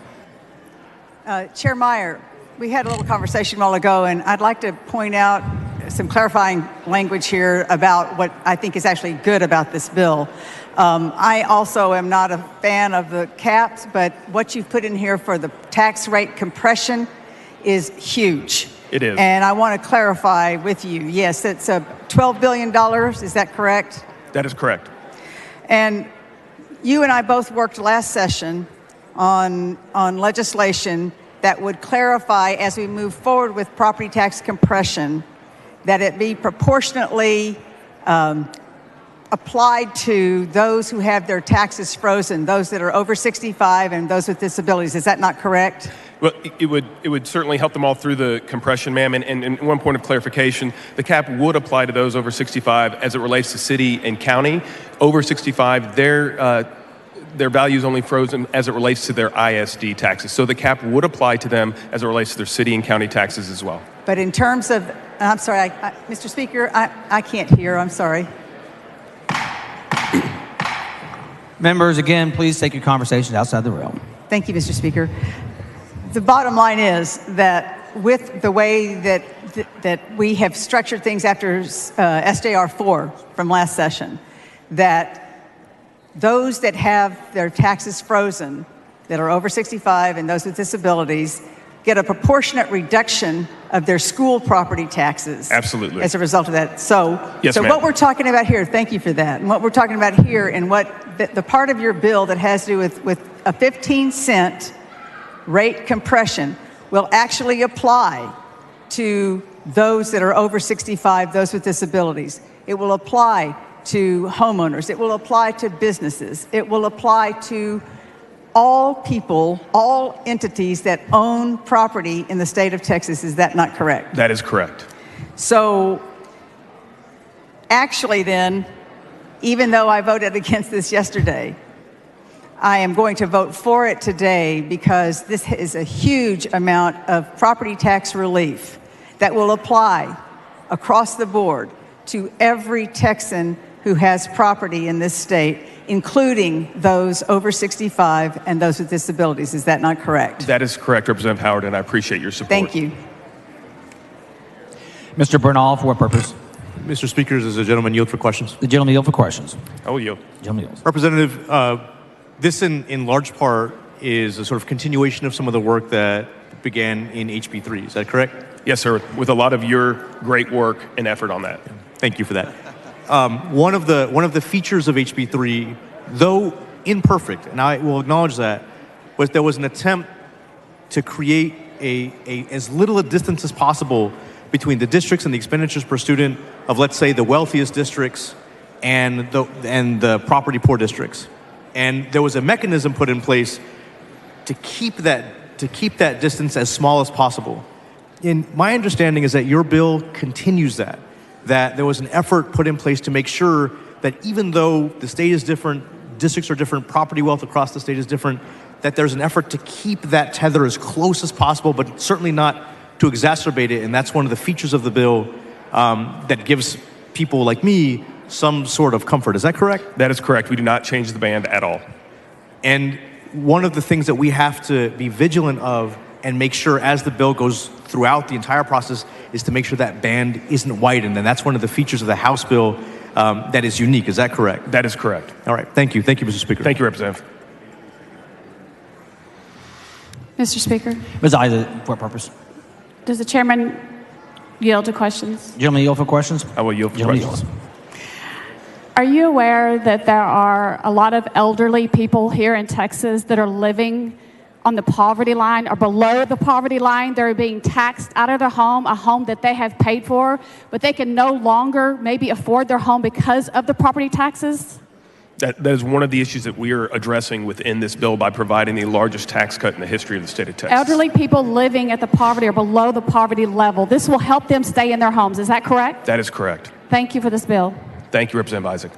Chair Meyer, we had a little conversation a while ago, and I'd like to point out some clarifying language here about what I think is actually good about this bill. I also am not a fan of the caps, but what you've put in here for the tax rate compression is huge.
It is.
And I want to clarify with you, yes, it's $12 billion, is that correct?
That is correct.
And you and I both worked last session on legislation that would clarify as we move forward with property tax compression that it be proportionately applied to those who have their taxes frozen, those that are over 65 and those with disabilities. Is that not correct?
Well, it would certainly help them all through the compression, ma'am. And one point of clarification, the cap would apply to those over 65 as it relates to city and county. Over 65, their value is only frozen as it relates to their ISD taxes. So the cap would apply to them as it relates to their city and county taxes as well.
But in terms of, I'm sorry, Mr. Speaker, I can't hear, I'm sorry.
Members, again, please take your conversations outside the realm.
Thank you, Mr. Speaker. The bottom line is that with the way that we have structured things after SJR 4 from last session, that those that have their taxes frozen, that are over 65 and those with disabilities, get a proportionate reduction of their school property taxes.
Absolutely.
As a result of that. So,
yes,
so
ma'am.
what we're talking about here, thank you for that, and what we're talking about here and what the part of your bill that has to do with a 15-cent rate compression will actually apply to those that are over 65, those with disabilities. It will apply to homeowners. It will apply to businesses. It will apply to all people, all entities that own property in the state of Texas. Is that not correct?
That is correct.
So actually then, even though I voted against this yesterday, I am going to vote for it today because this is a huge amount of property tax relief that will apply across the board to every Texan who has property in this state, including those over 65 and those with disabilities. Is that not correct?
That is correct, Representative Howard, and I appreciate your support.
Thank you.
Mr. Bernal, for what purpose?
Mr. Speaker, does the gentleman yield for questions?
The gentleman yield for questions.
I will yield.
Gentleman yields.
Representative, this in large part is a sort of continuation of some of the work that began in HB3. Is that correct?
Yes, sir, with a lot of your great work and effort on that.
Thank you for that. One of the features of HB3, though imperfect, and I will acknowledge that, was there was an attempt to create as little a distance as possible between the districts and the expenditures per student of, let's say, the wealthiest districts and the property poor districts. And there was a mechanism put in place to keep that distance as small as possible. And my understanding is that your bill continues that there was an effort put in place to make sure that even though the state is different, districts are different, property wealth across the state is different, that there's an effort to keep that tether as close as possible, but certainly not to exacerbate it. And that's one of the features of the bill that gives people like me some sort of comfort. Is that correct?
That is correct. We do not change the band at all.
And one of the things that we have to be vigilant of and make sure as the bill goes throughout the entire process is to make sure that band isn't widened. And that's one of the features of the House bill that is unique. Is that correct?
That is correct.
All right. Thank you. Thank you, Mr. Speaker.
Thank you, Representative.
Mr. Speaker,
Ms. Isaac, for what purpose?
does the chairman yield to questions?
Gentleman yield for questions?
I will yield for
Gentleman
questions.
yields.
Are you aware that there are a lot of elderly people here in Texas that are living on the poverty line or below the poverty line? They're being taxed out of their home, a home that they have paid for, but they can no longer maybe afford their home because of the property taxes?
That is one of the issues that we are addressing within this bill by providing the largest tax cut in the history of the state of Texas.
Elderly people living at the poverty or below the poverty level. This will help them stay in their homes. Is that correct?
That is correct.
Thank you for this bill.
Thank you, Representative Isaac.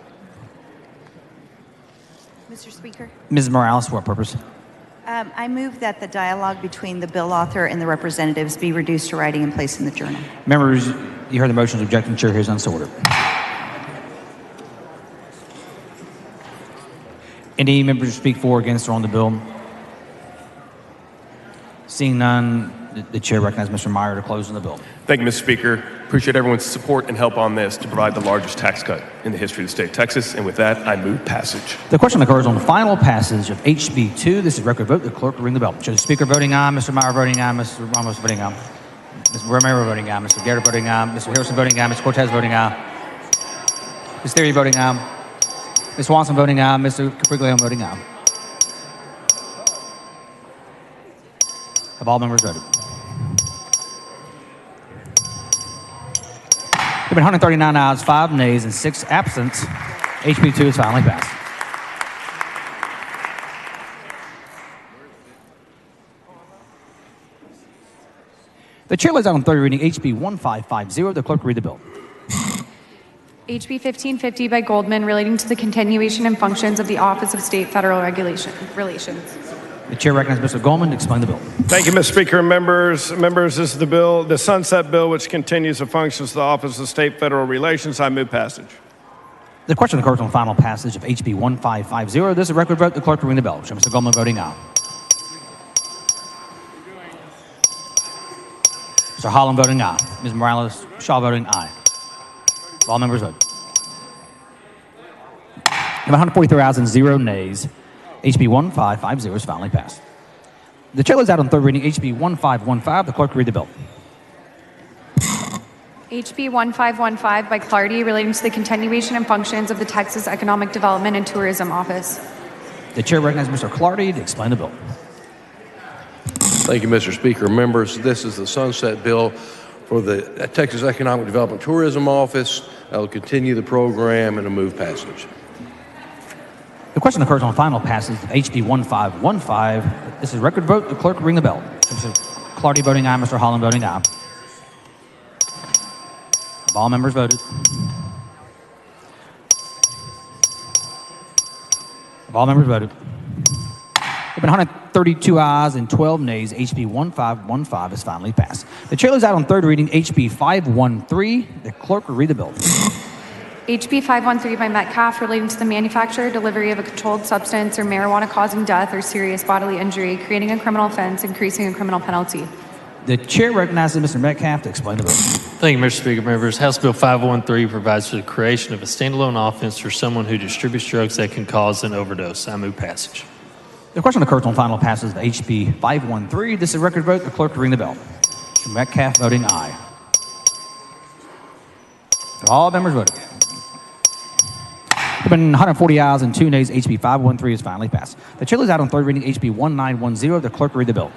Mr. Speaker,
Ms. Morales, for what purpose?
I move that the dialogue between the bill author and the representatives be reduced to writing and placed in the journal.
Members, you heard the motions. Objecting, chair hears none, so ordered. Any members who speak for or against or on the bill? Seeing none, the chair recognizes Mr. Meyer to close on the bill.
Thank you, Mr. Speaker. Appreciate everyone's support and help on this to provide the largest tax cut in the history of the state of Texas. And with that, I move passage.
The question occurs on the final passage of HB 2. This is record vote. The clerk will ring the bell. Show the speaker voting aye, Mr. Meyer voting aye, Mr. Ramos voting aye, Mr. Romero voting aye, Mr. Garrett voting aye, Mr. Harrison voting aye, Mr. Cortez voting aye, Ms. Theory voting aye, Ms. Swanson voting aye, Mr. Capriglio voting aye. Have all members voted? There have been 139 ayes, 5 nays, and 6 absents. HB 2 is finally passed. The chair lays out on third reading HB 1550. The clerk will read the bill.
HB 1550 by Goldman relating to the continuation and functions of the Office of State-Federal Relations.
The chair recognizes Mr. Goldman to explain the bill.
Thank you, Mr. Speaker. Members, this is the bill, the sunset bill, which continues the functions of the Office of State-Federal Relations. I move passage.
The question occurs on final passage of HB 1550. This is a record vote. The clerk will ring the bell. Show Mr. Goldman voting aye. Mr. Holland voting aye. Ms. Morales Shaw voting aye. All members vote. There are 143 ayes and 0 nays. HB 1550 is finally passed. The chair lays out on third reading HB 1515. The clerk will read the bill.
HB 1515 by Clardy relating to the continuation and functions of the Texas Economic Development and Tourism Office.
The chair recognizes Mr. Clardy to explain the bill.
Thank you, Mr. Speaker. Members, this is the sunset bill for the Texas Economic Development Tourism Office. I will continue the program and a move passage.
The question occurs on final passage of HB 1515. This is record vote. The clerk will ring the bell. Mr. Clardy voting aye, Mr. Holland voting aye. Have all members voted? Have all members voted? There have been 132 ayes and 12 nays. HB 1515 is finally passed. The chair lays out on third reading HB 513. The clerk will read the bill.
HB 513 by Metcalf relating to the manufacture or delivery of a controlled substance or marijuana causing death or serious bodily injury, creating a criminal offense, increasing a criminal penalty.
The chair recognizes Mr. Metcalf to explain the bill.
Thank you, Mr. Speaker. Members, House Bill 513 provides for the creation of a standalone offense for someone who distributes drugs that can cause an overdose. I move passage.
The question occurs on final passes of HB 513. This is a record vote. The clerk will ring the bell. Mr. Metcalf voting aye. All members voted. There have been 140 ayes and 2 nays. HB 513 is finally passed. The chair is out on third reading. HB 1910. The clerk will read the bill.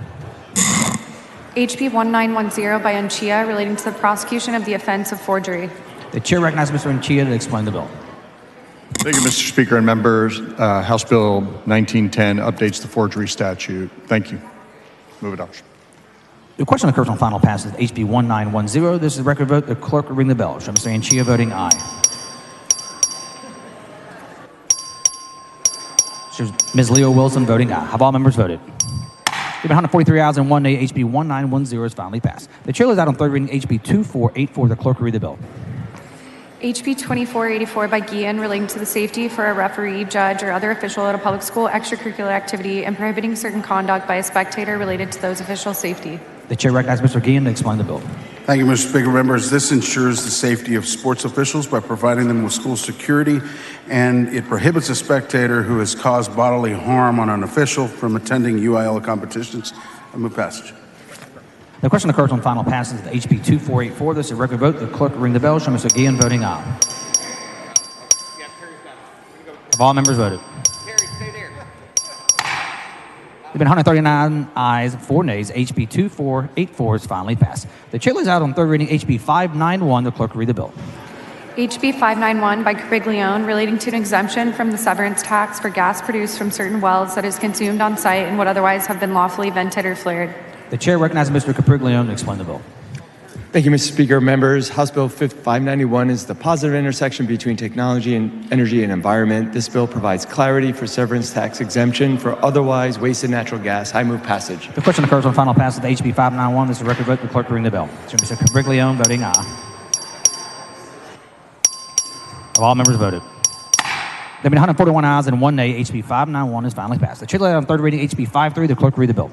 HB 1910 by Unchia relating to the prosecution of the offense of forgery.
The chair recognizes Mr. Unchia to explain the bill.
Thank you, Mr. Speaker and members. House Bill 1910 updates the forgery statute. Thank you. Move adoption.
The question occurs on final passes of HB 1910. This is a record vote. The clerk will ring the bell. Show Mr. Unchia voting aye. Shows Ms. Leo Wilson voting aye. Have all members voted? Given 143 ayes and 1 nay, HB 1910 is finally passed. The chair is out on third reading. HB 2484. The clerk will read the bill.
HB 2484 by Guillen relating to the safety for a referee, judge, or other official at a public school extracurricular activity and prohibiting certain conduct by a spectator related to those officials' safety.
The chair recognizes Mr. Guillen to explain the bill.
Thank you, Mr. Speaker. Members, this ensures the safety of sports officials by providing them with school security, and it prohibits a spectator who has caused bodily harm on an official from attending UIL competitions. I move passage.
The question occurs on final passes of HB 2484. This is a record vote. The clerk will ring the bell. Show Mr. Guillen voting aye. Have all members voted? There have been 139 ayes, 4 nays. HB 2484 is finally passed. The chair is out on third reading. HB 591. The clerk will read the bill.
HB 591 by Capriglione relating to an exemption from the severance tax for gas produced from certain wells that is consumed on site and would otherwise have been lawfully vented or flared.
The chair recognizes Mr. Capriglione to explain the bill.
Thank you, Mr. Speaker. Members, House Bill 591 is the positive intersection between technology and energy and environment. This bill provides clarity for severance tax exemption for otherwise wasted natural gas. I move passage.
The question occurs on final pass of HB 591. This is a record vote. The clerk will ring the bell. So Mr. Capriglione voting aye. Have all members voted? There have been 141 ayes and 1 nay. HB 591 is finally passed. The chair laid on third reading. HB 53. The clerk will read the bill.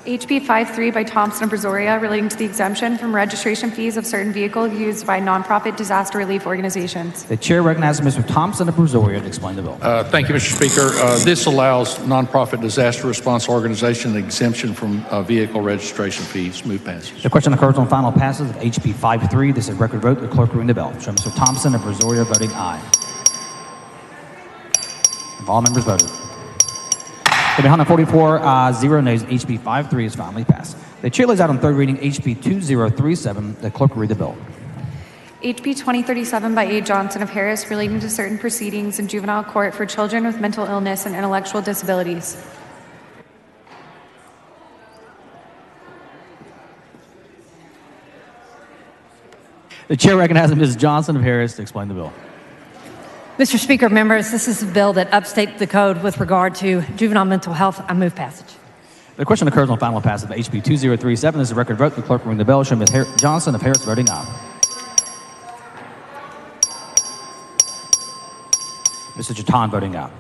HB 53 by Thompson and Brazoria relating to the exemption from registration fees of certain vehicles used by nonprofit disaster relief organizations.
The chair recognizes Mr. Thompson and Brazoria to explain the bill.
Thank you, Mr. Speaker. This allows nonprofit disaster response organization exemption from vehicle registration fees. Move passage.
The question occurs on final passes of HB 53. This is a record vote. The clerk will ring the bell. Show Mr. Thompson and Brazoria voting aye. Have all members voted? There have been 144 0 nays. HB 53 is finally passed. The chair lays out on third reading HB 2037. The clerk will read the bill.
HB 2037 by A. Johnson of Harris relating to certain proceedings in juvenile court for children with mental illness and intellectual disabilities.
The chair recognizes Ms. Johnson of Harris to explain the bill.
Mr. Speaker, members, this is a bill that updates the code with regard to juvenile mental health. I move passage.
The question occurs on final pass of HB 2037. This is a record vote. The clerk will ring the bell. Show Ms. Johnson of Harris voting aye. Mr. Jatan voting aye.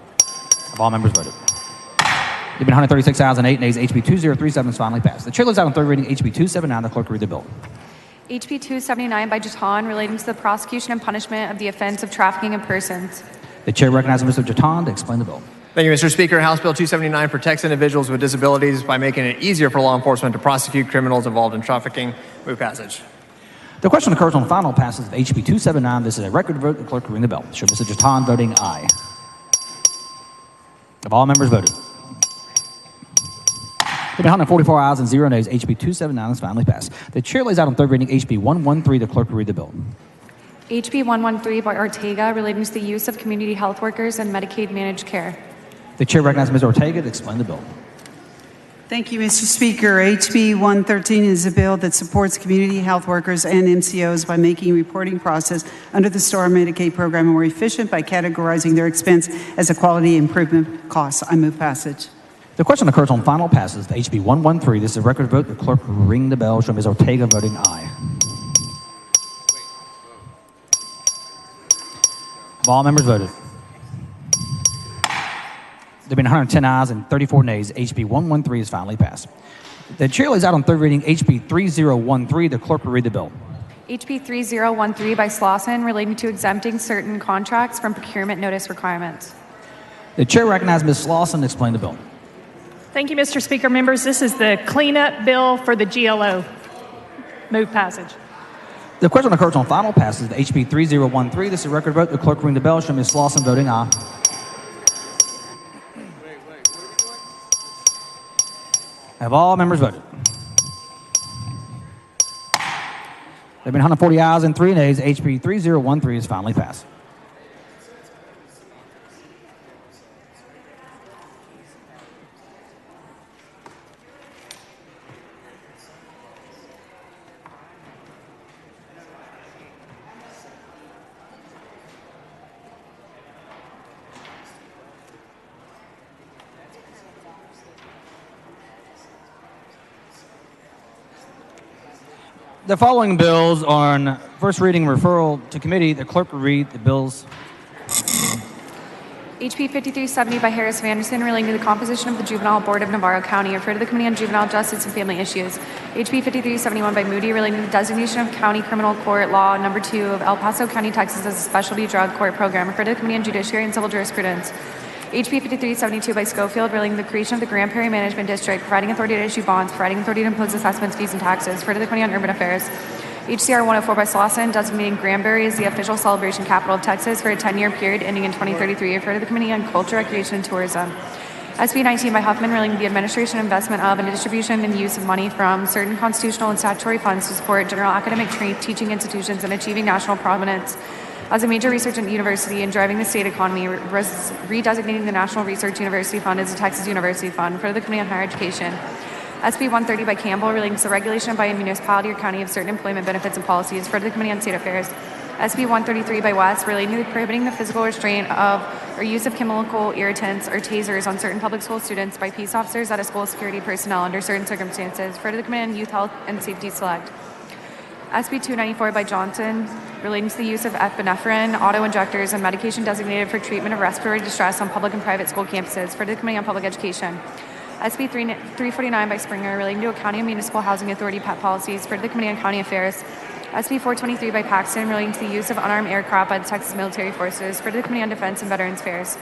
Have all members voted? There have been 136 ayes and 8 nays. HB 2037 is finally passed. The chair lays out on third reading HB 279. The clerk will read the bill.
HB 279 by Jatan relating to the prosecution and punishment of the offense of trafficking in persons.
The chair recognizes Mr. Jatan to explain the bill.
Thank you, Mr. Speaker. House Bill 279 protects individuals with disabilities by making it easier for law enforcement to prosecute criminals involved in trafficking. Move passage.
The question occurs on final passes of HB 279. This is a record vote. The clerk will ring the bell. Show Mr. Jatan voting aye. Have all members voted? There have been 144 ayes and 0 nays. HB 279 is finally passed. The chair lays out on third reading HB 113. The clerk will read the bill.
HB 113 by Ortega relating to the use of community health workers and Medicaid managed care.
The chair recognizes Ms. Ortega to explain the bill.
Thank you, Mr. Speaker. HB 113 is a bill that supports community health workers and MCOs by making reporting process under the STAR Medicaid program more efficient by categorizing their expense as a quality improvement cost. I move passage.
The question occurs on final passes. The HB 113. This is a record vote. The clerk will ring the bell. Show Ms. Ortega voting aye. Have all members voted? There have been 110 ayes and 34 nays. HB 113 is finally passed. The chair lays out on third reading HB 3013. The clerk will read the bill.
HB 3013 by Slauson relating to exempting certain contracts from procurement notice requirements.
The chair recognizes Ms. Slauson to explain the bill.
Thank you, Mr. Speaker. Members, this is the cleanup bill for the GLO. Move passage.
The question occurs on final passage of HB 3013. This is a record vote. The clerk will ring the bell. Show Ms. Slauson voting aye. Have all members voted? There have been 140 ayes and 3 nays. HB 3013 is finally passed. The following bills are on first reading referral to committee. The clerk will read the bills.
HB 5370 by Harris Vanderson relating to the composition of the Juvenile Board of Navarro County. Refer to the Committee on Juvenile Justice and Family Issues. HB 5371 by Moody relating to the designation of County Criminal Court Law No. 2 of El Paso County, Texas as a specialty drug court program. Refer to the Committee on Judiciary and Civil Jurisprudence. HB 5372 by Schofield relating to the creation of the Grand Prairie Management District, providing authority to issue bonds, providing authority to impose assessments, fees, and taxes. Refer to the Committee on Urban Affairs. HCR 104 by Slauson, designating Granbury as the official celebration capital of Texas for a 10-year period ending in 2033. Refer to the Committee on Culture, Recreation, and Tourism. SB 19 by Huffman relating to the administration, investment of, and distribution and use of money from certain constitutional and statutory funds to support general academic teaching institutions and achieving national prominence as a major research university and driving the state economy, redesignating the National Research University Fund as a Texas University Fund. For the Committee on Higher Education. SB 130 by Campbell relating to the regulation by a municipality or county of certain employment benefits and policies. For the Committee on State Affairs. SB 133 by West relating to prohibiting the physical restraint of or use of chemical irritants or tasers on certain public school students by peace officers at a school security personnel under certain circumstances. For the Committee on Youth Health and Safety Select. SB 294 by Johnson relating to the use of epinephrine, auto-injectors, and medication designated for treatment of respiratory distress on public and private school campuses. For the Committee on Public Education. SB 349 by Springer relating to a county and municipal housing authority pet policies. For the Committee on County Affairs. SB 423 by Paxton relating to the use of unarmed aircraft by the Texas Military Forces. For the Committee on Defense and Veterans Affairs.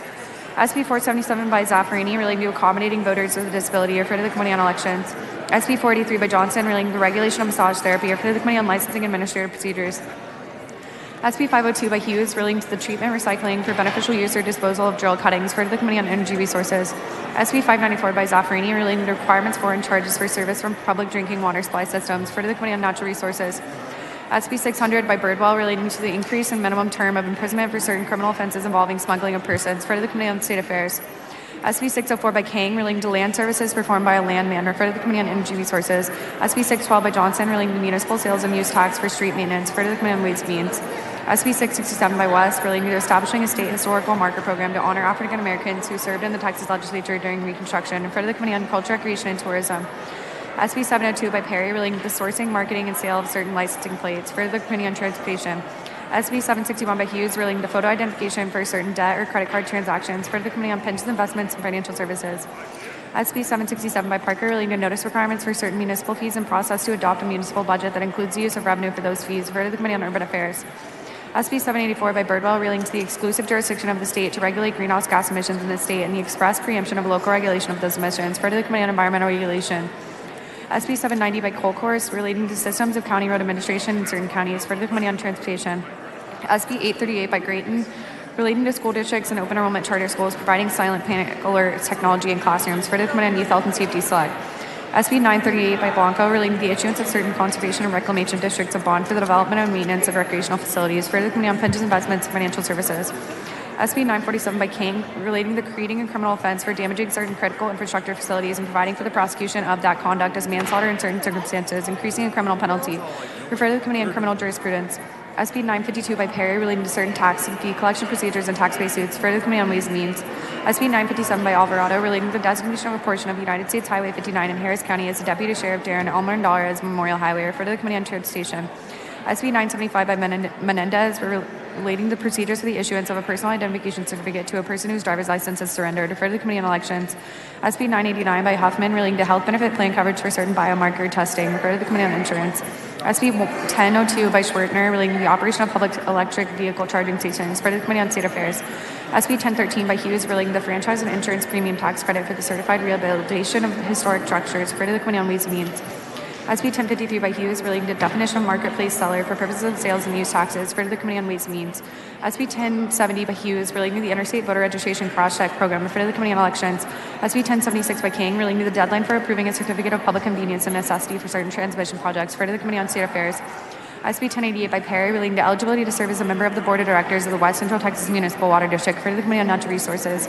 SB 477 by Zaffarini relating to accommodating voters with a disability. Refer to the Committee on Elections. SB 483 by Johnson relating to the regulation of massage therapy. Refer to the Committee on Licensing and Administrative Procedures. SB 502 by Hughes relating to the treatment, recycling for beneficial use or disposal of drill cuttings. Refer to the Committee on Energy Resources. SB 594 by Zaffarini relating to requirements for and charges for service from public drinking water supply systems. Refer to the Committee on Natural Resources. SB 600 by Birdwell relating to the increase in minimum term of imprisonment for certain criminal offenses involving smuggling of persons. Refer to the Committee on State Affairs. SB 604 by Kang relating to land services performed by a landman. Refer to the Committee on Energy Resources. SB 612 by Johnson relating to municipal sales and use tax for street maintenance. Refer to the Committee on Ways and Means. SB 667 by West relating to establishing a state historical marker program to honor African Americans who served in the Texas legislature during Reconstruction. Refer to the Committee on Culture, Recreation, and Tourism. SB 702 by Perry relating to the sourcing, marketing, and sale of certain licensing plates. Refer to the Committee on Transportation. SB 761 by Hughes relating to photo identification for certain debt or credit card transactions. Refer to the Committee on Pensions, Investments, and Financial Services. SB 767 by Parker relating to notice requirements for certain municipal fees and process to adopt a municipal budget that includes the use of revenue for those fees. Refer to the Committee on Urban Affairs. SB 784 by Birdwell relating to the exclusive jurisdiction of the state to regulate greenhouse gas emissions in the state and the express preemption of local regulation of those emissions. Refer to the Committee on Environmental Regulation. SB 790 by Colcourse relating to systems of county road administration in certain counties. Refer to the Committee on Transportation. SB 838 by Grayton relating to school districts and open enrollment charter schools providing silent panic alert technology in classrooms. Refer to the Committee on Youth Health and Safety Select. SB 938 by Blanco relating to the issuance of certain conservation and reclamation districts of bond for the development and maintenance of recreational facilities. Refer to the Committee on Pensions, Investments, and Financial Services. SB 947 by King relating to the creating a criminal offense for damaging certain critical infrastructure facilities and providing for the prosecution of that conduct as manslaughter in certain circumstances, increasing a criminal penalty. Refer to the Committee on Criminal Jurisprudence. SB 952 by Perry relating to certain tax and fee collection procedures and tax-based suits. Refer to the Committee on Ways and Means. SB 957 by Alvarado relating to the designation of a portion of United States Highway 59 in Harris County as the Deputy Sheriff Darren Elmer Ndara as Memorial Highway. Refer to the Committee on Transportation. SB 975 by Menendez relating to procedures for the issuance of a personal identification certificate to a person whose driver's license is surrendered. Refer to the Committee on Elections. SB 989 by Huffman relating to health benefit plan coverage for certain biomarker testing. Refer to the Committee on Insurance. SB 1002 by Schwertner relating to the operation of public electric vehicle charging stations. Refer to the Committee on State Affairs. SB 1013 by Hughes relating to the franchise and insurance premium tax credit for the certified rehabilitation of historic structures. Refer to the Committee on Ways and Means. SB 1053 by Hughes relating to definition of marketplace seller for purposes of sales and use taxes. Refer to the Committee on Ways and Means. SB 1070 by Hughes relating to the interstate voter registration cross-check program. Refer to the Committee on Elections. SB 1076 by King relating to the deadline for approving a certificate of public convenience and necessity for certain transmission projects. Refer to the Committee on State Affairs. SB 1088 by Perry relating to eligibility to serve as a member of the Board of Directors of the West Central Texas Municipal Water District. Refer to the Committee on Natural Resources.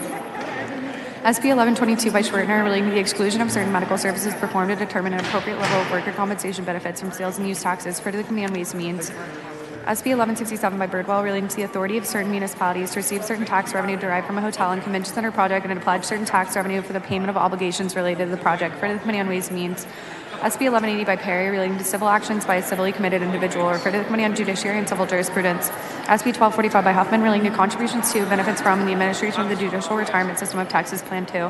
SB 1122 by Schwertner relating to the exclusion of certain medical services performed to determine an appropriate level of worker compensation benefits from sales and use taxes. Refer to the Committee on Ways and Means. SB 1167 by Birdwell relating to the authority of certain municipalities to receive certain tax revenue derived from a hotel and convention center project and to pledge certain tax revenue for the payment of obligations related to the project. Refer to the Committee on Ways and Means. SB 1180 by Perry relating to civil actions by a civilly committed individual. Refer to the Committee on Judiciary and Civil Jurisprudence. SB 1245 by Huffman relating to contributions to, benefits from, and the administration of the Judicial Retirement System of Texas Plan 2.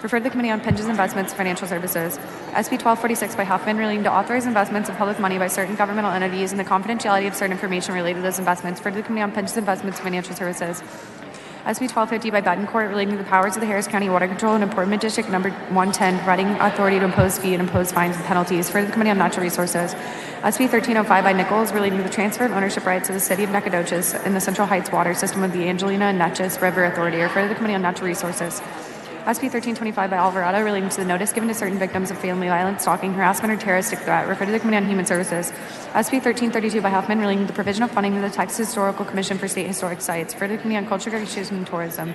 Refer to the Committee on Pensions, Investments, and Financial Services. SB 1246 by Huffman relating to authorized investments of public money by certain governmental entities and the confidentiality of certain information related to those investments. Refer to the Committee on Pensions, Investments, and Financial Services. SB 1250 by Betancourt relating to the powers of the Harris County Water Control and Improvement District number 110, providing authority to impose fee and impose fines and penalties. For the Committee on Natural Resources. SB 1305 by Nichols relating to the transfer of ownership rights of the City of Nacogdoches in the Central Heights water system of the Angelina and Natchez River Authority. Refer to the Committee on Natural Resources. SB 1325 by Alvarado relating to the notice given to certain victims of family violence, stalking, harassment, or terroristic threat. Refer to the Committee on Human Services. SB 1332 by Huffman relating to the provision of funding to the Texas Historical Commission for State Historic Sites. Refer to the Committee on Culture, Education, and Tourism.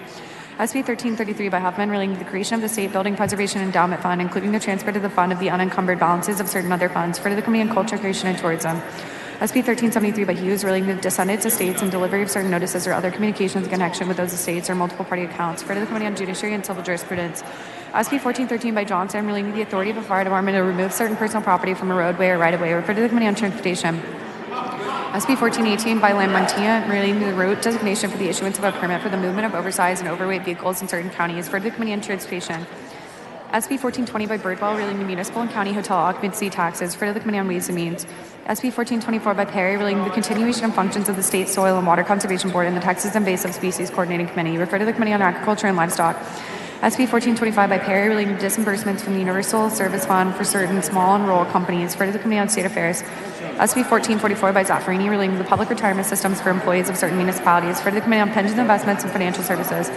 SB 1333 by Huffman relating to the creation of the State Building Preservation Endowment Fund, including the transfer to the fund of the unencumbered balances of certain other funds. Refer to the Committee on Culture, Creation, and Tourism. SB 1373 by Hughes relating to descendants, estates, and delivery of certain notices or other communications in connection with those estates or multiple party accounts. Refer to the Committee on Judiciary and Civil Jurisprudence. SB 1413 by Johnson relating to the authority of a fire department to remove certain personal property from a roadway or right-of-way. Refer to the Committee on Transportation. SB 1418 by Lamontia relating to the route designation for the issuance of a permit for the movement of oversized and overweight vehicles in certain counties. Refer to the Committee on Transportation. SB 1420 by Birdwell relating to municipal and county hotel occupancy taxes. Refer to the Committee on Ways and Means. SB 1424 by Perry relating to the continuation of functions of the State Soil and Water Conservation Board and the Texas Invasive Species Coordinating Committee. Refer to the Committee on Agriculture and Livestock. SB 1425 by Perry relating to disbursements from the Universal Service Fund for certain small and rural companies. Refer to the Committee on State Affairs. SB 1444 by Zaffarini relating to the public retirement systems for employees of certain municipalities. Refer to the Committee on Pensions, Investments, and Financial Services.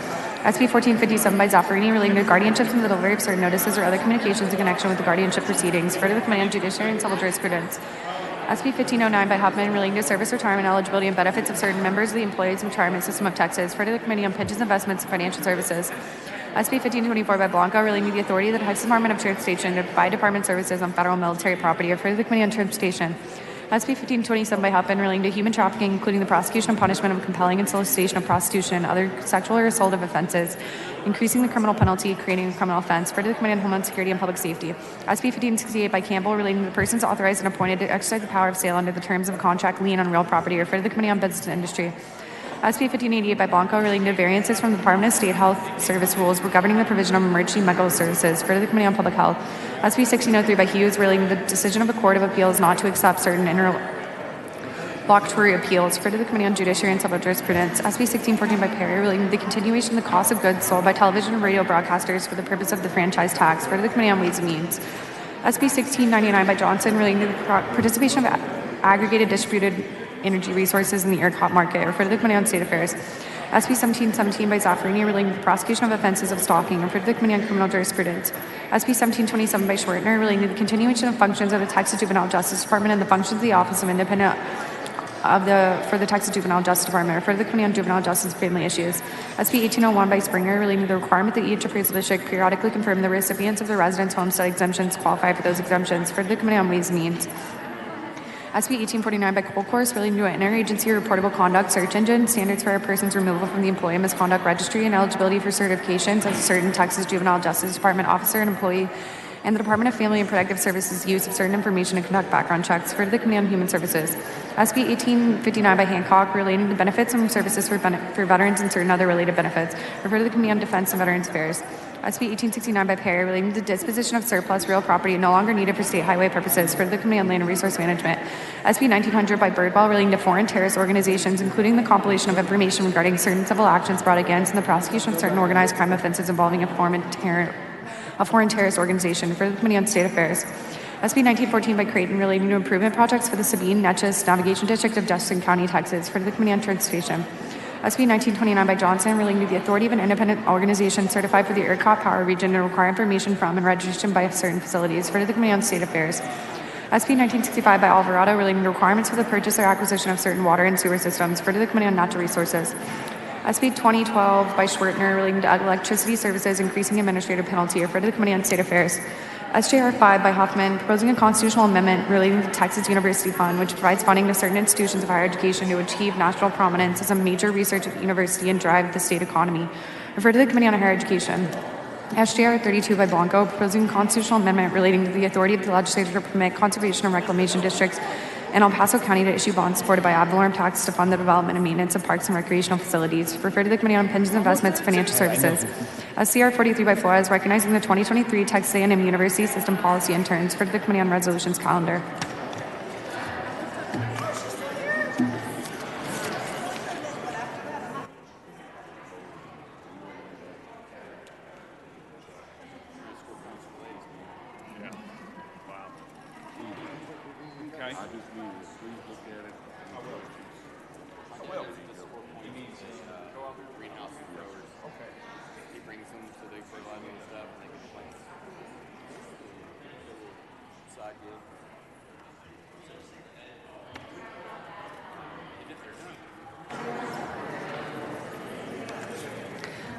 SB 1457 by Zaffarini relating to guardianships and the delivery of certain notices or other communications in connection with the guardianship proceedings. Refer to the Committee on Judiciary and Civil Jurisprudence. SB 1509 by Huffman relating to service retirement eligibility and benefits of certain members of the Employees Retirement System of Texas. Refer to the Committee on Pensions, Investments, and Financial Services. SB 1524 by Blanco relating to the authority of the Texas Department of Transportation to provide department services on federal military property. Refer to the Committee on Transportation. SB 1527 by Huffman relating to human trafficking, including the prosecution and punishment of compelling and solicitation of prostitution and other sexual or assaultive offenses, increasing the criminal penalty, creating a criminal offense. Refer to the Committee on Homeland Security and Public Safety. SB 1568 by Campbell relating to the persons authorized and appointed to exercise the power of sale under the terms of a contract lien on real property. Refer to the Committee on Business and Industry. SB 1588 by Blanco relating to variances from the Department of State Health Service rules governing the provision of emergency medical services. Refer to the Committee on Public Health. SB 1603 by Hughes relating to the decision of the Court of Appeals not to accept certain interlocutory appeals. Refer to the Committee on Judiciary and Civil Jurisprudence. SB 1614 by Perry relating to the continuation of the cost of goods sold by television and radio broadcasters for the purpose of the franchise tax. Refer to the Committee on Ways and Means. SB 1699 by Johnson relating to the participation of aggregated distributed energy resources in the ERCOT market. Refer to the Committee on State Affairs. SB 1717 by Zaffarini relating to the prosecution of offenses of stalking. Refer to the Committee on Criminal Jurisprudence. SB 1727 by Schwertner relating to the continuation of functions of the Texas Juvenile Justice Department and the functions of the Office of Independent for the Texas Juvenile Justice Department. Refer to the Committee on Juvenile Justice and Family Issues. SB 1801 by Springer relating to the requirement that each appraisal district periodically confirm the recipients of the residence homestead exemptions qualify for those exemptions. Refer to the Committee on Ways and Means. SB 1849 by Colcourse relating to an interagency reportable conduct search engine, standards for a person's removal from the Employee Misconduct Registry, and eligibility for certifications as a certain Texas Juvenile Justice Department officer and employee, and the Department of Family and Protective Services use of certain information to conduct background checks. Refer to the Committee on Human Services. SB 1859 by Hancock relating to benefits and services for veterans and certain other related benefits. Refer to the Committee on Defense and Veterans Affairs. SB 1869 by Perry relating to the disposition of surplus real property no longer needed for state highway purposes. For the Committee on Land and Resource Management. SB 1900 by Birdwell relating to foreign terrorist organizations, including the compilation of information regarding certain civil actions brought against and the prosecution of certain organized crime offenses involving a foreign terrorist organization. For the Committee on State Affairs. SB 1914 by Creighton relating to improvement projects for the Sabine Neches Navigation District of Jefferson County, Texas. For the Committee on Transportation. SB 1929 by Johnson relating to the authority of an independent organization certified for the ERCOT power region to require information from and registration by certain facilities. For the Committee on State Affairs. SB 1965 by Alvarado relating to requirements for the purchase or acquisition of certain water and sewer systems. For the Committee on Natural Resources. SB 2012 by Schwertner relating to electricity services increasing administrative penalty. For the Committee on State Affairs. SJR 5 by Huffman, proposing a constitutional amendment relating to the Texas University Fund, which provides funding to certain institutions of higher education to achieve national prominence as a major research university and drive the state economy. Refer to the Committee on Higher Education. SJR 32 by Blanco, proposing a constitutional amendment relating to the authority of the legislature to permit conservation and reclamation districts in El Paso County to issue bonds supported by ad valorem tax to fund the development and maintenance of parks and recreational facilities. Refer to the Committee on Pensions, Investments, and Financial Services. SCR 43 by Flores, recognizing the 2023 Texas A&M University System Policy Interns. For the Committee on Resolutions calendar.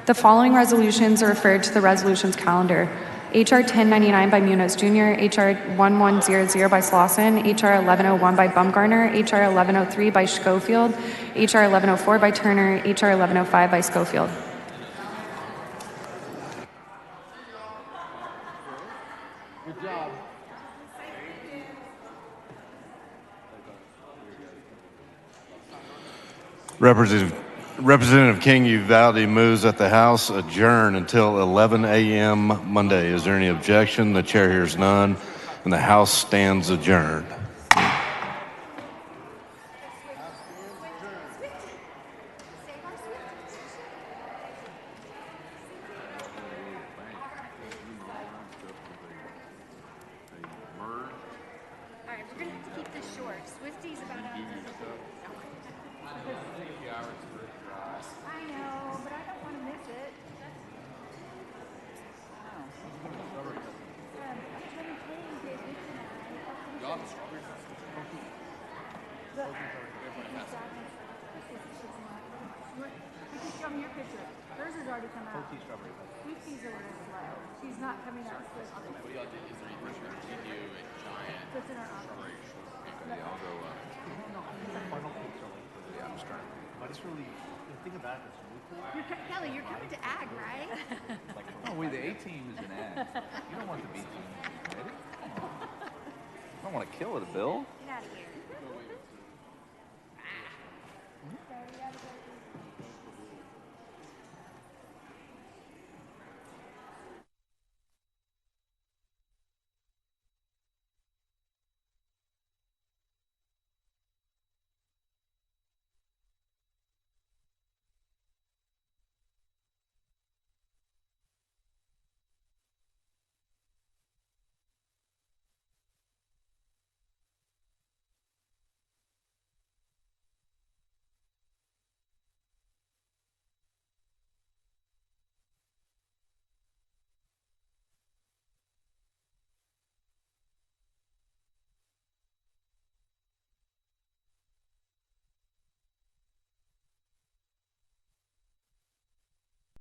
The following resolutions are referred to the resolutions calendar. H.R. 1099 by Munoz Jr., H.R. 1100 by Slauson, H.R. 1101 by Bumgarner, H.R. 1103 by Schofield, H.R. 1104 by Turner, H.R. 1105 by Schofield.
Good job.
Representative King Uvalde moves that the House adjourn until 11 a.m. Monday. Is there any objection? The chair hears none, and the House stands adjourned.
Kelly, you're coming to ag, right?
Oh, the A team is an ag. You don't want the B team. Ready? Come on. I don't want to kill it, Bill.
Get out of here.